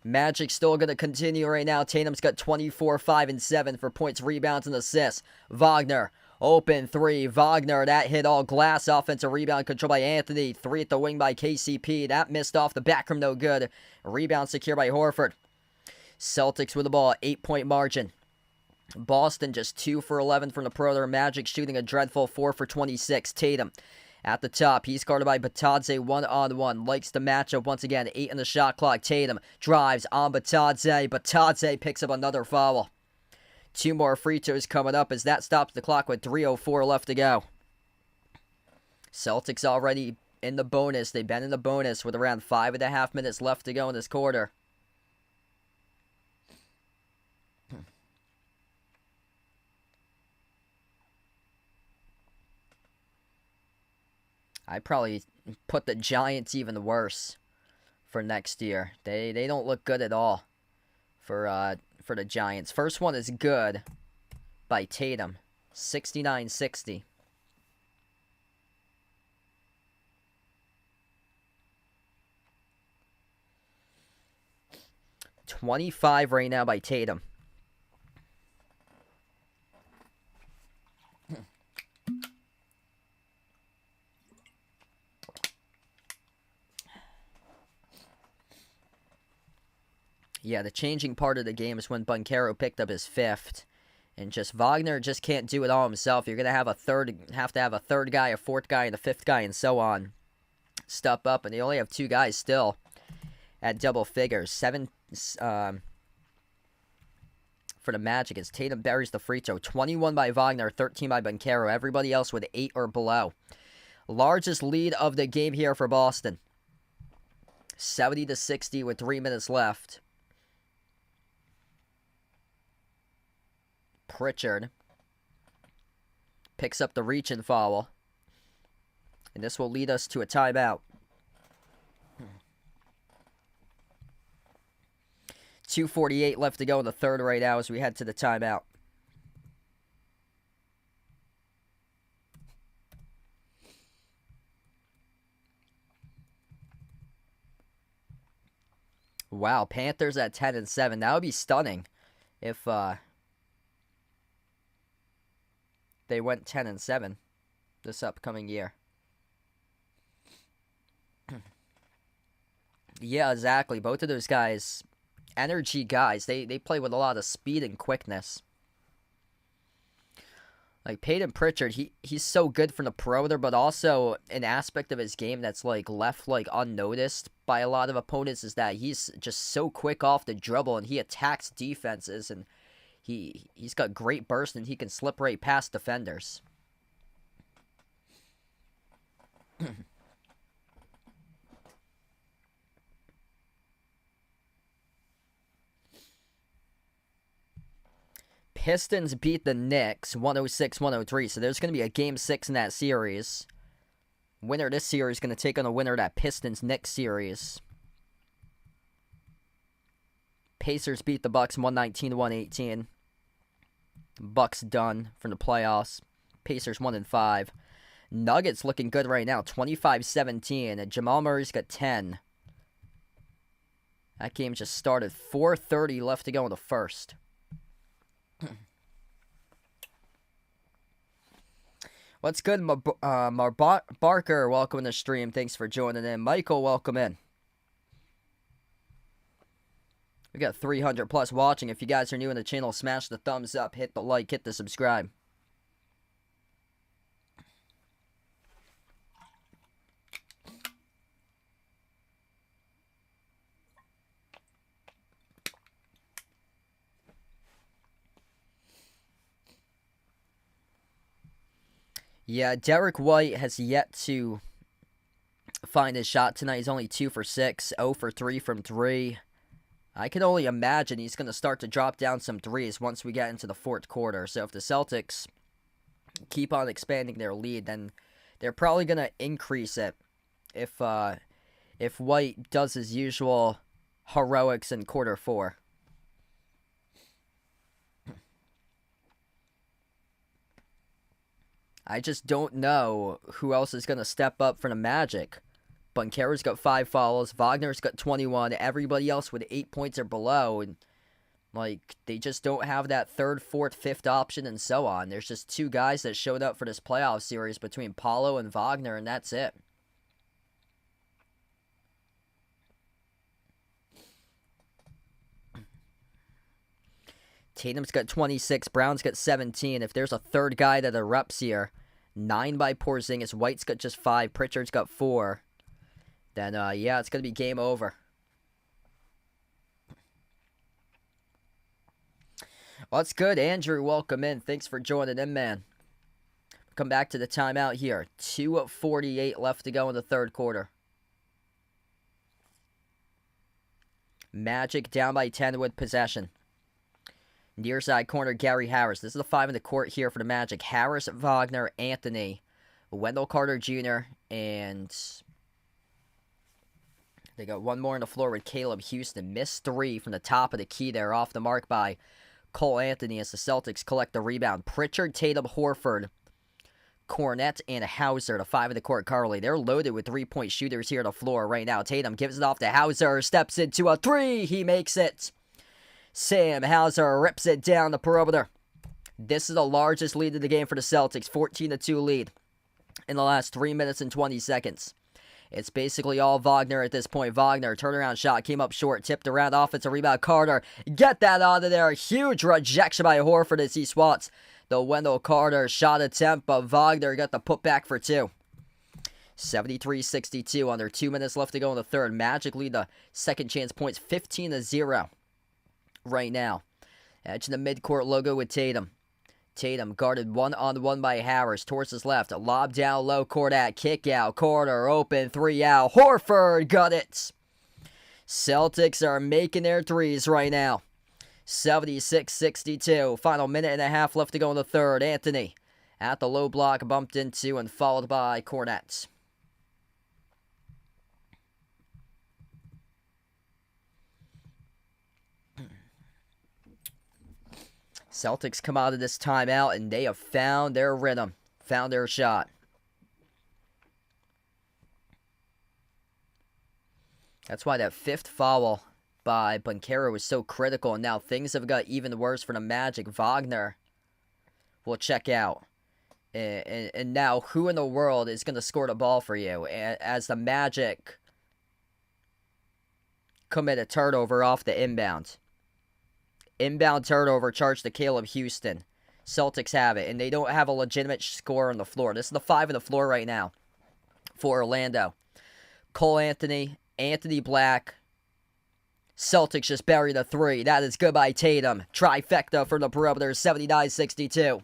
Speaker 1: Magic still going to continue right now. Tatum's got 24, 5, and 7 for points, rebounds, and assists. Wagner. Open 3. Wagner. That hit all glass. Offensive rebound controlled by Anthony. 3 at the wing by KCP. That missed off the back rim. No good. Rebound secure by Horford. Celtics with the ball, 8-point margin. Boston just 2 for 11 from the perimeter. Magic shooting a dreadful 4 for 26. Tatum At the top, he's guarded by Batadze one-on-one. Likes the matchup once again. 8 on the shot clock. Tatum drives on Batadze. Batadze picks up another foul. 2 more free throws coming up as that stops the clock with 3:04 left to go. Celtics already in the bonus. They've been in the bonus with around 5.5 minutes left to go in this quarter. I'd probably put the Giants even worse for next year. They don't look good at all for the Giants. First one is good by Tatum, 69-60. $25 right now by Tatum. Yeah, the changing part of the game is when Banchero picked up his 5th. And just Wagner just can't do it all himself. You're going to have a third guy, a 4th guy, and a 5th guy, and so on. Step up, and they only have 2 guys still at double figures. 7 for the Magic as Tatum buries the free throw. 21 by Wagner, 13 by Banchero. Everybody else with 8 or below. Largest lead of the game here for Boston. 70-60 with 3 minutes left. Pritchard picks up the reach and foul. And this will lead us to a timeout. 2:48 left to go in the third right now as we head to the timeout. Wow, Panthers at 10-7. That would be stunning if they went 10-7 this upcoming year. Yeah, exactly. Both of those guys, energy guys, they play with a lot of speed and quickness. Like Peyton Pritchard, he's so good from the perimeter, but also an aspect of his game that's like left like unnoticed by a lot of opponents is that he's just so quick off the dribble and he attacks defenses and he's got great burst and he can slip right past defenders. Pistons beat the Knicks 106-103, so there's going to be a Game 6 in that series. Winner of this series is going to take on the winner of that Pistons-Knicks series. Pacers beat the Bucks 119-118. Bucks done from the playoffs. Pacers 1-5. Nuggets looking good right now, 25-17. And Jamal Murray's got 10. That game just started. 4:30 left to go in the first. What's good, Barker? Welcome to the stream. Thanks for joining in. Michael, welcome in. We got 300 plus watching. If you guys are new in the channel, smash the thumbs up, hit the like, hit the subscribe. Yeah, Derek White has yet to find his shot tonight. He's only 2 for 6, 0 for 3 from 3. I can only imagine he's going to start to drop down some threes once we get into the fourth quarter. So if the Celtics keep on expanding their lead, then they're probably going to increase it if White does his usual heroics in quarter 4. I just don't know who else is going to step up for the Magic. Banchero's got 5 fouls. Wagner's got 21. Everybody else with 8 points or below. And, like, they just don't have that 3rd, 4th, 5th option and so on. There's just 2 guys that showed up for this playoff series between Paolo and Wagner, and that's it. Tatum's got 26. Brown's got 17. If there's a 3rd guy that erupts here, 9 by Porzingis. White's got just 5. Pritchard's got 4. Then, yeah, it's going to be game over. What's good, Andrew? Welcome in. Thanks for joining in, man. Come back to the timeout here. 2:48 left to go in the third quarter. Magic down by 10 with possession. Near side corner, Gary Harris. This is the 5 in the court here for the Magic. Harris, Wagner, Anthony, Wendell Carter Jr., and they got one more on the floor with Caleb Houston. Missed 3 from the top of the key there, off the mark by Cole Anthony as the Celtics collect the rebound. Pritchard, Tatum, Horford, Cornette, and Hauser, the 5 in the court. Carly, they're loaded with 3-point shooters here on the floor right now. Tatum gives it off to Hauser, steps into a 3, he makes it. Sam Hauser rips it down the perimeter. This is the largest lead of the game for the Celtics, 14-2 lead in the last 3 minutes and 20 seconds. It's basically all Wagner at this point. Wagner, turnaround shot, came up short, tipped around, offensive rebound. Carter, get that out of there. Huge rejection by Horford as he swats the Wendell Carter shot attempt, but Wagner got the putback for 2. 73-62, under 2 minutes left to go in the third. Magic lead the second chance points 15-0 right now. Edge in the midcourt logo with Tatum. Tatum guarded one-on-one by Harris. Towards his left. A lob down low. Court at kick out. Carter open. 3 out. Horford got it. Celtics are making their threes right now. 76-62. Final minute and a half left to go in the third. Anthony at the low block. Bumped into and followed by Cornette. Celtics come out of this timeout, and they have found their rhythm, found their shot. That's why that 5th foul by Banchero was so critical, and now things have got even worse for the Magic. Wagner will check out. And now, who in the world is going to score the ball for you? As the Magic commit a turnover off the inbound. Inbound turnover charged to Caleb Houston. Celtics have it, and they don't have a legitimate scorer on the floor. This is the 5 on the floor right now for Orlando. Cole Anthony, Anthony Black. Celtics just buried a 3. That is good by Tatum. Trifecta for the perimeter, 79-62.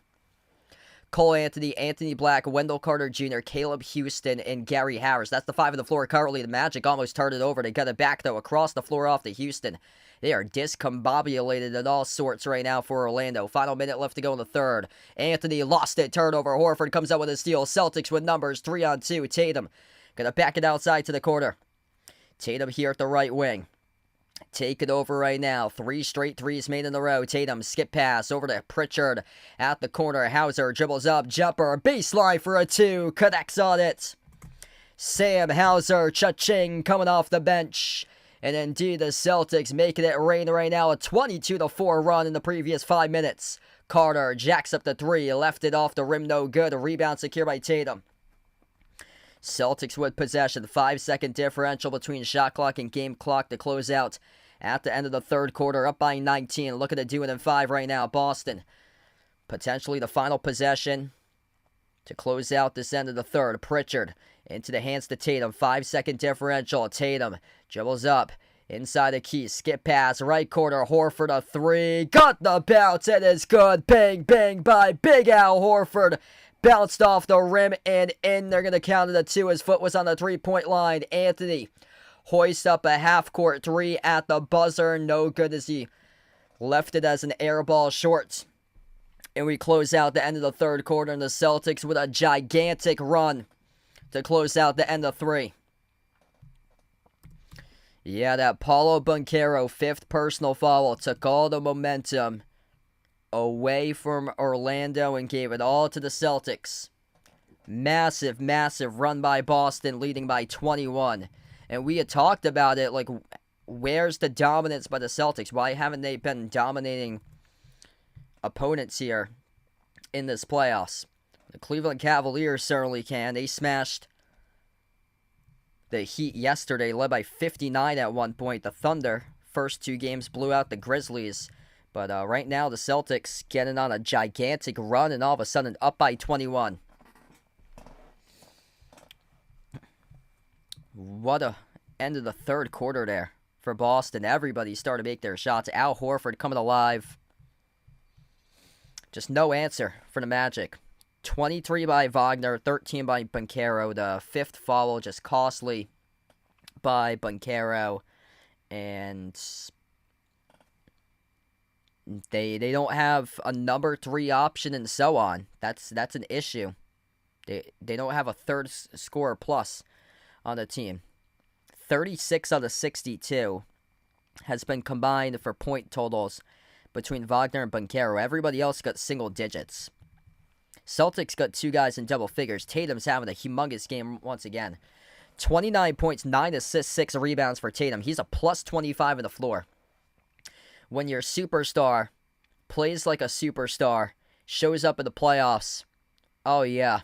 Speaker 1: Cole Anthony, Anthony Black, Wendell Carter Jr., Caleb Houston, and Gary Harris. That's the 5 on the floor currently. The Magic almost turned it over. They got it back, though, across the floor off to Houston. They are discombobulated in all sorts right now for Orlando. Final minute left to go in the third. Anthony lost it. Turnover. Horford comes out with a steal. Celtics with numbers. 3-on-2. Tatum gonna back it outside to the corner. Tatum here at the right wing. Take it over right now. 3 straight threes made in a row. Tatum skip pass over to Pritchard at the corner. Hauser dribbles up. Jumper. Baseline for a 2. Connects on it. Sam Hauser. Cha-ching coming off the bench. And indeed, the Celtics making it rain right now. A 22-4 run in the previous 5 minutes. Carter jacks up the 3. Left it off the rim, no good. A rebound secured by Tatum. Celtics with possession. 5-second differential between shot clock and game clock to close out at the end of the third quarter. Up by 19. Looking to do it in 5 right now. Boston. Potentially the final possession to close out this end of the third. Pritchard into the hands to Tatum. 5-second differential. Tatum dribbles up inside the key. Skip pass. Right corner. Horford a 3. Got the bounce. It is good. Bang, bang by Big Al Horford. Bounced off the rim and in. They're going to count it a 2. His foot was on the 3-point line. Anthony hoists up a half-court 3 at the buzzer. No good as he left it as an air ball short. And we close out the end of the third quarter, and the Celtics with a gigantic run to close out the end of 3. Yeah, that Paulo Banchero 5th personal foul took all the momentum away from Orlando and gave it all to the Celtics. Massive, massive run by Boston, leading by 21. And we had talked about it, like, where's the dominance by the Celtics? Why haven't they been dominating opponents here in this playoffs? The Cleveland Cavaliers certainly can. They smashed the Heat yesterday, led by 59 at one point. The Thunder, first 2 games, blew out the Grizzlies. But right now, the Celtics getting on a gigantic run, and all of a sudden up by 21. What a end of the third quarter there for Boston. Everybody started to make their shots. Al Horford coming alive. Just no answer for the Magic. 23 by Wagner, 13 by Banchero. The fifth foul just costly by Banchero. And they don't have a number 3 option and so on. That's an issue. They don't have a third scorer plus on the team. 36 out of 62 has been combined for point totals between Wagner and Banchero. Everybody else got single digits. Celtics got 2 guys in double figures. Tatum's having a humongous game once again. 29 points, 9 assists, 6 rebounds for Tatum. He's a plus 25 on the floor. When your superstar plays like a superstar, shows up in the playoffs, oh yeah.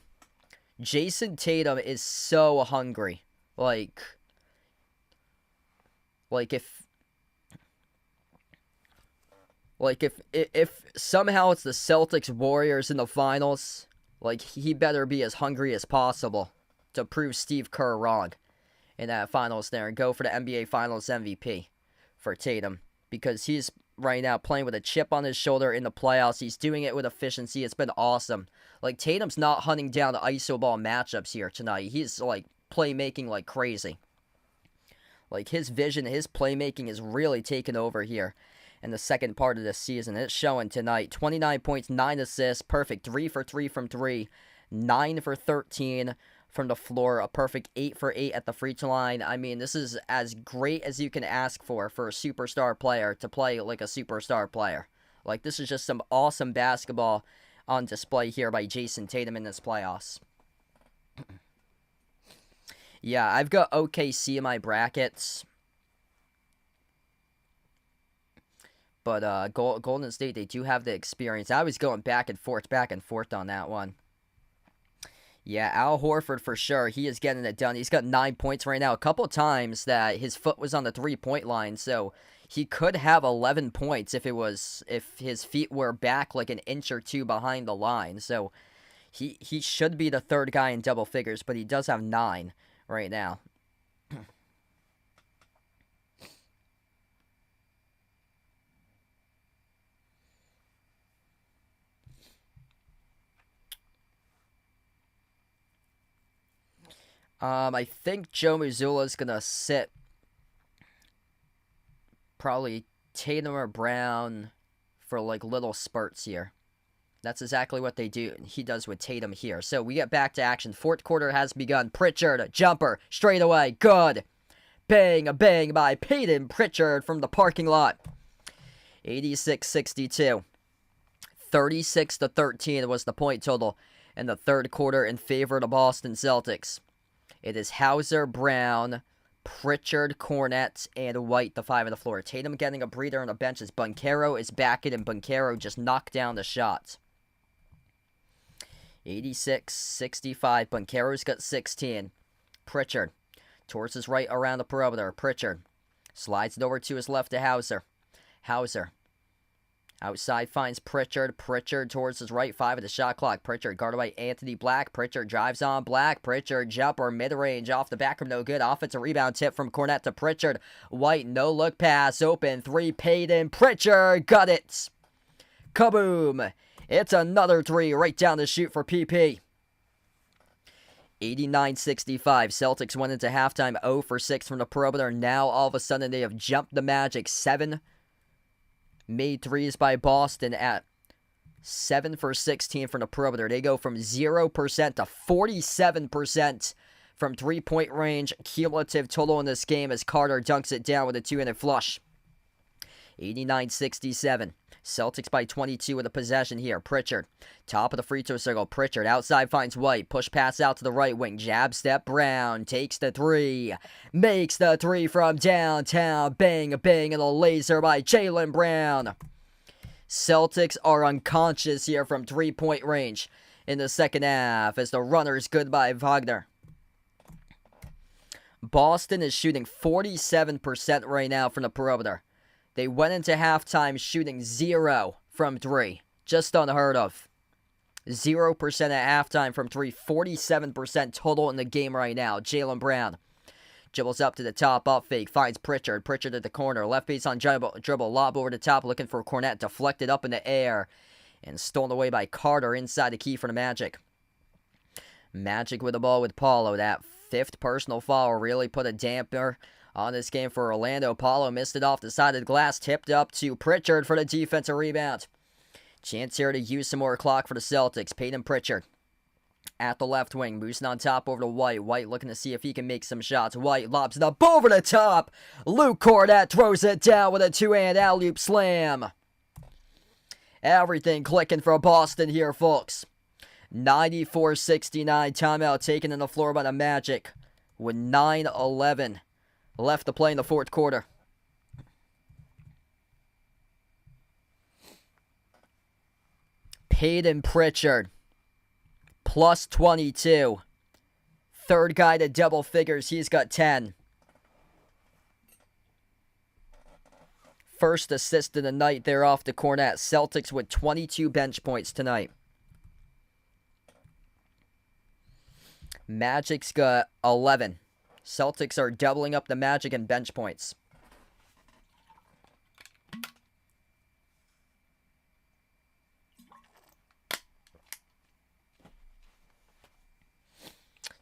Speaker 1: Jason Tatum is so hungry. Like if somehow it's the Celtics Warriors in the finals, like he better be as hungry as possible to prove Steve Kerr wrong in that finals there and go for the NBA Finals MVP for Tatum, because he's right now playing with a chip on his shoulder in the playoffs. He's doing it with efficiency. It's been awesome. Like, Tatum's not hunting down the iso ball matchups here tonight. He's like playmaking like crazy. Like, his vision, his playmaking is really taking over here in the second part of this season. It's showing tonight. 29 points, 9 assists, perfect 3 for 3 from 3, 9 for 13 from the floor, a perfect 8 for 8 at the free throw line. I mean, this is as great as you can ask for a superstar player to play like a superstar player. Like, this is just some awesome basketball on display here by Jason Tatum in this playoffs. Yeah, I've got OKC in my brackets. But Golden State, they do have the experience. I was going back and forth on that one. Yeah, Al Horford for sure. He is getting it done. He's got 9 points right now. A couple times that his foot was on the 3-point line, so he could have 11 points if his feet were back like an inch or two behind the line. So he should be the third guy in double figures, but he does have 9 right now. I think Joe Mazzulla's gonna sit probably Tatum or Brown for like little spurts here. That's exactly what he does with Tatum here. So we get back to action. Fourth quarter has begun. Pritchard, jumper, straight away, good. Bang, a bang by Peyton Pritchard from the parking lot. 86-62. 36-13 was the point total in the third quarter in favor of the Boston Celtics. It is Hauser, Brown, Pritchard, Cornette, and White, the 5 on the floor. Tatum getting a breather on the bench as Banchero is back in, and Banchero just knocked down the shot. 86-65. Banchero's got 16. Pritchard towards his right around the perimeter. Pritchard slides it over to his left to Hauser. Hauser outside finds Pritchard. Pritchard towards his right, 5 at the shot clock. Pritchard guarded by Anthony Black. Pritchard drives on Black. Pritchard jumper mid-range off the back rim, no good. Offensive rebound tip from Cornette to Pritchard. White, no look pass, open 3, Payton. Pritchard got it. Kaboom. It's another 3 right down the chute for PP. 89-65. Celtics went into halftime 0 for 6 from the perimeter. Now all of a sudden they have jumped the Magic. 7 made threes by Boston at 7 for 16 from the perimeter. They go from 0% to 47% from 3-point range. Cumulative total in this game as Carter dunks it down with a 2-handed flush. 89-67. Celtics by 22 with a possession here. Pritchard, top of the free throw circle. Pritchard outside finds White. Push pass out to the right wing. Jab step. Brown takes the 3. Makes the 3 from downtown. Bang, bang, and a laser by Jaylen Brown. Celtics are unconscious here from 3-point range in the second half as the runners good by Wagner. Boston is shooting 47% right now from the perimeter. They went into halftime shooting 0 from 3. Just unheard of. 0% at halftime from 3. 47% total in the game right now. Jaylen Brown Dribbles up to the top, up fake, finds Pritchard. Pritchard at the corner, left base on dribble, lob over the top, looking for Cornette, deflected up in the air, and stolen away by Carter inside the key for the Magic. Magic with the ball with Paulo. That 5th personal foul really put a damper on this game for Orlando. Paulo missed it off the side of the glass, tipped up to Pritchard for the defensive rebound. Chance here to use some more clock for the Celtics. Peyton Pritchard at the left wing, moves on top over to White. White looking to see if he can make some shots. White lobs it up over the top. Luke Cornette throws it down with a 2-hand alley-oop slam. Everything clicking for Boston here, folks. 94-69, timeout taken on the floor by the Magic with 9:11 left to play in the 4th quarter. Peyton Pritchard, plus 22. 3rd guy to double figures, he's got 10. First assist of the night there off the Cornette. Celtics with 22 bench points tonight. Magic's got 11. Celtics are doubling up the Magic in bench points.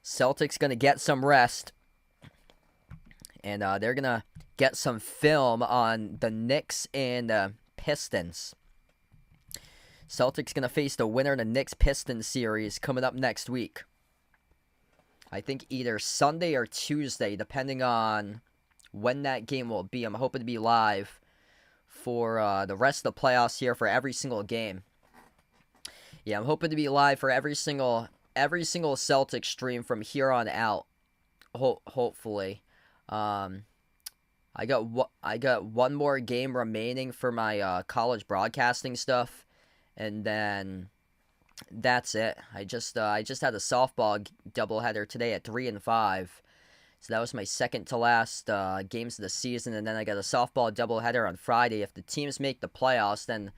Speaker 1: Celtics going to get some rest. And they're going to get some film on the Knicks and Pistons. Celtics going to face the winner of the Knicks-Pistons series coming up next week. I think either Sunday or Tuesday, depending on when that game will be. I'm hoping to be live for the rest of the playoffs here for every single game. Yeah, I'm hoping to be live for every single Celtics stream from here on out. Hopefully, I got one more game remaining for my college broadcasting stuff, and then that's it. I just had a softball doubleheader today at 3 and 5, so that was my second to last games of the season, and then I got a softball doubleheader on Friday. If the teams make the playoffs, then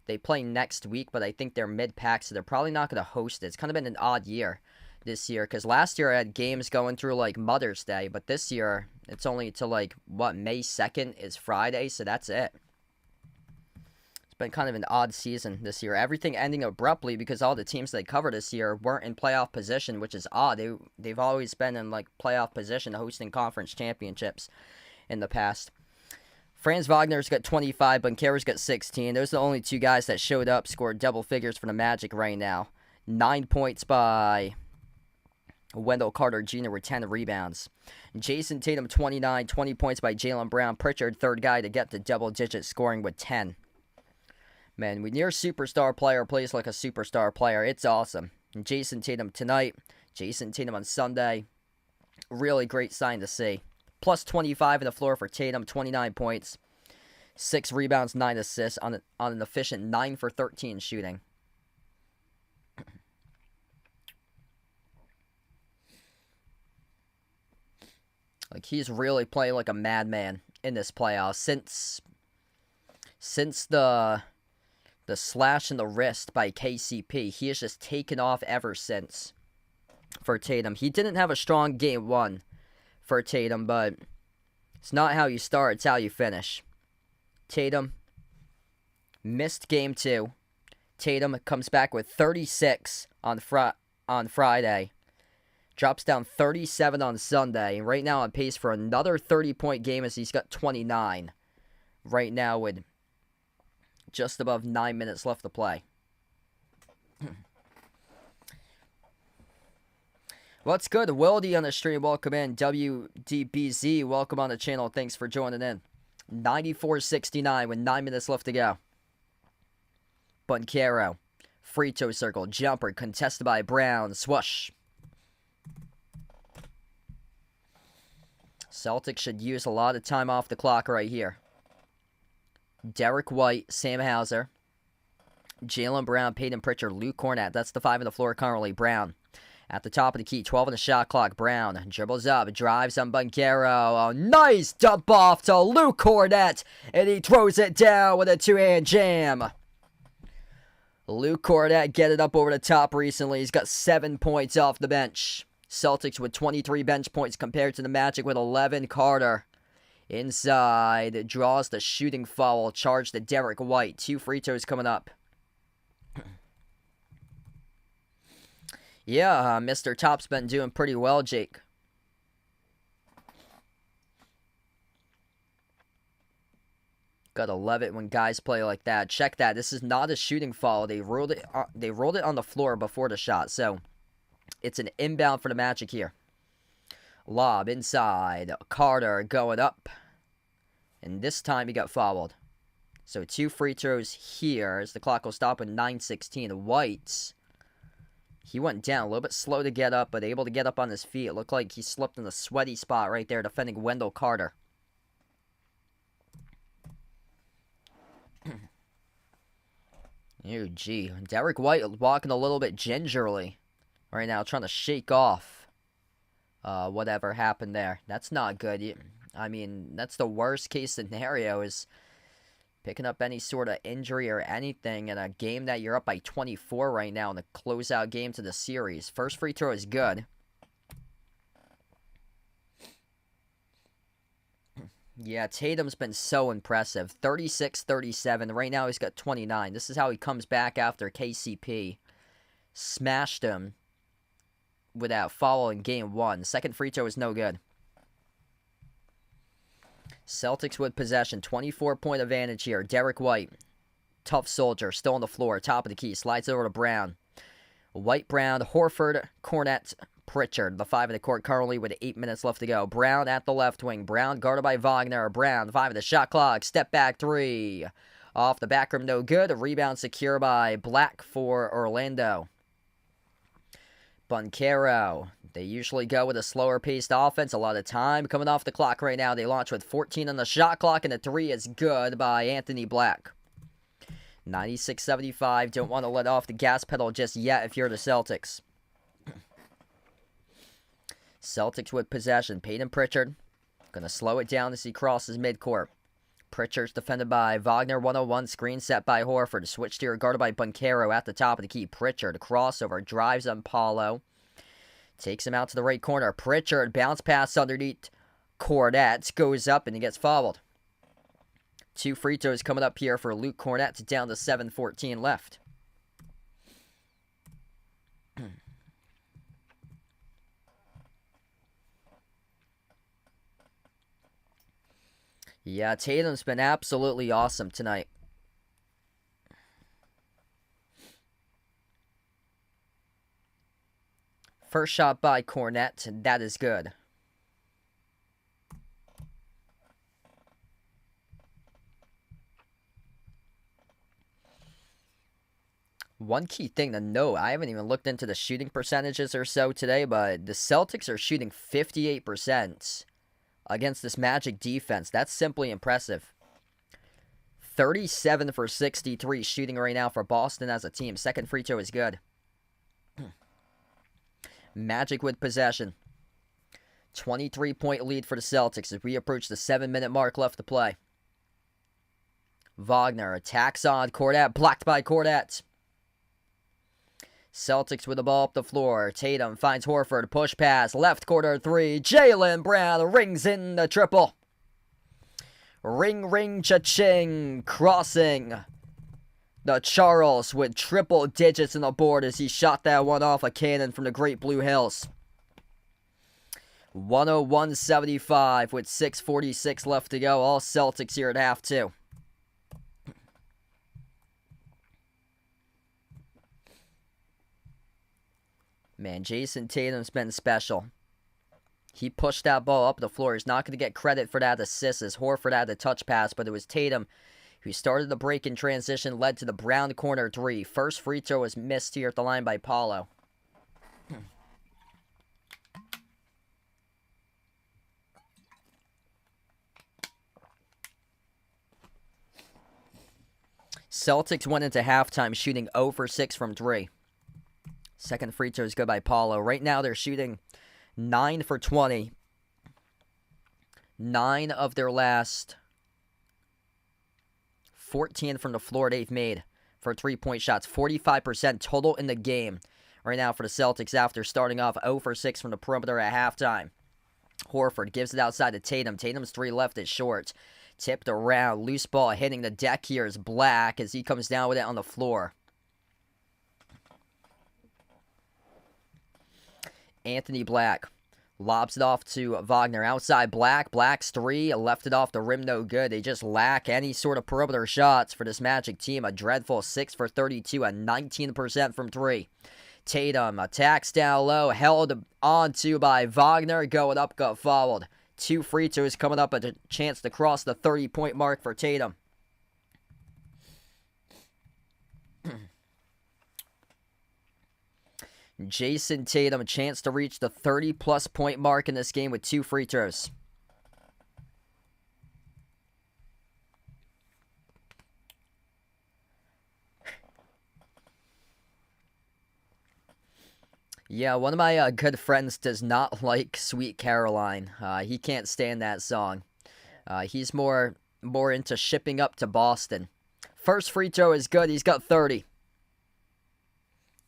Speaker 1: they play next week, but I think they're mid-pack, so they're probably not going to host it. It's kind of been an odd year this year, because last year I had games going through, like, Mother's Day, but this year it's only till, like, May 2nd is Friday, so that's it. It's been kind of an odd season this year. Everything ending abruptly because all the teams they cover this year weren't in playoff position, which is odd. They've always been in, like, playoff position hosting conference championships in the past. Franz Wagner's got 25, Banchero's got 16. Those are the only 2 guys that showed up, scored double figures for the Magic right now. 9 points by Wendell Carter Jr. with 10 rebounds. Jason Tatum, 29, 20 points by Jaylen Brown. Pritchard, 3rd guy to get to double-digit scoring with 10. Man, when your superstar player plays like a superstar player, it's awesome. And Jason Tatum tonight, Jason Tatum on Sunday, really great sign to see. Plus 25 in the floor for Tatum, 29 points, 6 rebounds, 9 assists on an efficient 9 for 13 shooting. Like, he's really playing like a madman in this playoff. Since the slash in the wrist by KCP, he has just taken off ever since for Tatum. He didn't have a strong game 1 for Tatum, but it's not how you start, it's how you finish. Tatum missed game 2. Tatum comes back with 36 on Friday. Drops down 37 on Sunday. Right now on pace for another 30-point game as he's got 29 right now with just above 9 minutes left to play. What's good? Wildy on the stream. Welcome in. WDBZ, welcome on the channel. Thanks for joining in. 94-69 with 9 minutes left to go. Banchero. Free toe circle. Jumper. Contested by Brown. Swoosh. Celtics should use a lot of time off the clock right here. Derek White. Sam Hauser. Jaylen Brown. Peyton Pritchard. Luke Cornette. That's the 5 on the floor currently. Brown. At the top of the key, 12 on the shot clock. Brown dribbles up, drives on Banchero. A nice dump off to Luke Cornette, and he throws it down with a 2-hand jam. Luke Cornette getting up over the top recently. He's got 7 points off the bench. Celtics with 23 bench points compared to the Magic with 11. Carter inside, draws the shooting foul, charge to Derek White. 2 free throws coming up. Yeah, Mr. Top's been doing pretty well, Jake. Gotta love it when guys play like that. Check that. This is not a shooting foul. They rolled it on the floor before the shot, so it's an inbound for the Magic here. Lob inside. Carter going up. And this time he got fouled. So 2 free throws here as the clock will stop with 9:16. White, he went down. A little bit slow to get up, but able to get up on his feet. It looked like he slipped in a sweaty spot right there defending Wendell Carter. Oh, gee. Derek White walking a little bit gingerly right now, trying to shake off whatever happened there. That's not good. I mean, that's the worst case scenario, is picking up any sort of injury or anything in a game that you're up by 24 right now in the closeout game to the series. First free throw is good. Yeah, Tatum's been so impressive. 36-37. Right now he's got 29. This is how he comes back after KCP smashed him without foul in game 1. Second free throw is no good. Celtics with possession. 24-point advantage here. Derek White, tough soldier, still on the floor. Top of the key. Slides over to Brown. White, Brown, Horford, Cornette, Pritchard. The 5 in the court currently with 8 minutes left to go. Brown at the left wing. Brown guarded by Wagner. Brown, 5 of the shot clock. Step back 3. Off the back rim, no good. A rebound secure by Black for Orlando. Banchero. They usually go with a slower paced offense. A lot of time coming off the clock right now. They launch with 14 on the shot clock, and the 3 is good by Anthony Black. 96-75. Don't want to let off the gas pedal just yet if you're the Celtics. Celtics with possession. Peyton Pritchard going to slow it down as he crosses midcourt. Pritchard's defended by Wagner, 101. Screen set by Horford. Switch here guarded by Banchero at the top of the key. Pritchard, crossover, drives on Paulo. Takes him out to the right corner. Pritchard, bounce pass underneath Cornette. Goes up and he gets fouled. 2 free throws coming up here for Luke Cornette, down to 7:14 left. Yeah, Tatum's been absolutely awesome tonight. First shot by Cornette, and that is good. One key thing to note, I haven't even looked into the shooting percentages or so today, but the Celtics are shooting 58% against this Magic defense. That's simply impressive. 37 for 63 shooting right now for Boston as a team. Second free throw is good. Magic with possession. 23-point lead for the Celtics as we approach the 7-minute mark left to play. Wagner attacks on Cornette, blocked by Cornette. Celtics with the ball up the floor. Tatum finds Horford, push pass, left corner 3. Jaylen Brown rings in the triple. Ring, ring, cha-ching, crossing the Charles with triple digits in the board as he shot that one off a cannon from the Great Blue Hills. 101-75 with 6:46 left to go. All Celtics here at half 2. Man, Jason Tatum's been special. He pushed that ball up the floor. He's not going to get credit for that assist as Horford had the touch pass, but it was Tatum who started the break in transition, led to the Brown corner 3. First free throw was missed here at the line by Paulo. Celtics went into halftime shooting 0 for 6 from 3. Second free throw is good by Paulo. Right now they're shooting 9 for 20. 9 of their last 14 from the floor they've made for 3-point shots. 45% total in the game. right now for the Celtics after starting off 0 for 6 from the perimeter at halftime. Horford gives it outside to Tatum. Tatum's 3 left is short. Tipped around. Loose ball hitting the deck here is Black as he comes down with it on the floor. Anthony Black lobs it off to Wagner. Outside Black. Black's 3. Left it off the rim. No good. They just lack any sort of perimeter shots for this Magic team. A dreadful 6 for 32 at 19% from 3. Tatum attacks down low, held onto by Wagner, going up, got fouled. 2 free throws coming up, a chance to cross the 30-point mark for Tatum. Jason Tatum, a chance to reach the 30-plus point mark in this game with 2 free throws. Yeah, one of my good friends does not like Sweet Caroline. He can't stand that song. He's more into shipping up to Boston. First free throw is good. He's got 30.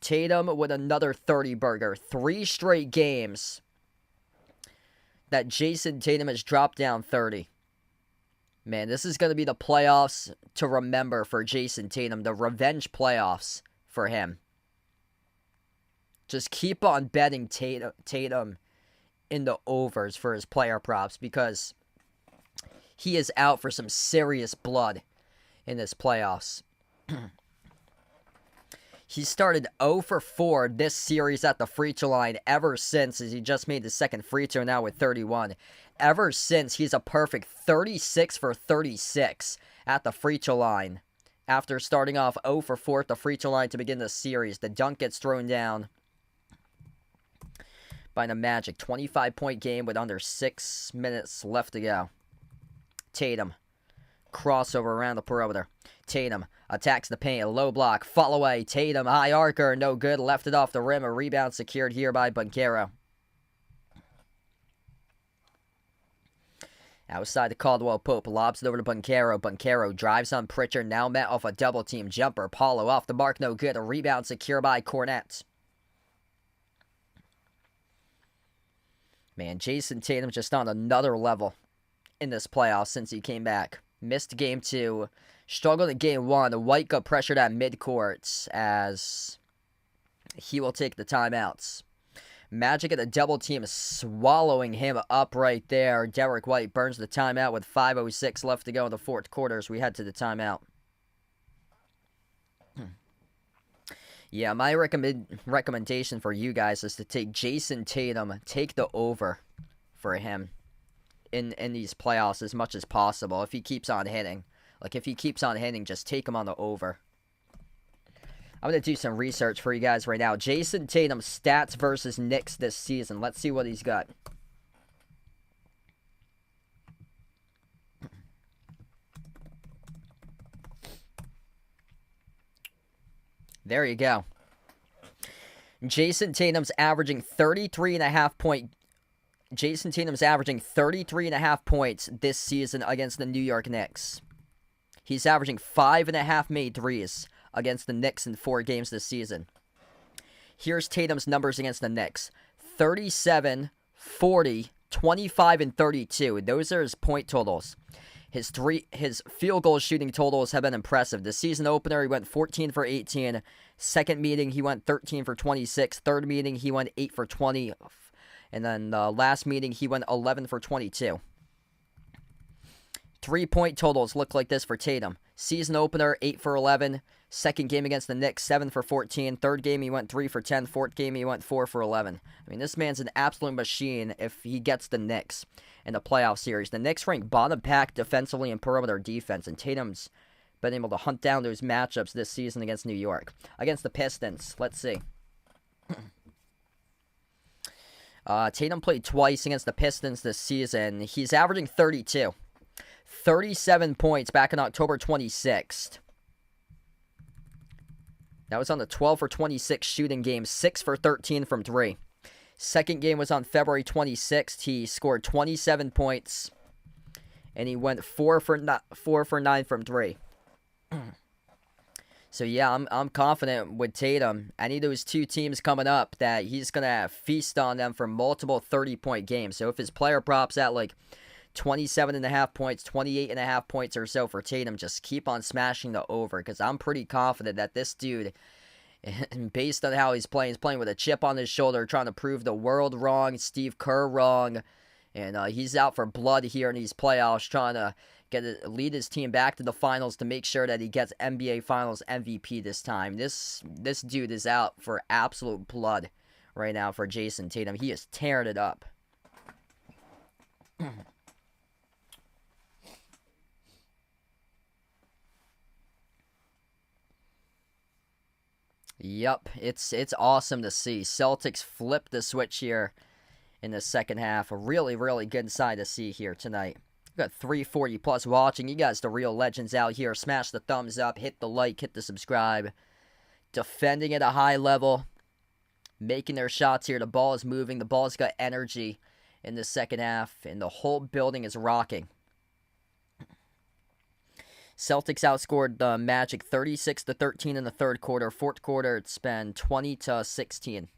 Speaker 1: Tatum with another 30-burger. 3 straight games that Jason Tatum has dropped down 30. Man, this is going to be the playoffs to remember for Jason Tatum. The revenge playoffs for him. Just keep on betting Tatum in the overs for his player props because he is out for some serious blood in this playoffs. He started 0 for 4 this series at the free throw line ever since, as he just made the second free throw now with 31. Ever since, he's a perfect 36 for 36 at the free throw line. After starting off 0 for 4 at the free throw line to begin the series, the dunk gets thrown down by the Magic. 25-point game with under 6 minutes left to go. Tatum. Crossover around the perimeter. Tatum attacks the paint. Low block. Fall away. Tatum. High arcer. No good. Left it off the rim. A rebound secured here by Banchero. Outside to Caldwell Pope. Lobs it over to Banchero. Banchero drives on Pritchard. Now met off a double team jumper. Paulo off the mark. No good. A rebound secured by Cornette. Man, Jason Tatum just on another level in this playoff since he came back. Missed game 2. Struggled in game 1. White got pressured at midcourt as he will take the timeouts. Magic at the double team is swallowing him up right there. Derek White burns the timeout with 5:06 left to go in the fourth quarter as we head to the timeout. Yeah, my recommendation for you guys is to take Jason Tatum, take the over for him in these playoffs as much as possible if he keeps on hitting. Like, if he keeps on hitting, just take him on the over. I'm going to do some research for you guys right now. Jason Tatum's stats versus Knicks this season. Let's see what he's got. There you go. Jason Tatum's averaging 33.5 points. Jason Tatum's averaging 33.5 points this season against the New York Knicks. He's averaging 5.5 made threes against the Knicks in 4 games this season. Here's Tatum's numbers against the Knicks. 37, 40, 25, and 32. Those are his point totals. His field goal shooting totals have been impressive. The season opener, he went 14 for 18. Second meeting, he went 13 for 26. Third meeting, he went 8 for 20. And then the last meeting, he went 11 for 22. 3-point totals look like this for Tatum. Season opener, 8 for 11. Second game against the Knicks, 7 for 14. Third game, he went 3 for 10. Fourth game, he went 4 for 11. I mean, this man's an absolute machine if he gets the Knicks in the playoff series. The Knicks rank bottom pack defensively and perimeter defense, and Tatum's been able to hunt down those matchups this season against New York. Against the Pistons, let's see. Tatum played twice against the Pistons this season. He's averaging 32. 37 points back on October 26th. That was on the 12 for 26 shooting game, 6 for 13 from 3. Second game was on February 26th. He scored 27 points, and he went 4 for 9 from 3. So yeah, I'm confident with Tatum. Any of those two teams coming up that he's gonna feast on them for multiple 30-point games. So if his player props at like 27.5 points, 28.5 points or so for Tatum, just keep on smashing the over, because I'm pretty confident that this dude, based on how he's playing with a chip on his shoulder, trying to prove the world wrong, Steve Kerr wrong, and he's out for blood here in these playoffs, trying to lead his team back to the finals to make sure that he gets NBA Finals MVP this time. This dude is out for absolute blood right now for Jason Tatum. He is tearing it up. Yep, it's awesome to see. Celtics flip the switch here in the second half. A really, really good sign to see here tonight. We've got 340 plus watching. You guys, the real legends out here. Smash the thumbs up, hit the like, hit the subscribe. Defending at a high level, making their shots here. The ball is moving. The ball's got energy in the second half, and the whole building is rocking. Celtics outscored the Magic 36-13 in the third quarter. Fourth quarter, it's been 20-16.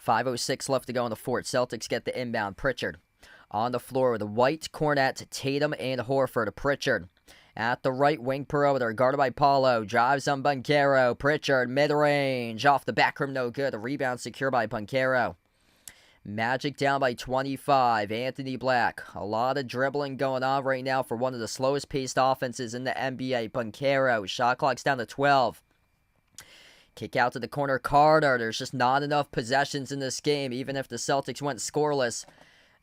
Speaker 1: .506 left to go in the fourth. Celtics get the inbound. Pritchard on the floor with White, Cornette, Tatum, and Horford. Pritchard at the right wing perimeter, guarded by Paulo. Drives on Banchero. Pritchard, mid-range. Off the back rim, no good. A rebound secured by Banchero. Magic down by 25. Anthony Black. A lot of dribbling going on right now for one of the slowest paced offenses in the NBA. Banchero. Shot clock's down to 12. Kick out to the corner, Carter. There's just not enough possessions in this game. Even if the Celtics went scoreless,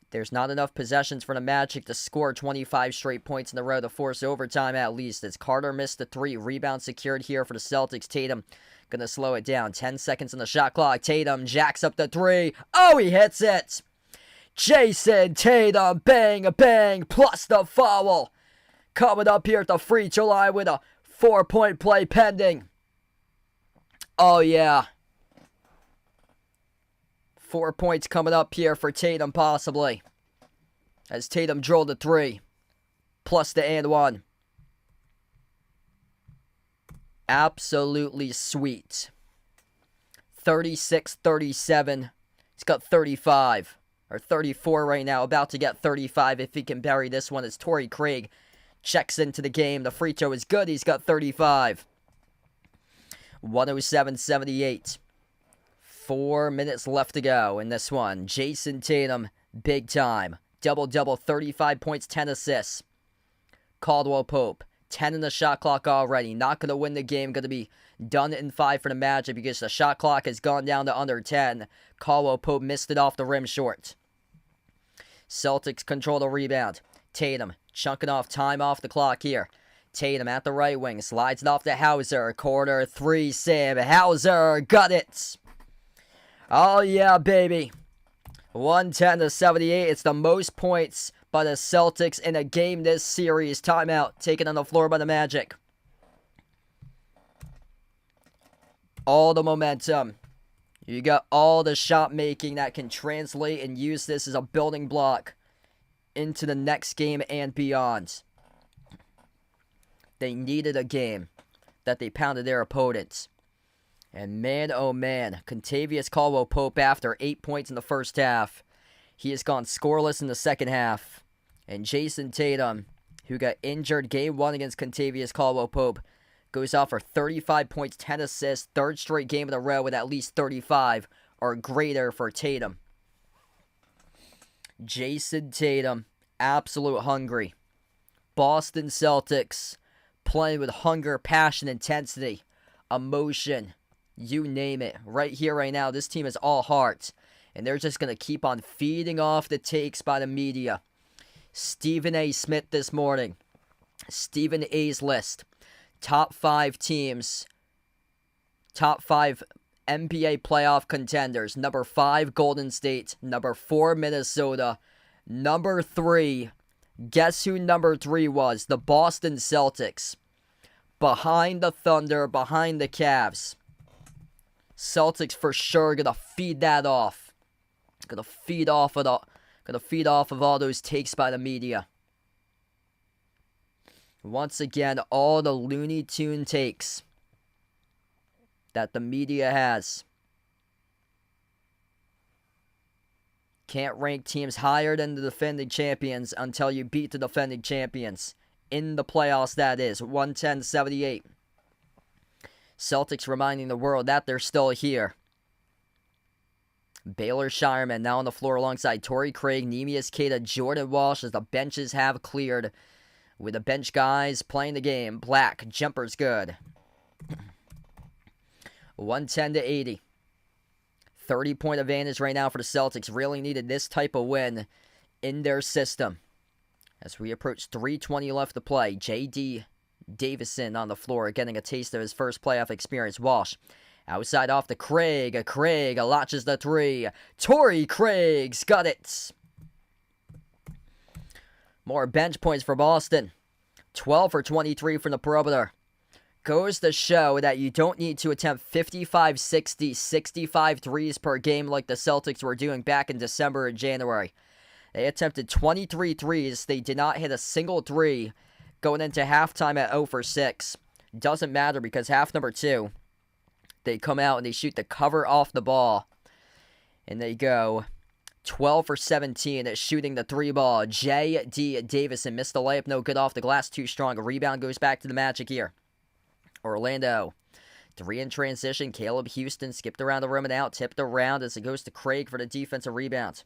Speaker 1: there's not enough possessions for the Magic to score 25 straight points in a row to force overtime at least. As Carter missed the three. Rebound secured here for the Celtics. Tatum gonna slow it down. 10 seconds on the shot clock. Tatum jacks up the three. Oh, he hits it! Jason Tatum, bang, bang, plus the foul. Coming up here at the free throw line with a 4-point play pending. Oh, yeah. 4 points coming up here for Tatum, possibly. As Tatum drilled the three. Plus the and one. Absolutely sweet. 36-37. He's got 35. Or 34 right now. About to get 35 if he can bury this one. As Torrey Craig checks into the game. The free throw is good. He's got 35. 107-78. 4 minutes left to go in this one. Jason Tatum, big time. Double-double, 35 points, 10 assists. Caldwell Pope, 10 in the shot clock already. Not going to win the game. Going to be done in 5 for the Magic because the shot clock has gone down to under 10. Caldwell Pope missed it off the rim short. Celtics control the rebound. Tatum chunking off time off the clock here. Tatum at the right wing, slides it off to Hauser. Corner three, Sam Hauser, got it. Oh yeah, baby. 110-78. It's the most points by the Celtics in a game this series. Timeout taken on the floor by the Magic. All the momentum. You got all the shot making that can translate and use this as a building block into the next game and beyond. They needed a game that they pounded their opponents. And man, oh man, Kentavious Caldwell-Pope after 8 points in the first half. He has gone scoreless in the second half. And Jason Tatum, who got injured game 1 against Kentavious Caldwell-Pope, goes off for 35 points, 10 assists, third straight game in a row with at least 35 or greater for Tatum. Jason Tatum, absolute hungry. Boston Celtics, playing with hunger, passion, intensity, emotion, you name it. Right here, right now, this team is all heart. And they're just going to keep on feeding off the takes by the media. Stephen A. Smith this morning. Stephen A's list. Top 5 teams. Top 5 NBA playoff contenders. Number 5, Golden State. Number 4, Minnesota. Number 3, guess who number 3 was? The Boston Celtics. Behind the Thunder, behind the Cavs. Celtics for sure gonna feed that off. Gonna feed off of all those takes by the media. Once again, all the Looney Tune takes that the media has. Can't rank teams higher than the defending champions until you beat the defending champions. In the playoffs, that is. 110-78. Celtics reminding the world that they're still here. Baylor Shireman now on the floor alongside Torrey Craig, Neemias Queta, Jordan Walsh as the benches have cleared. With the bench guys playing the game. Black, jumper's good. 110-80. 30-point advantage right now for the Celtics. Really needed this type of win in their system. As we approach 3:20 left to play, J.D. Davison on the floor getting a taste of his first playoff experience. Walsh outside off to Craig. Craig launches the three. Torrey Craig's got it. More bench points for Boston. 12 for 23 from the perimeter. Goes to show that you don't need to attempt 55, 60, 65 threes per game like the Celtics were doing back in December and January. They attempted 23 threes. They did not hit a single three going into halftime at 0 for 6. Doesn't matter because half number 2, they come out and they shoot the cover off the ball. And they go 12 for 17 at shooting the 3 ball. J.D. Davison missed the layup, no good off the glass, too strong. A rebound goes back to the Magic here. Orlando. 3 in transition. Caleb Houston skipped around the rim and out, tipped around as it goes to Craig for the defensive rebound.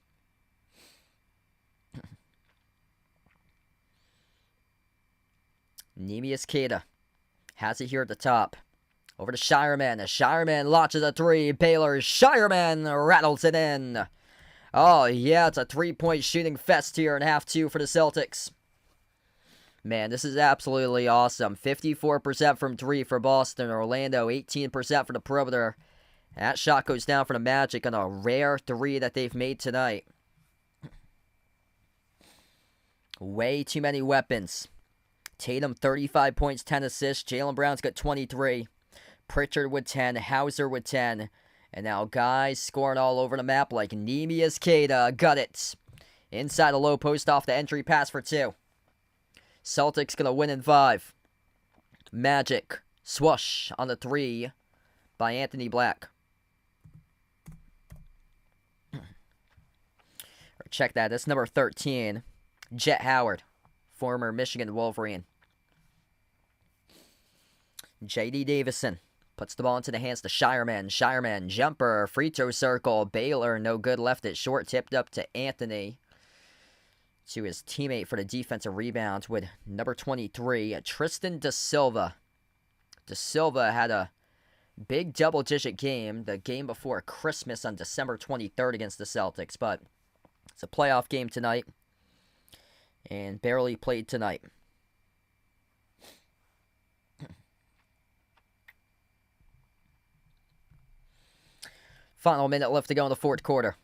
Speaker 1: Neemias Queta has it here at the top. Over to Shireman. Shireman launches a 3. Baylor. Shireman rattles it in. Oh, yeah, it's a 3-point shooting fest here in half 2 for the Celtics. Man, this is absolutely awesome. 54% from 3 for Boston. Orlando, 18% for the perimeter. That shot goes down for the Magic on a rare 3 that they've made tonight. Way too many weapons. Tatum, 35 points, 10 assists. Jaylen Brown's got 23. Pritchard with 10. Hauser with 10. And now guys scoring all over the map like Neemias Queta. Got it. Inside the low post off the entry pass for 2. Celtics going to win in 5. Magic. Swoosh on the 3 by Anthony Black. Check that. That's number 13. Jet Howard. Former Michigan Wolverine. J.D. Davison puts the ball into the hands to Shireman. Shireman, jumper, free throw circle. Baylor, no good, left it short. Tipped up to Anthony. To his teammate for the defensive rebound with number 23, Tristan Da Silva. Da Silva had a big double-digit game the game before Christmas on December 23rd against the Celtics, but it's a playoff game tonight and barely played tonight. Final minute left to go in the fourth quarter.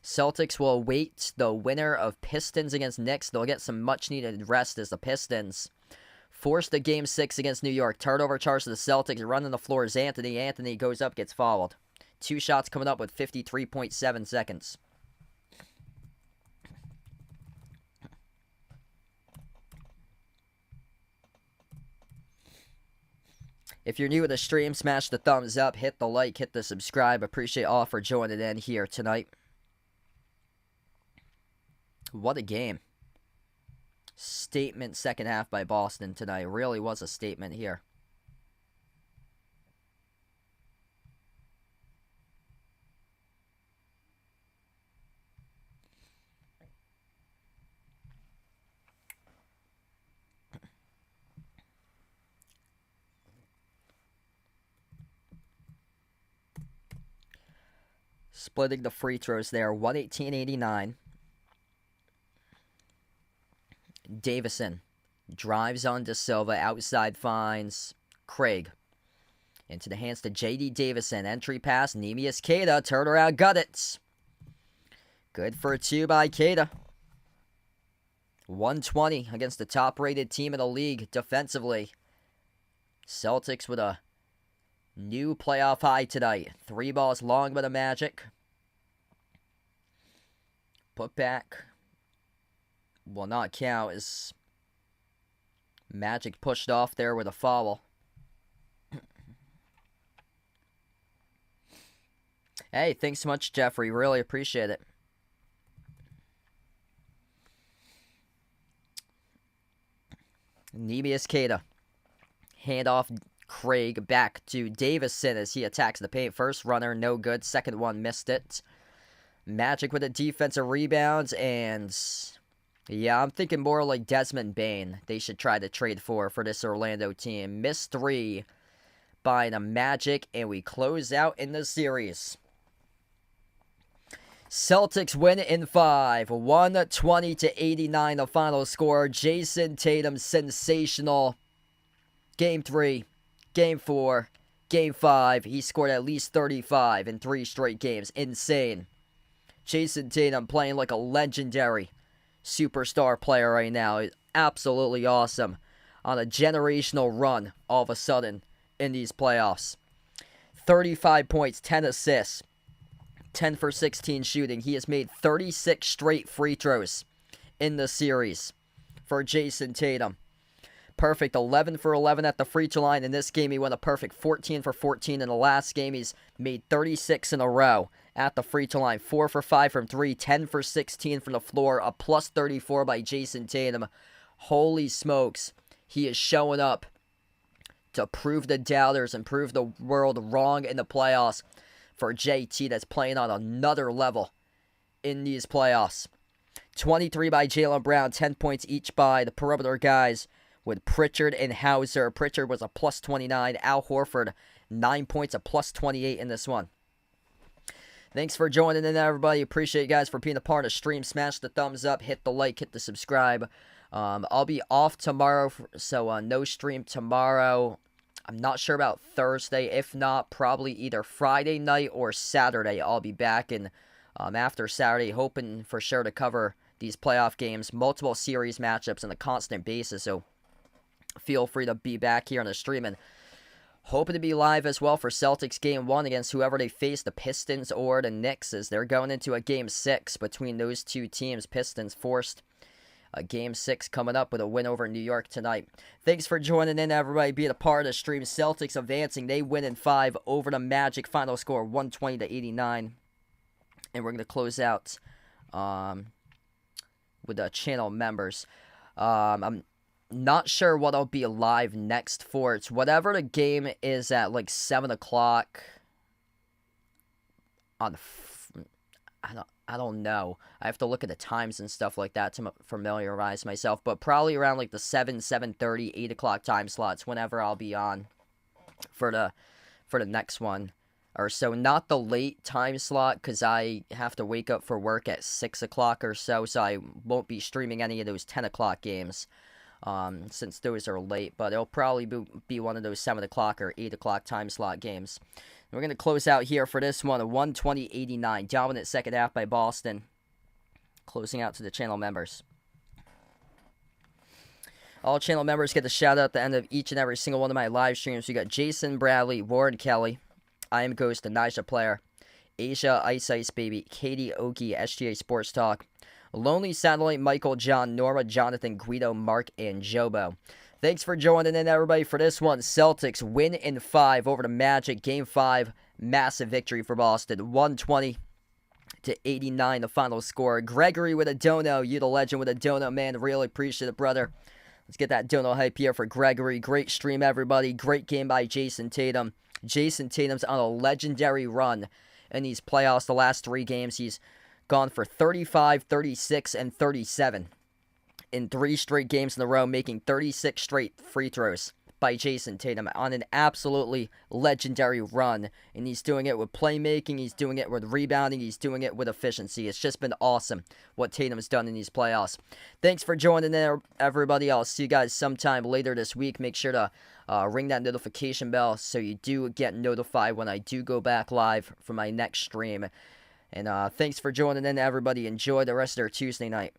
Speaker 1: Celtics will await the winner of Pistons against Knicks. They'll get some much-needed rest as the Pistons force the Game 6 against New York. Turnover charge to the Celtics. Running the floor is Anthony. Anthony goes up, gets fouled. 2 shots coming up with 53.7 seconds. If you're new to the stream, smash the thumbs up, hit the like, hit the subscribe. Appreciate all for joining in here tonight. What a game. Statement second half by Boston tonight. Really was a statement here. Splitting the free throws there. 118-89. Davison drives on Da Silva. Outside finds Craig. Into the hands to J.D. Davison. Entry pass. Neemias Queta. Turnaround. Got it. Good for 2 by Queta. 120 against the top-rated team in the league defensively. Celtics with a new playoff high tonight. 3 balls long by the Magic. Put back will not count as Magic pushed off there with a foul. Hey, thanks so much, Jeffrey. Really appreciate it. Neemias Queta. Handoff Craig back to Davison as he attacks the paint. First runner, no good. Second one, missed it. Magic with a defensive rebound, and yeah, I'm thinking more like Desmond Bane they should try to trade for this Orlando team. Missed 3 by the Magic, and we close out in the series. Celtics win in 5, 120-89 the final score. Jason Tatum, sensational. Game 3, Game 4, Game 5. He scored at least 35 in 3 straight games. Insane. Jason Tatum playing like a legendary superstar player right now. He's absolutely awesome. On a generational run all of a sudden in these playoffs. 35 points, 10 assists. 10 for 16 shooting. He has made 36 straight free throws in the series for Jason Tatum. Perfect 11 for 11 at the free throw line. In this game, he went a perfect 14 for 14. In the last game, he's made 36 in a row at the free throw line. 4 for 5 from 3, 10 for 16 from the floor. A plus 34 by Jason Tatum. Holy smokes. He is showing up to prove the doubters and prove the world wrong in the playoffs. For JT, that's playing on another level in these playoffs. 23 by Jaylen Brown, 10 points each by the perimeter guys with Pritchard and Hauser. Pritchard was a plus 29. Al Horford, 9 points, a plus 28 in this one. Thanks for joining in, everybody. Appreciate you guys for being a part of the stream. Smash the thumbs up, hit the like, hit the subscribe. I'll be off tomorrow, so no stream tomorrow. I'm not sure about Thursday. If not, probably either Friday night or Saturday. I'll be back, and after Saturday, hoping for sure to cover these playoff games, multiple series matchups on a constant basis. So feel free to be back here on the stream, and hoping to be live as well for Celtics Game 1 against whoever they face, the Pistons or the Knicks, as they're going into a Game 6 between those two teams. Pistons forced a Game 6 coming up with a win over New York tonight. Thanks for joining in, everybody. Being a part of the stream. Celtics advancing. They win in 5 over the Magic. Final score 120-89. And we're going to close out with the channel members. I'm not sure what I'll be live next for. It's whatever the game is at like 7 o'clock on I don't know. I have to look at the times and stuff like that to familiarize myself. But probably around like the 7:30, 8 o'clock time slots whenever I'll be on for the next one. Or so, not the late time slot, because I have to wake up for work at 6 o'clock or so. So I won't be streaming any of those 10 o'clock games since those are late. But it'll probably be one of those 7 o'clock or 8 o'clock time slot games. We're going to close out here for this one, 120-89. Dominant second half by Boston. Closing out to the channel members. All channel members get a shout out at the end of each and every single one of my live streams. We got Jason Bradley, Warren Kelly, I Am Ghost, the Nisha Player, Asia Ice Ice Baby, Katie Oki, SGA Sports Talk, Lonely Satellite, Michael, John, Norma, Jonathan, Guido, Mark, and Jobo. Thanks for joining in, everybody, for this one. Celtics win in 5 over the Magic. Game 5, massive victory for Boston. 120-89, the final score. Gregory with a dono. You the legend with a dono, man. Really appreciate it, brother. Let's get that dono hype here for Gregory. Great stream, everybody. Great game by Jason Tatum. Jason Tatum's on a legendary run in these playoffs. The last 3 games, he's gone for 35, 36, and 37. In 3 straight games in a row, making 36 straight free throws by Jason Tatum on an absolutely legendary run. And he's doing it with playmaking, he's doing it with rebounding, he's doing it with efficiency. It's just been awesome what Tatum's done in these playoffs. Thanks for joining in, everybody. I'll see you guys sometime later this week. Make sure to ring that notification bell so you do get notified when I do go back live for my next stream. And thanks for joining in, everybody. Enjoy the rest of their Tuesday night.